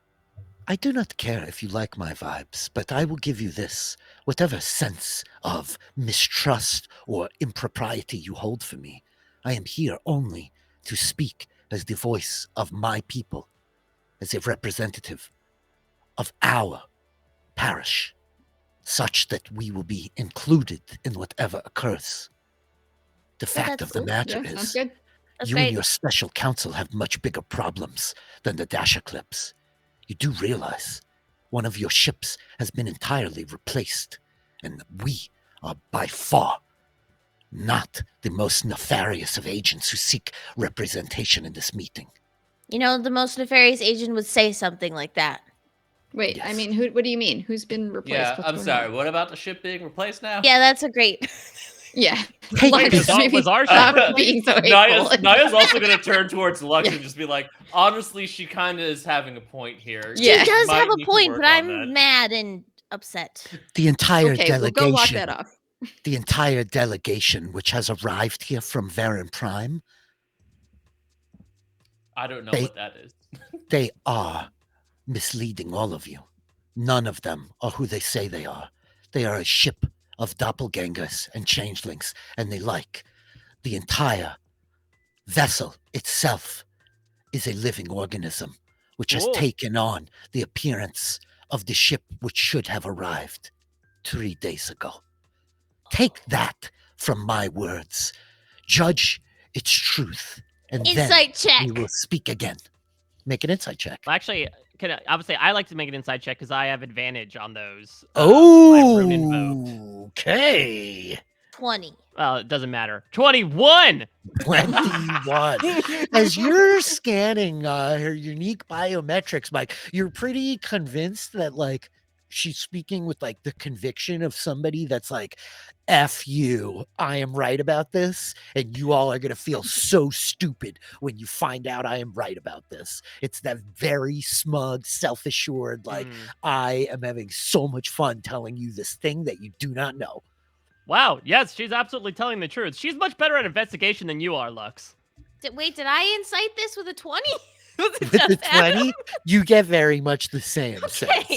I do not care if you like my vibes, but I will give you this. Whatever sense of mistrust or impropriety you hold for me, I am here only to speak as the voice of my people, as a representative of our parish, such that we will be included in whatever occurs. The fact that's of the cool. matter Yeah, sounds is, good. That's you great. and your special counsel have much bigger problems than the Dasher Clips. You do realize one of your ships has been entirely replaced, and we are by far not the most nefarious of agents who seek representation in this meeting. You know, the most nefarious agent would say something like that. Wait, I Yes. mean, what do you mean? Who's been replaced? Yeah, What's I'm going sorry. on? What about the ship being replaced now? Yeah, that's a great. Yeah. Hey, Lux, was our- maybe was our stop ship- being so Naya's, hateful. Naya's also going to turn towards Lux Yeah. and just be like, honestly, she kind of is having a point here. She Yeah. does Might have a need to point, work but on I'm that. mad and upset. The entire Okay, we'll delegation, go walk that off. the entire delegation which has arrived here from Verdan Prime, I don't know They- what that is. they are misleading all of you. None of them are who they say they are. They are a ship of doppelgangers and changelings, and the entire vessel itself is a living organism which has Whoa. taken on the appearance of the ship which should have arrived 3 days ago. Take that from my words. Judge its truth, and Insight check. then we will speak again. Make an insight check. Well, actually, I would say I like to make an inside check because I have advantage on those. my rune invoked. Okay. 20. Well, it doesn't matter. 21. 21. As you're scanning her unique biometrics, Mike, you're pretty convinced that like she's speaking with like the conviction of somebody that's like, F you, I am right about this, and you all are gonna feel so stupid when you find out I am right about this. It's that very smug, self-assured, like, Hmm. I am having so much fun telling you this thing that you do not know. Wow. Yes, she's absolutely telling the truth. She's much better at investigation than you are, Lux. Wait, did I incite this with a 20? Was it With the just that? 20, you get very much the same Okay.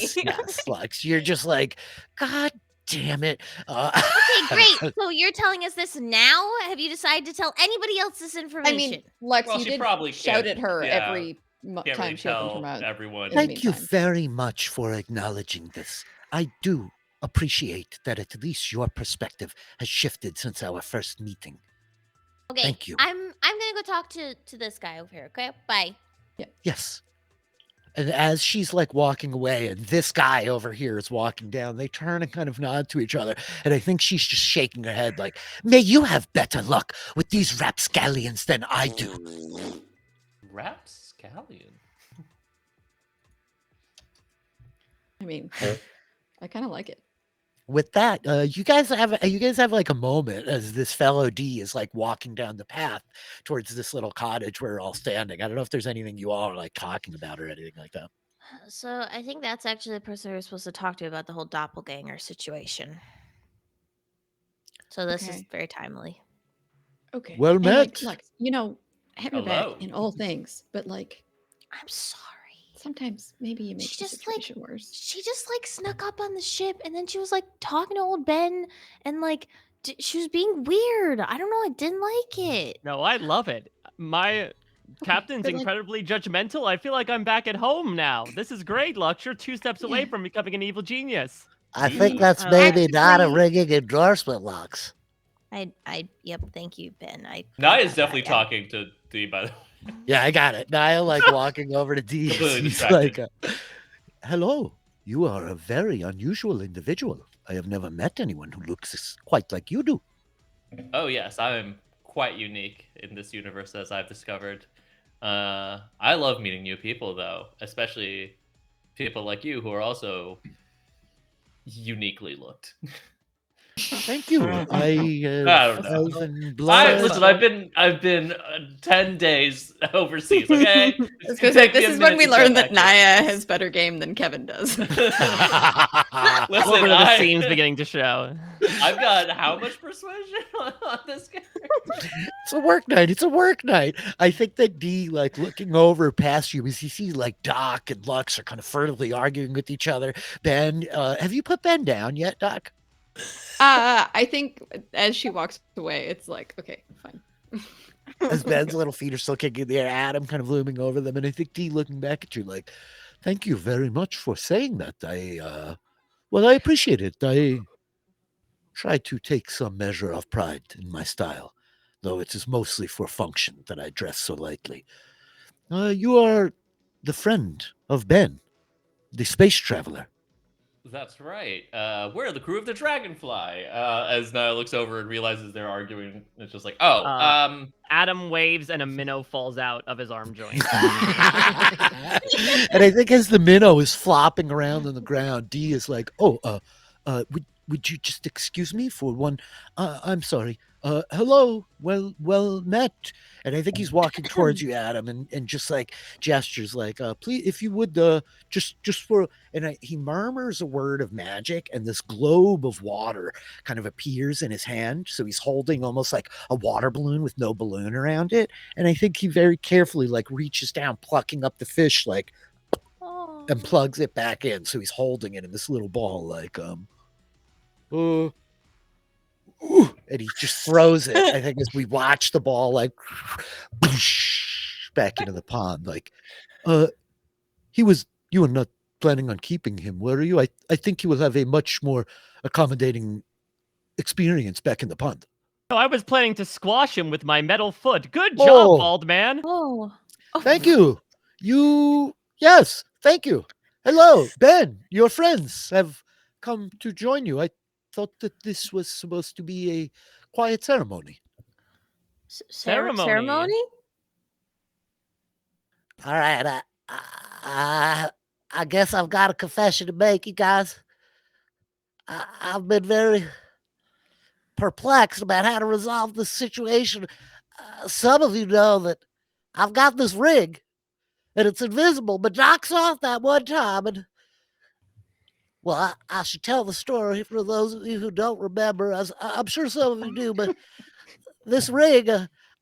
sense. Yes, Lux. You're just like, God damn it. Okay, great. So you're telling us this now? Have you decided to tell anybody else this I information? mean, Lux, Well, you she did probably shout can't- at her yeah, every Can't time really she opened her tell mouth. everyone. in the Thank you meantime. very much for acknowledging this. I do appreciate that at least your perspective has shifted since our first meeting. Okay, thank you. I'm gonna go talk to this guy over here. Okay, bye. Yes. And as she's like walking away, and this guy over here is walking down, they turn and kind of nod to each other. And I think she's just shaking her head, like, may you have better luck with these rapscallions than I do. Rapscallion. I mean, I kind of like it. With that, you guys have like a moment as this fellow D is like walking down the path towards this little cottage where we're all standing. I don't know if there's anything you all are like talking about or anything like that. So I think that's actually the person we were supposed to talk to about the whole doppelganger situation. So this is Okay. very timely. Okay. Well And, met. Like, Lux, you know, I have your back Hello. in all things, but like I'm sorry. sometimes maybe you make She the just, like, situation worse. She just like snuck up on the ship and then she was like talking to old Ben and like she was being weird. I don't know. I didn't like it. No, I love it. My captain's but, like- incredibly judgmental. I feel like I'm back at home now. This is great, Lux. You're 2 steps away Yeah. from becoming an evil genius. I Ooh. think that's Oh. maybe not a Actually- ringing endorsement, Lux. Yep. Thank you, Ben. Naya's definitely talking to D, by the way. Yeah, I got it. Niall like walking over to D. Completely He's distracted. like, hello, you are a very unusual individual. I have never met anyone who looks quite like you do. Oh yes, I'm quite unique in this universe, as I've discovered. I love meeting new people, though, especially people like you who are also uniquely looked. Thank you. I don't know. Elven blood. Listen, I've been 10 days overseas. Okay, I was It's gonna gonna say, take me this a is when minute we to learned get that back here. Naya has better game than Kevin does. Listen, What were the I- scenes beginning to show? I've got how much persuasion on this guy? It's a work night. It's a work night. I think that D, like looking over past you, as you see like Doc and Lux are kind of furtively arguing with each other. Ben, have you put Ben down yet, Doc? I think as she walks away, it's like, okay, fine. As Ben's little feet are still kicking in the air, Adam kind of looming over them, and I think D looking back at you like, "Thank you very much for saying that. I appreciate it. I try to take some measure of pride in my style, though it is mostly for function that I dress so lightly. You are the friend of Ben, the space traveler." That's right. We're the crew of the Dragonfly. As Naya looks over and realizes they're arguing, it's just like, oh, Adam waves and a minnow falls out of his arm joint. And I think as the minnow is flopping around on the ground, D is like, would you just excuse me for one? I'm sorry. Hello. Well met. And I think he's walking towards you, Adam, and just like gestures like, please, if you would, just for, and he murmurs a word of magic, and this globe of water kind of appears in his hand. So he's holding almost like a water balloon with no balloon around it. And I think he very carefully like reaches down, plucking up the fish, like, and plugs it back in. So he's holding it in this little ball, like, and he just throws it. I think as we watch the ball like back into the pond, like, you were not planning on keeping him, were you? I think he will have a much more accommodating experience back in the pond. No, I was planning to squash him with my metal foot. Good job, bald man. Thank you. Yes, thank you. Hello, Ben. Your friends have come to join you. I thought that this was supposed to be a quiet ceremony. Ceremony? All right, I guess I've got a confession to make, you guys. I've been very perplexed about how to resolve this situation. Some of you know that I've got this rig, and it's invisible, but knocks off that one time, and well, I should tell the story for those of you who don't remember. I'm sure some of you do, but this ring,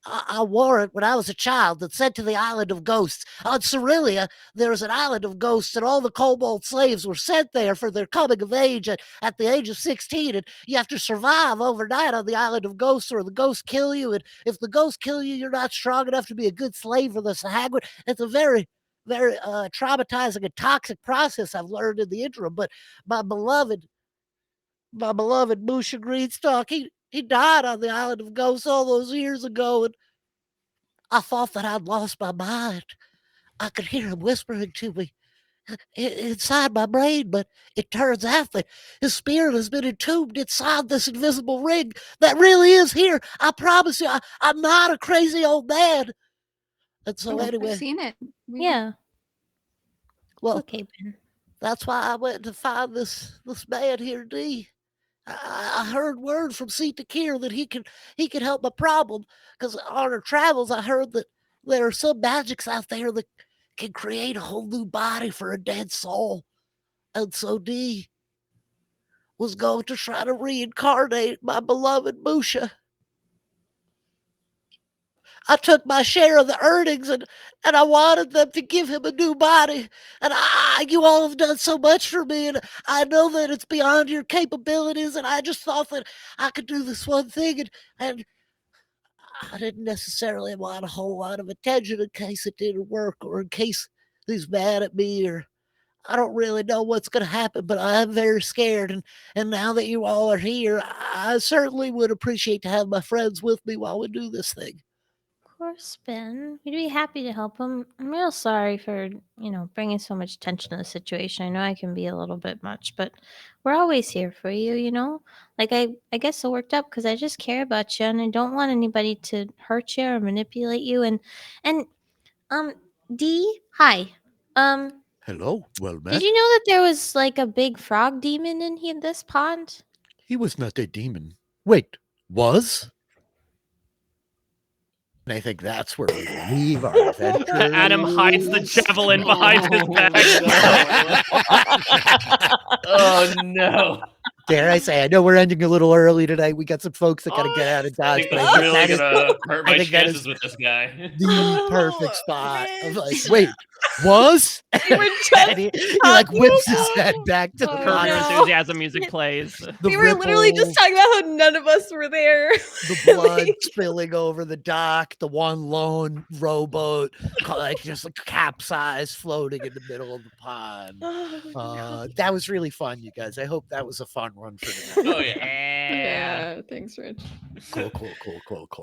I wore it when I was a child and sent to the island of ghosts. On Cerelia, there's an island of ghosts, and all the kobold slaves were sent there for their coming of age at the age of 16. And you have to survive overnight on the island of ghosts, or the ghosts kill you. And if the ghosts kill you, you're not strong enough to be a good slave for the Sahagwin. It's a very traumatizing and toxic process I've learned in the interim. But my beloved Musha Greenstalk, he died on the island of ghosts all those years ago, and I thought that I'd lost my mind. I could hear him whispering to me inside my brain, but it turns out that his spirit has been entombed inside this invisible ring that really is here. I promise you, I'm not a crazy old man. And so anyway, I've seen it. Yeah. Well, Okay, Ben. that's why I went to find this man here, D. I heard word from Seat to Kier that he could help my problem, because on our travels I heard that there are some magics out there that can create a whole new body for a dead soul. And so D was going to try to reincarnate my beloved Musha. I took my share of the earnings, and I wanted them to give him a new body. And you all have done so much for me, and I know that it's beyond your capabilities, and I just thought that I could do this one thing, and I didn't necessarily want a whole lot of attention in case it didn't work, or in case he's mad at me, or I don't really know what's going to happen, but I'm very scared. And now that you all are here, I certainly would appreciate to have my friends with me while we do this thing. Of course, Ben. We'd be happy to help him. I'm real sorry for, bringing so much attention to the situation. I know I can be a little bit much, but we're always here for you, Like, I get so worked up because I just care about you, and I don't want anybody to hurt you or manipulate you. And D, hi. Hello, well met. Did you know that there was, like, a big frog demon in here, this pond? He was not a demon. Wait, was? And I think that's where we leave our adventure. Adam hides the javelin behind his back. Oh no. Dare I say, I know we're ending a little early tonight. We got some folks that got to get out of I Dodge, think but that's I think really that is gonna hurt my think that chances is with this guy. the perfect spot. Of like, wait, was? We were And he like whips his head back to the Oh, Curb bottom. Your no. Enthusiasm music plays. The We were literally just ripples, talking about how none of us were there. the blood spilling over the dock, the one lone rowboat, like just like capsized, floating in the middle of the pond. That was really fun, you guys. I hope that was a fun run for tonight. Oh yeah. Yeah, thanks, Rich. Cool.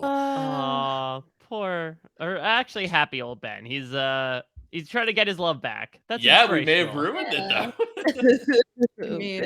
Aw, poor, or actually happy old Ben. He's trying to get his love back. That's Yeah, we may have inspirational. ruined it though. I mean,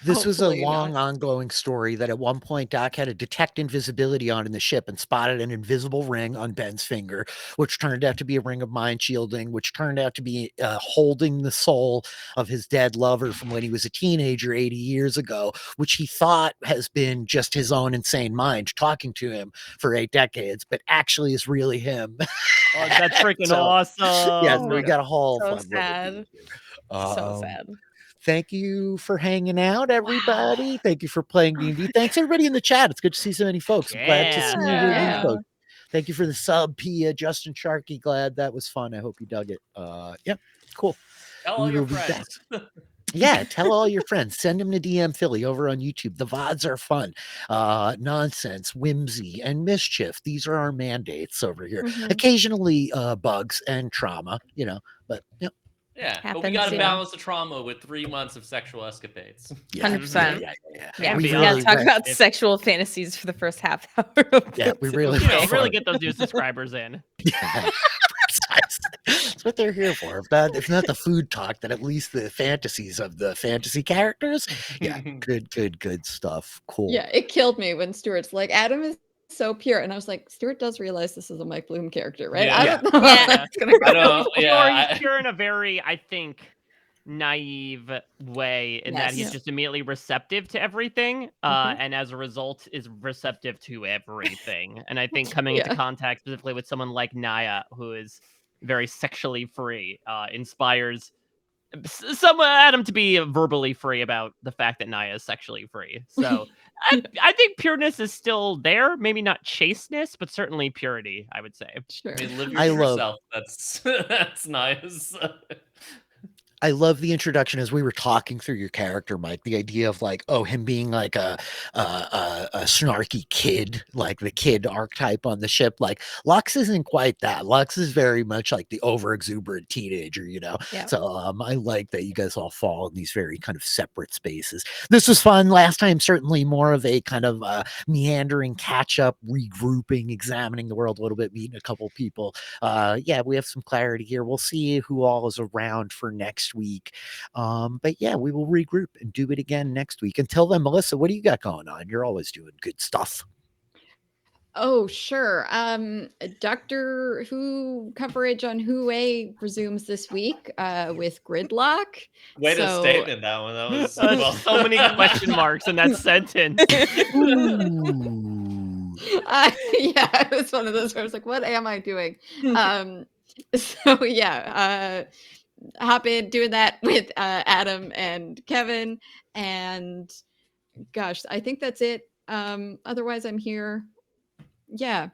This was a hopefully long, not. ongoing story that at one point Doc had to detect invisibility on in the ship and spotted an invisible ring on Ben's finger, which turned out to be a ring of mind shielding, which turned out to be holding the soul of his dead lover from when he was a teenager 80 years ago, which he thought has been just his own insane mind talking to him for 8 decades, but actually is really him. Oh, that's freaking So, awesome. Yeah, so we got a whole So fun little sad. bit here. So sad. Thank you for hanging out, everybody. Thank you for playing D&D. Thanks, everybody in the chat. It's good to see so many folks. I'm glad to see you here, Yeah. folks. Thank you for the sub, Pia, Justin Sharkey. Glad that was fun. I hope you dug it. Yeah, cool. Tell all We your will be back. friends. Yeah, tell all your friends. Send them to DM Philly over on YouTube. The VODs are fun. Nonsense, whimsy, and mischief. These are our mandates over here. Mhm. Occasionally bugs and trauma, but Yeah, but we Happens, got to yeah. balance the trauma with 3 months of sexual escapades. yeah, 100%. Yeah. Yeah, We we really gotta talk went- about sexual fantasies for the first half hour of Yeah, we this. really You know, went really for it. get those new subscribers in. Yeah, precisely. That's what they're here for. If not the food talk, then at least the fantasies of the fantasy characters. Yeah, good stuff. Cool. Yeah, it killed me when Stuart's like, Adam is so pure. And I was like, Stuart does realize this is a Mike Bloom character, right? Yeah. I don't know how Yeah. that's gonna go. I don't. He's Yeah, pure in a very, I think, naive way in that he's Yes. just immediately receptive to everything, Mhm. and as a result is receptive to everything. And I think coming into Yeah. contact specifically with someone like Naya, who is very sexually free, inspires some Adam to be verbally free about the fact that Naya is sexually free. So I think pureness is still there, maybe not chasteness, but certainly purity, I would say. Sure. I mean, live your I true love- self. That's nice. I love the introduction as we were talking through your character, Mike. The idea of like, him being like a snarky kid, like the kid archetype on the ship. Like Lux isn't quite that. Lux is very much like the over exuberant teenager, Yeah. So I like that you guys all fall in these very kind of separate spaces. This was fun. Last time, certainly more of a kind of meandering catch up, regrouping, examining the world a little bit, meeting a couple people. Yeah, we have some clarity here. We'll see who all is around for next week. But yeah, we will regroup and do it again next week. Until then, Melissa, what do you got going on? You're always doing good stuff. Oh, sure. Doctor Who coverage on Who resumes this week with Gridlock. Way to So- statement that one. That was well, So many question marks in that sentence. Ooh. Yeah, it was one of those where I was like, what am I doing? So yeah, hop in doing that with Adam and Kevin, and gosh, I think that's it. Otherwise I'm here. Yeah.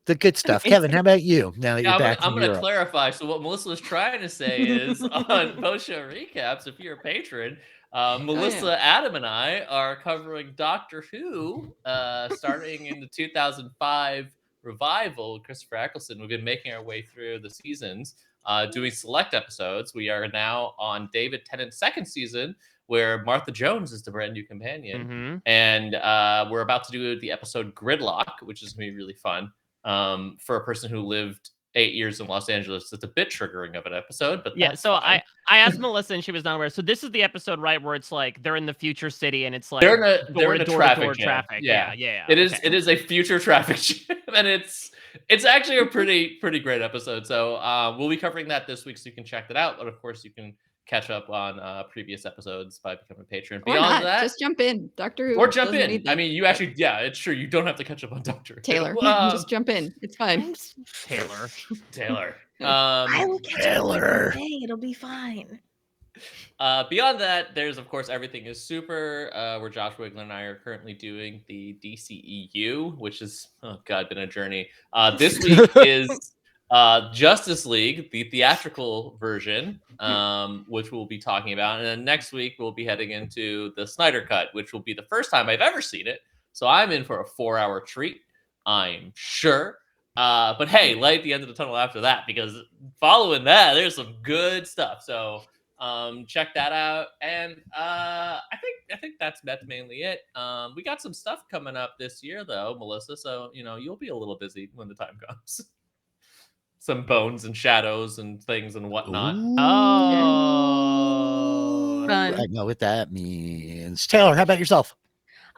The good stuff. Kevin, how about you? Now that you're yeah, back I'm from going to Europe. clarify. So what Melissa was trying to say is on post-show recaps, if you're a patron, Melissa, Adam, and I are covering Doctor Who starting in the 2005 revival. Christopher Eccleston. We've been making our way through the seasons, doing select episodes. We are now on David Tennant's second season, where Martha Jones is the brand new companion. And we're about to do the episode Gridlock, which is going to be really fun. For a person who lived 8 years in Los Angeles, it's a bit triggering of an episode, but Yeah, that's so fine. I asked Melissa and she was not aware. So this is the episode, right, where it's like they're in the future city and it's like they're in a door-to-door traffic jam. traffic. Yeah. It is okay. it is a future traffic jam, and it's actually a pretty great episode. So we'll be covering that this week, so you can check that out. But of course, you can catch up on previous episodes by becoming a patron. Or Beyond not, that, just jump in. Doctor Who. or jump doesn't in. need I that. mean, you actually, yeah, it's true. You don't have to catch up on Doctor Who. Taylor. Just jump in. It's fine. Taylor. I will catch up Taylor. one day. It'll be fine. Beyond that, there's of course Everything is Super, where Josh Wigler and I are currently doing the DCEU, which is been a journey. This week is Justice League, the theatrical version, which we'll be talking about, and then next week we'll be heading into the Snyder Cut, which will be the first time I've ever seen it. So I'm in for a 4-hour treat, I'm sure. But hey, light at the end of the tunnel after that, because following that, there's some good stuff. So check that out. And I think that's mainly it. We got some stuff coming up this year though, Melissa. So you'll be a little busy when the time comes. some bones and shadows and things and whatnot. Oh. Fun. I know what that means. Taylor, how about yourself?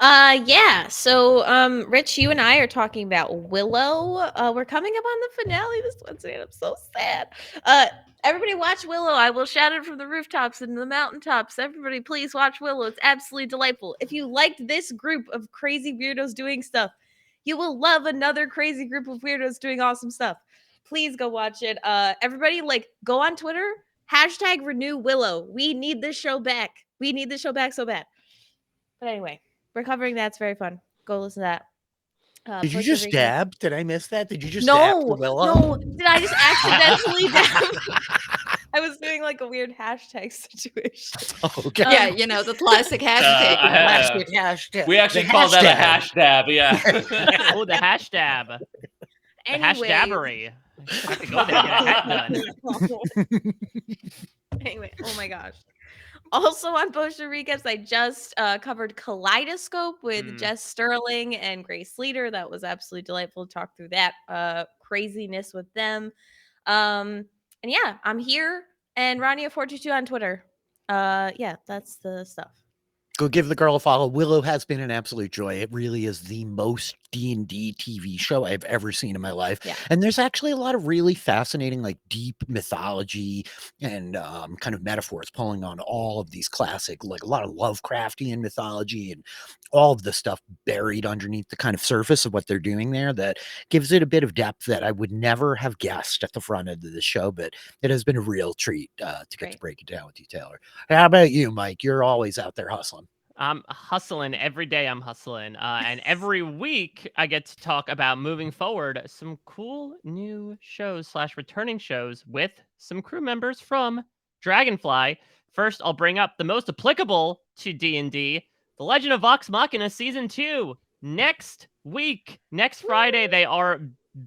Yeah. So, Rich, you and I are talking about Willow. We're coming up on the finale this Wednesday, and I'm so sad. Everybody watch Willow. I will shout it from the rooftops and the mountaintops. Everybody, please watch Willow. It's absolutely delightful. If you liked this group of crazy weirdos doing stuff, you will love another crazy group of weirdos doing awesome stuff. Please go watch it. Everybody, go on Twitter. # renew Willow. We need this show back. We need this show back so bad. But anyway, we're covering that. It's very fun. Go listen to that. Did you Puerto just Rican- dab? Did I miss that? Did you just dab No, for Willow? no. Did I just accidentally dab? I was doing like a weird hashtag situation. Okay. Yeah, you know, the classic hashtag. Classic hashtag. We actually The call that a hashtag. hash dab. Yeah. Oh, the hash dab. The hash Anyways. dabbery. I have to go there and get a hat done. Anyway, oh my gosh. Also on Potion Recaps, I just covered Kaleidoscope with Jess Sterling and Grace Leader. That was absolutely delightful to talk through that craziness with them. And yeah, I'm here and Rania42 on Twitter. Yeah, that's the stuff. Go give the girl a follow. Willow has been an absolute joy. It really is the most D&D TV show I've ever seen in my life. Yeah. And there's actually a lot of really fascinating, like deep mythology and kind of metaphors pulling on all of these classic, like a lot of Lovecraftian mythology and all of the stuff buried underneath the kind of surface of what they're doing there that gives it a bit of depth that I would never have guessed at the front end of the show, but it has been a real treat to get to Great. break it down with you, Taylor. How about you, Mike? You're always out there hustling. I'm hustling every day. I'm hustling. And every week I get to talk about moving forward some cool new shows / returning shows with some crew members from Dragonfly. First, I'll bring up the most applicable to D&D, The Legend of Vox Machina Season 2. Next week, next Friday, they are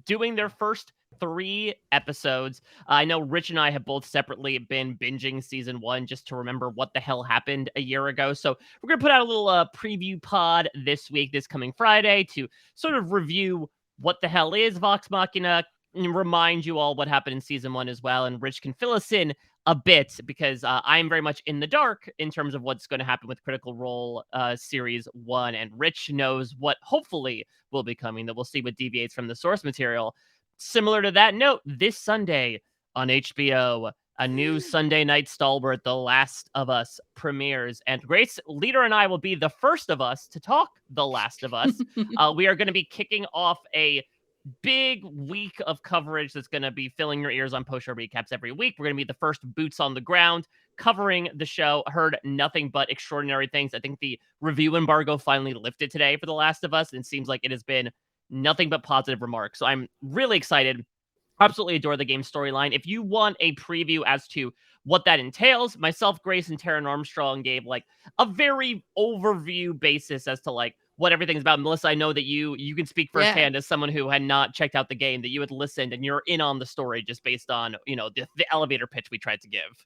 doing their first 3 episodes. I know Rich and I have both separately been binging season 1 just to remember what the hell happened a year ago. So we're going to put out a little preview pod this week, this coming Friday, to sort of review what the hell is Vox Machina and remind you all what happened in season 1 as well. And Rich can fill us in a bit because I'm very much in the dark in terms of what's going to happen with Critical Role Series 1. And Rich knows what hopefully will be coming, that we'll see what deviates from the source material. Similar to that note, this Sunday on HBO, a new Sunday night stalwart, The Last of Us, premieres. And Grace Leader and I will be the first of us to talk The Last of Us. We are going to be kicking off a big week of coverage that's going to be filling your ears on post-show recaps every week. We're going to be the first boots on the ground covering the show. Heard nothing but extraordinary things. I think the review embargo finally lifted today for The Last of Us, and it seems like it has been nothing but positive remarks. So I'm really excited. Absolutely adore the game storyline. If you want a preview as to what that entails, myself, Grace, and Taryn Armstrong gave like a very overview basis as to like what everything's about. Melissa, I know that you can speak firsthand as someone who had not checked out the game, that you had listened and you're in on the story just based on, you know, the elevator pitch we tried to give.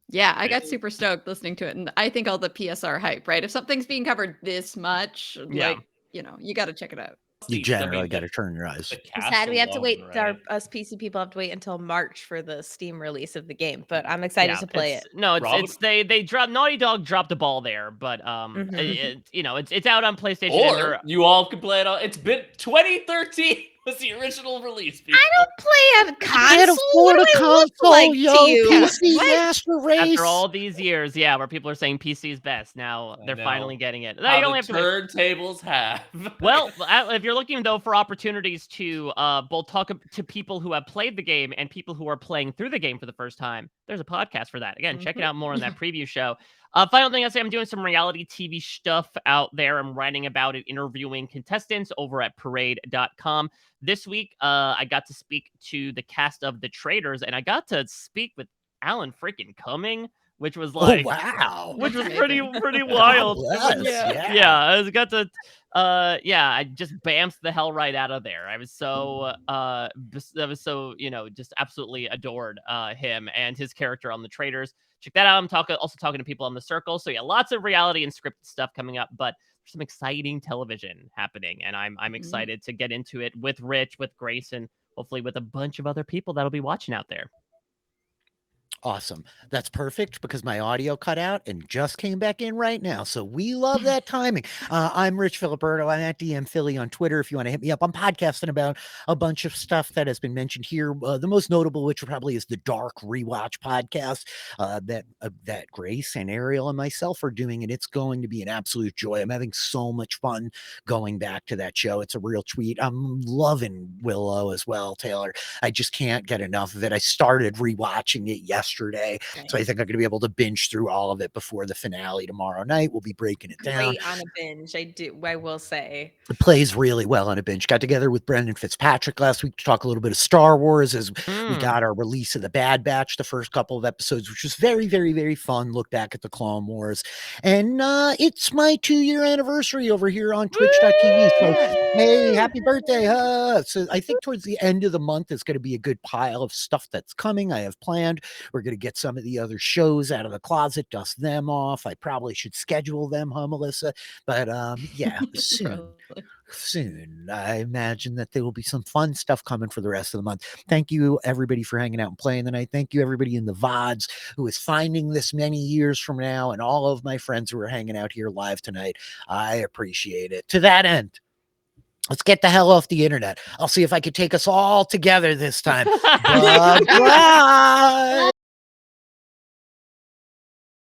Yeah, I got super stoked listening to it. And I think all the PSR hype, right? If something's being covered this much, like, you know, you got to check it out. You generally got to turn your eyes. Sad we have to wait. Us PC people have to wait until March for the Steam release of the game, but I'm excited to play it. No, it's they dropped. Naughty Dog dropped the ball there, but you know, it's out on PlayStation. Or you all can play it on. It's been 2013 was the original release. People. I don't play a console. Can't afford a console, like yo. to you? PC Master Race. After all these years, where people are saying PC is best, now they're finally getting it. How you only have to turntables have. Well, if you're looking though for opportunities to both talk to people who have played the game and people who are playing through the game for the first time, there's a podcast for that. Again, check it out more on that preview show. Final thing I say, I'm doing some reality TV stuff out there. I'm writing about it, interviewing contestants over at parade.com. This week, I got to speak to the cast of The Traitors, and I got to speak with Alan freaking Cumming, which was like, wow, which was pretty wild. I got to, I just bamfed the hell right out of there. I was so, you know, just absolutely adored him and his character on The Traitors. Check that out. I'm also talking to people on the circle. So yeah, lots of reality and scripted stuff coming up, but there's some exciting television happening, and I'm excited to get into it with Rich, with Grace, and hopefully with a bunch of other people that'll be watching out there. Awesome. That's perfect because my audio cut out and just came back in right now. So we love that timing. I'm Rich Filiberto. I'm at DM Philly on Twitter. If you want to hit me up, I'm podcasting about a bunch of stuff that has been mentioned here. The most notable, which probably is the Dark Rewatch podcast that Grace and Ariel and myself are doing, and it's going to be an absolute joy. I'm having so much fun going back to that show. It's a real treat. I'm loving Willow as well, Taylor. I just can't get enough of it. I started rewatching it yesterday. So I think I'm going to be able to binge through all of it before the finale tomorrow night. We'll be breaking it down. Great on a binge. I will say. It plays really well on a binge. Got together with Brendan Fitzpatrick last week to talk a little bit of Star Wars as we got our release of the Bad Batch, the first couple of episodes, which was very, very, very fun. Look back at the Clone Wars. And it's my 2-year anniversary over here on twitch.tv. So hey, happy birthday. So I think towards the end of the month is going to be a good pile of stuff that's coming. I have planned. We're going to get some of the other shows out of the closet, dust them off. I probably should schedule them, huh, Melissa? But yeah, soon. I imagine that there will be some fun stuff coming for the rest of the month. Thank you, everybody, for hanging out and playing tonight. Thank you, everybody in the VODs who is finding this many years from now, and all of my friends who are hanging out here live tonight. I appreciate it. To that end, let's get the hell off the internet. I'll see if I can take us all together this time. Bye-bye.